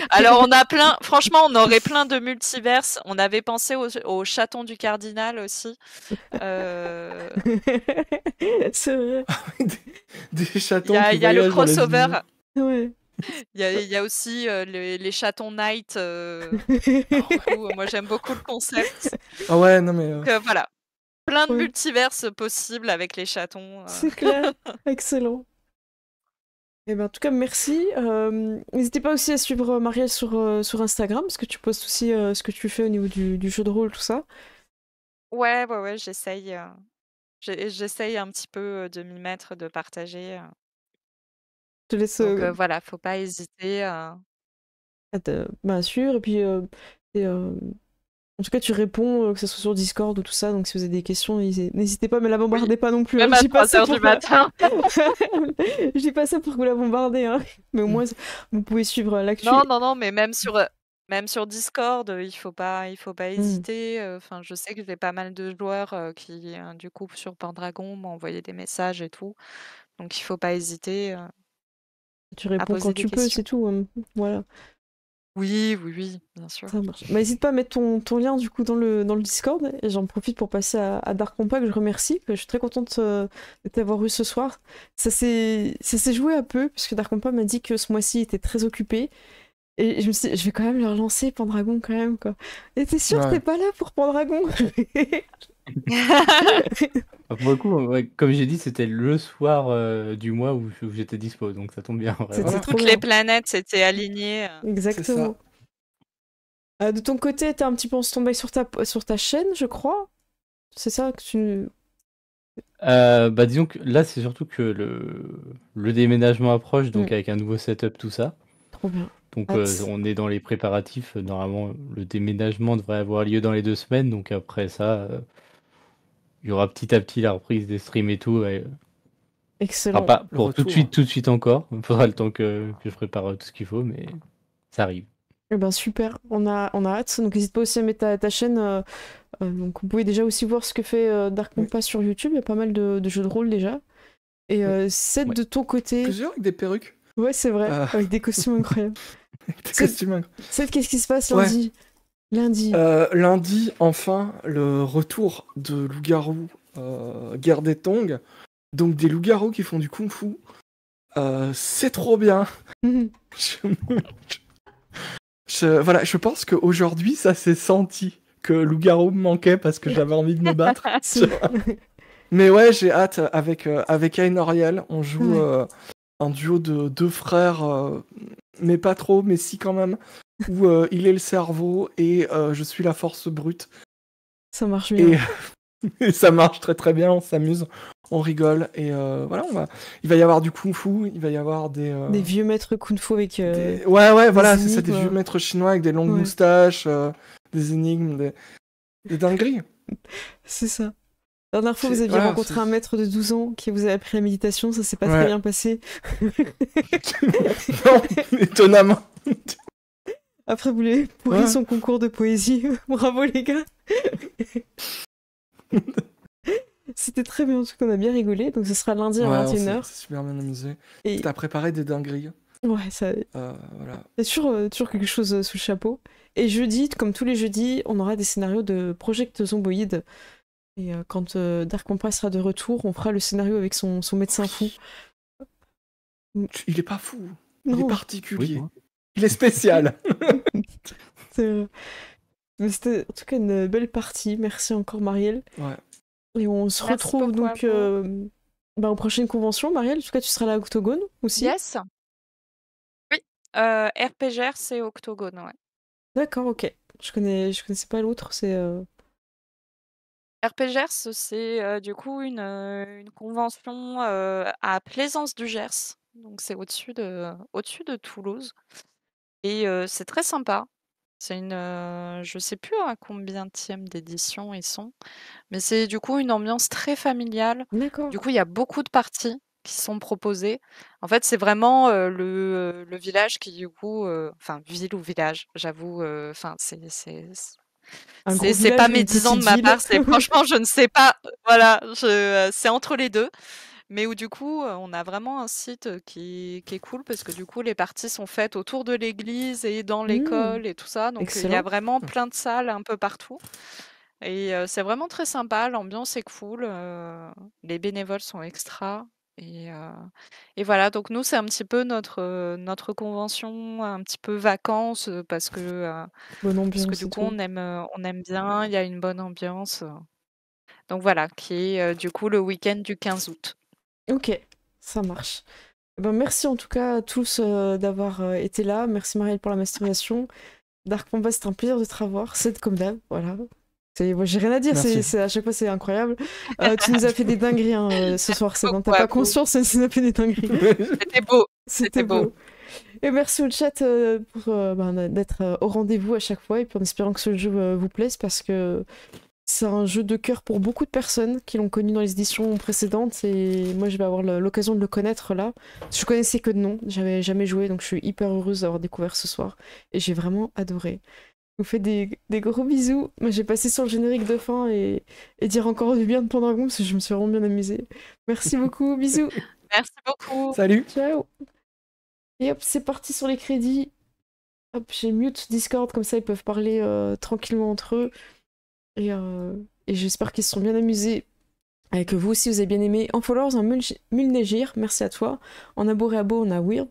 Alors, on a franchement, on aurait plein de multiverses. On avait pensé aux chatons du cardinal aussi. C'est vrai. Des chatons Il qui y a le voyagent dans les crossover. univers. Ouais. Il y a aussi les chatons Night. Du coup, moi, j'aime beaucoup le concept. Ah ouais, non mais... Donc, voilà. Plein de Ouais. multiverses possibles avec les chatons. C'est clair. Excellent. Et ben, en tout cas, merci. N'hésitez pas aussi à suivre Marielle sur Instagram, parce que tu postes aussi ce que tu fais au niveau du jeu de rôle, tout ça. Ouais, j'essaye. J'essaye un petit peu de m'y mettre, de partager. Je te laisse Donc, voilà, faut pas hésiter. à sûr. Et puis, En tout cas, tu réponds, que ce soit sur Discord ou tout ça, donc si vous avez des questions, n'hésitez pas, mais la bombardez Oui. pas non plus. Même Je à dis pas 3 ça heures pour du matin. Je dis pas ça pour que vous la bombardez, hein. Mais au moins, vous pouvez suivre l'actu. Non, mais même sur Discord, il faut pas Mm. hésiter. Enfin, je sais que j'ai pas mal de joueurs qui, du coup, sur Pendragon, m'ont envoyé des messages et tout. Donc, il faut pas hésiter Tu à réponds poser quand des tu peux, questions. c'est tout. Voilà, Oui, bien sûr. ça marche. Bah, n'hésite pas à mettre ton lien du coup dans le Discord. Et j'en profite pour passer à Dark Compa, que je remercie. Je suis très contente de t'avoir eu ce soir. Ça s'est joué un peu, puisque Dark Compa m'a dit que ce mois-ci il était très occupé. Et je me suis dit, je vais quand même le relancer, Pendragon, quand même, quoi. Et t'es sûr que Ouais. t'es pas là pour Pendragon? Pour le coup, ouais, comme j'ai dit, c'était le soir du mois où j'étais dispo, donc ça tombe bien. C'était Vraiment. Voilà. trop Toutes bien. les planètes s'étaient alignées. Exactement. De ton côté, t'es un petit peu en stand-by sur ta chaîne, je crois. C'est ça que tu... Bah disons que là, c'est surtout que le déménagement approche, donc Mm. avec un nouveau setup, tout ça. Trop bien. Donc Hâte. on est dans les préparatifs. Normalement, le déménagement devrait avoir lieu dans les 2 semaines. Donc après ça, il y aura petit à petit la reprise des streams et tout. Et, Excellent. pas Le pour retour. tout de suite encore. Il faudra le temps que je prépare tout ce qu'il faut, mais ça arrive. Eh ben super, on a hâte. Donc n'hésite pas aussi à mettre ta chaîne. Donc vous pouvez déjà aussi voir ce que fait Dark Compa sur YouTube. Il y a pas mal de jeux de rôle déjà. Et Seth, Ouais. de ton côté... Plusieurs avec des perruques. Ouais, c'est vrai, avec des costumes incroyables. Des costumes incroyables. Seth, qu'est-ce qui se passe Ouais. lundi? Lundi. Lundi, enfin, le retour de loup-garou Guerre des Tongs. Donc des loups-garous qui font du kung-fu. C'est trop bien. Voilà, je pense qu'aujourd'hui, ça s'est senti que loup-garou me manquait parce que j'avais envie de me battre. Mais ouais, j'ai hâte. Avec Ayn Oriel, on joue un duo de 2 frères, mais pas trop, mais si quand même, où il est le cerveau et je suis la force brute. Ça marche bien. Et ça marche très très bien, on s'amuse, on rigole, et voilà, il va y avoir du kung-fu, il va y avoir des vieux maîtres kung-fu avec... Ouais, voilà, c'est énigmes, ça, des vieux maîtres chinois avec des longues moustaches, des énigmes, des dingueries. C'est ça. La dernière fois, vous aviez rencontré un maître de 12 ans qui vous a appris la méditation, ça s'est pas très bien passé. Non, étonnamment. Après, vous l'avez pourri son concours de poésie. Bravo, les gars. C'était très bien, en tout cas, on a bien rigolé. Donc, ce sera lundi à 21h. C'est super bien amusé. Et... T'as préparé des dingueries. Ouais, ça... voilà. Il y a toujours quelque chose sous le chapeau. Et jeudi, comme tous les jeudis, on aura des scénarios de Project Zomboid. Et quand Dark Compa sera de retour, on fera le scénario avec son médecin fou. Il est pas fou. Non. Il est particulier. Oui, il est spécial. Mais c'était en tout cas une belle partie. Merci encore, Marielle. Ouais. Et on se retrouve donc aux prochaines conventions. Marielle, en tout cas, tu seras là à Octogone aussi. Yes. Oui. RPGR, c'est Octogone, ouais. D'accord, ok. Je connaissais pas l'autre. C'est RPGR, c'est du coup une convention à Plaisance du Gers. Donc c'est au-dessus de Toulouse. Et c'est très sympa. C'est je sais plus à combienième d'édition ils sont, mais c'est du coup une ambiance très familiale. D'accord. Du coup, il y a beaucoup de parties qui sont proposées. En fait, c'est vraiment le village qui du coup, enfin ville ou village, j'avoue, enfin c'est pas médisant de ma part. C'est franchement, je ne sais pas. Voilà, c'est entre les deux. Mais où du coup, on a vraiment un site qui est cool parce que du coup, les parties sont faites autour de l'église et dans l'école et tout ça. Donc, il y a vraiment plein de salles un peu partout. Et c'est vraiment très sympa. L'ambiance est cool. Les bénévoles sont extra. Et voilà, donc nous, c'est un petit peu notre convention, un petit peu vacances, parce que du coup, on aime bien, il y a une bonne ambiance. Donc voilà, qui est du coup le week-end du 15 août. Ok, ça marche. Merci en tout cas à tous d'avoir été là. Merci Marielle pour la masturbation. Dark Compa, c'était un plaisir de te revoir. C'est comme d'hab, voilà. J'ai rien à dire, à chaque fois c'est incroyable. Tu nous as fait des dingueries ce soir, c'est bon, t'as pas conscience, tu nous as fait des dingueries. C'était beau. C'était beau. Et merci au chat pour d'être au rendez-vous à chaque fois et puis en espérant que ce jeu vous plaise parce que c'est un jeu de cœur pour beaucoup de personnes qui l'ont connu dans les éditions précédentes et moi je vais avoir l'occasion de le connaître là. Je connaissais que de nom, j'avais jamais joué donc je suis hyper heureuse d'avoir découvert ce soir et j'ai vraiment adoré. Je vous fais des gros bisous. Moi j'ai passé sur le générique de fin et dire encore du bien de Pendragon parce que je me suis vraiment bien amusée. Merci beaucoup, bisous. Merci beaucoup. Salut. Ciao. Et hop, c'est parti sur les crédits. Hop, j'ai mute Discord, comme ça ils peuvent parler tranquillement entre eux. Et j'espère qu'ils se sont bien amusés. Et que vous aussi vous avez bien aimé. En followers, un Mulnégir, merci à toi. En abo et abo, on a Weird.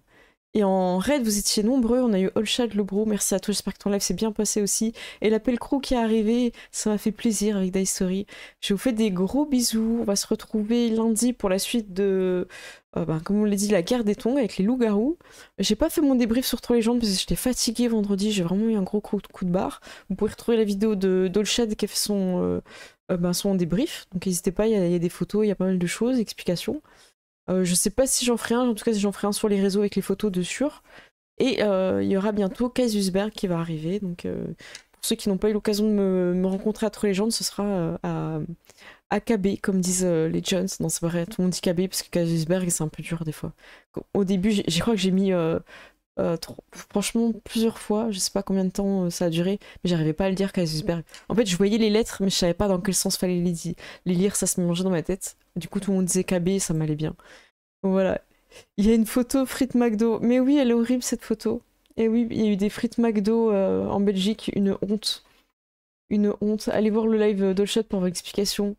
Et en raid, vous étiez nombreux. On a eu Olshad, le bro, merci à toi. J'espère que ton live s'est bien passé aussi. Et l'appel crew qui est arrivé, ça m'a fait plaisir avec Dice Story. Je vous fais des gros bisous. On va se retrouver lundi pour la suite de, comme on l'a dit, la guerre des tongs avec les loups-garous. J'ai pas fait mon débrief sur Troll Legend parce que j'étais fatiguée vendredi. J'ai vraiment eu un gros coup de barre. Vous pouvez retrouver la vidéo d'Olshad qui a fait son débrief. Donc n'hésitez pas, il y a des photos, il y a pas mal de choses, explications. Je sais pas si j'en ferai un, en tout cas si j'en ferai un sur les réseaux avec les photos dessus. Et il y aura bientôt Casusberg qui va arriver. Donc pour ceux qui n'ont pas eu l'occasion de me rencontrer à Troll Legend, ce sera à KB, comme disent les Jones. Non, c'est vrai, tout le monde dit KB parce que Casusberg c'est un peu dur des fois. Au début, je crois que j'ai mis franchement plusieurs fois, je sais pas combien de temps ça a duré, mais j'arrivais pas à le dire Casusberg. En fait, je voyais les lettres, mais je savais pas dans quel sens fallait les lire, ça se mélangeait dans ma tête. Du coup, tout le monde disait KB, ça m'allait bien. Donc, voilà. Il y a une photo frites McDo. Mais oui, elle est horrible cette photo. Et oui, il y a eu des frites McDo en Belgique, une honte. Une honte. Allez voir le live d'Olshad pour avoir l'explication.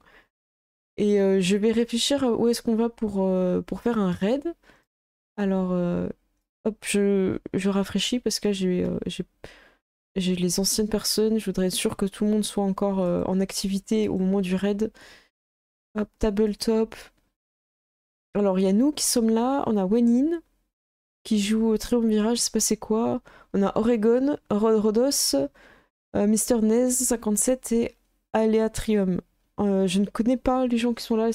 Et je vais réfléchir à où est-ce qu'on va pour faire un raid. Alors, hop, je rafraîchis parce que j'ai les anciennes personnes. Je voudrais être sûr que tout le monde soit encore en activité au moment du raid. Hop, tabletop. Alors, il y a nous qui sommes là. On a Wenin qui joue au Triumvirat, je sais pas c'est quoi. On a Oregon, Rodos, Mr. Nez 57 et Aléatrium. Je ne connais pas les gens qui sont là.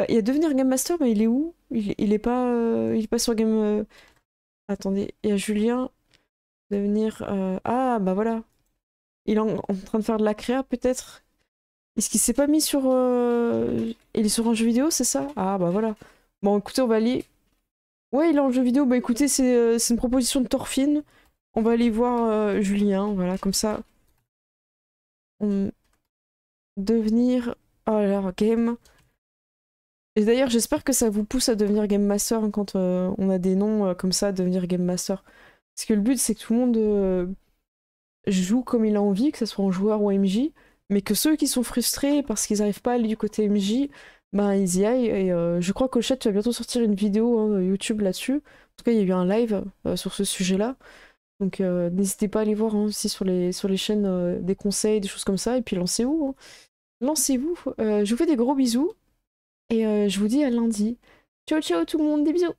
Il y a Devenir Game Master, mais il est où? Il est pas sur Game. Attendez, il y a Julien. Devenir. Ah, bah voilà. Il est en train de faire de la créa, peut-être. Est-ce qu'il s'est pas mis sur. Il est sur un jeu vidéo, c'est ça? Ah, bah voilà. Bon, écoutez, on va aller. Ouais, il est en jeu vidéo. Bah écoutez, c'est une proposition de Thorfinn. On va aller voir Julien, voilà, comme ça. Devenir. Alors, game. Et d'ailleurs, j'espère que ça vous pousse à devenir Game Master hein, quand on a des noms comme ça, devenir Game Master. Parce que le but, c'est que tout le monde joue comme il a envie, que ce soit en joueur ou en MJ, mais que ceux qui sont frustrés parce qu'ils n'arrivent pas à aller du côté MJ, ben ils y aillent. Et je crois qu'au chat, tu vas bientôt sortir une vidéo hein, YouTube là-dessus. En tout cas, il y a eu un live sur ce sujet-là. Donc n'hésitez pas à aller voir hein, aussi sur les chaînes des conseils, des choses comme ça. Et puis lancez-vous. Hein. Lancez-vous. Je vous fais des gros bisous. Et je vous dis à lundi. Ciao ciao tout le monde, des bisous.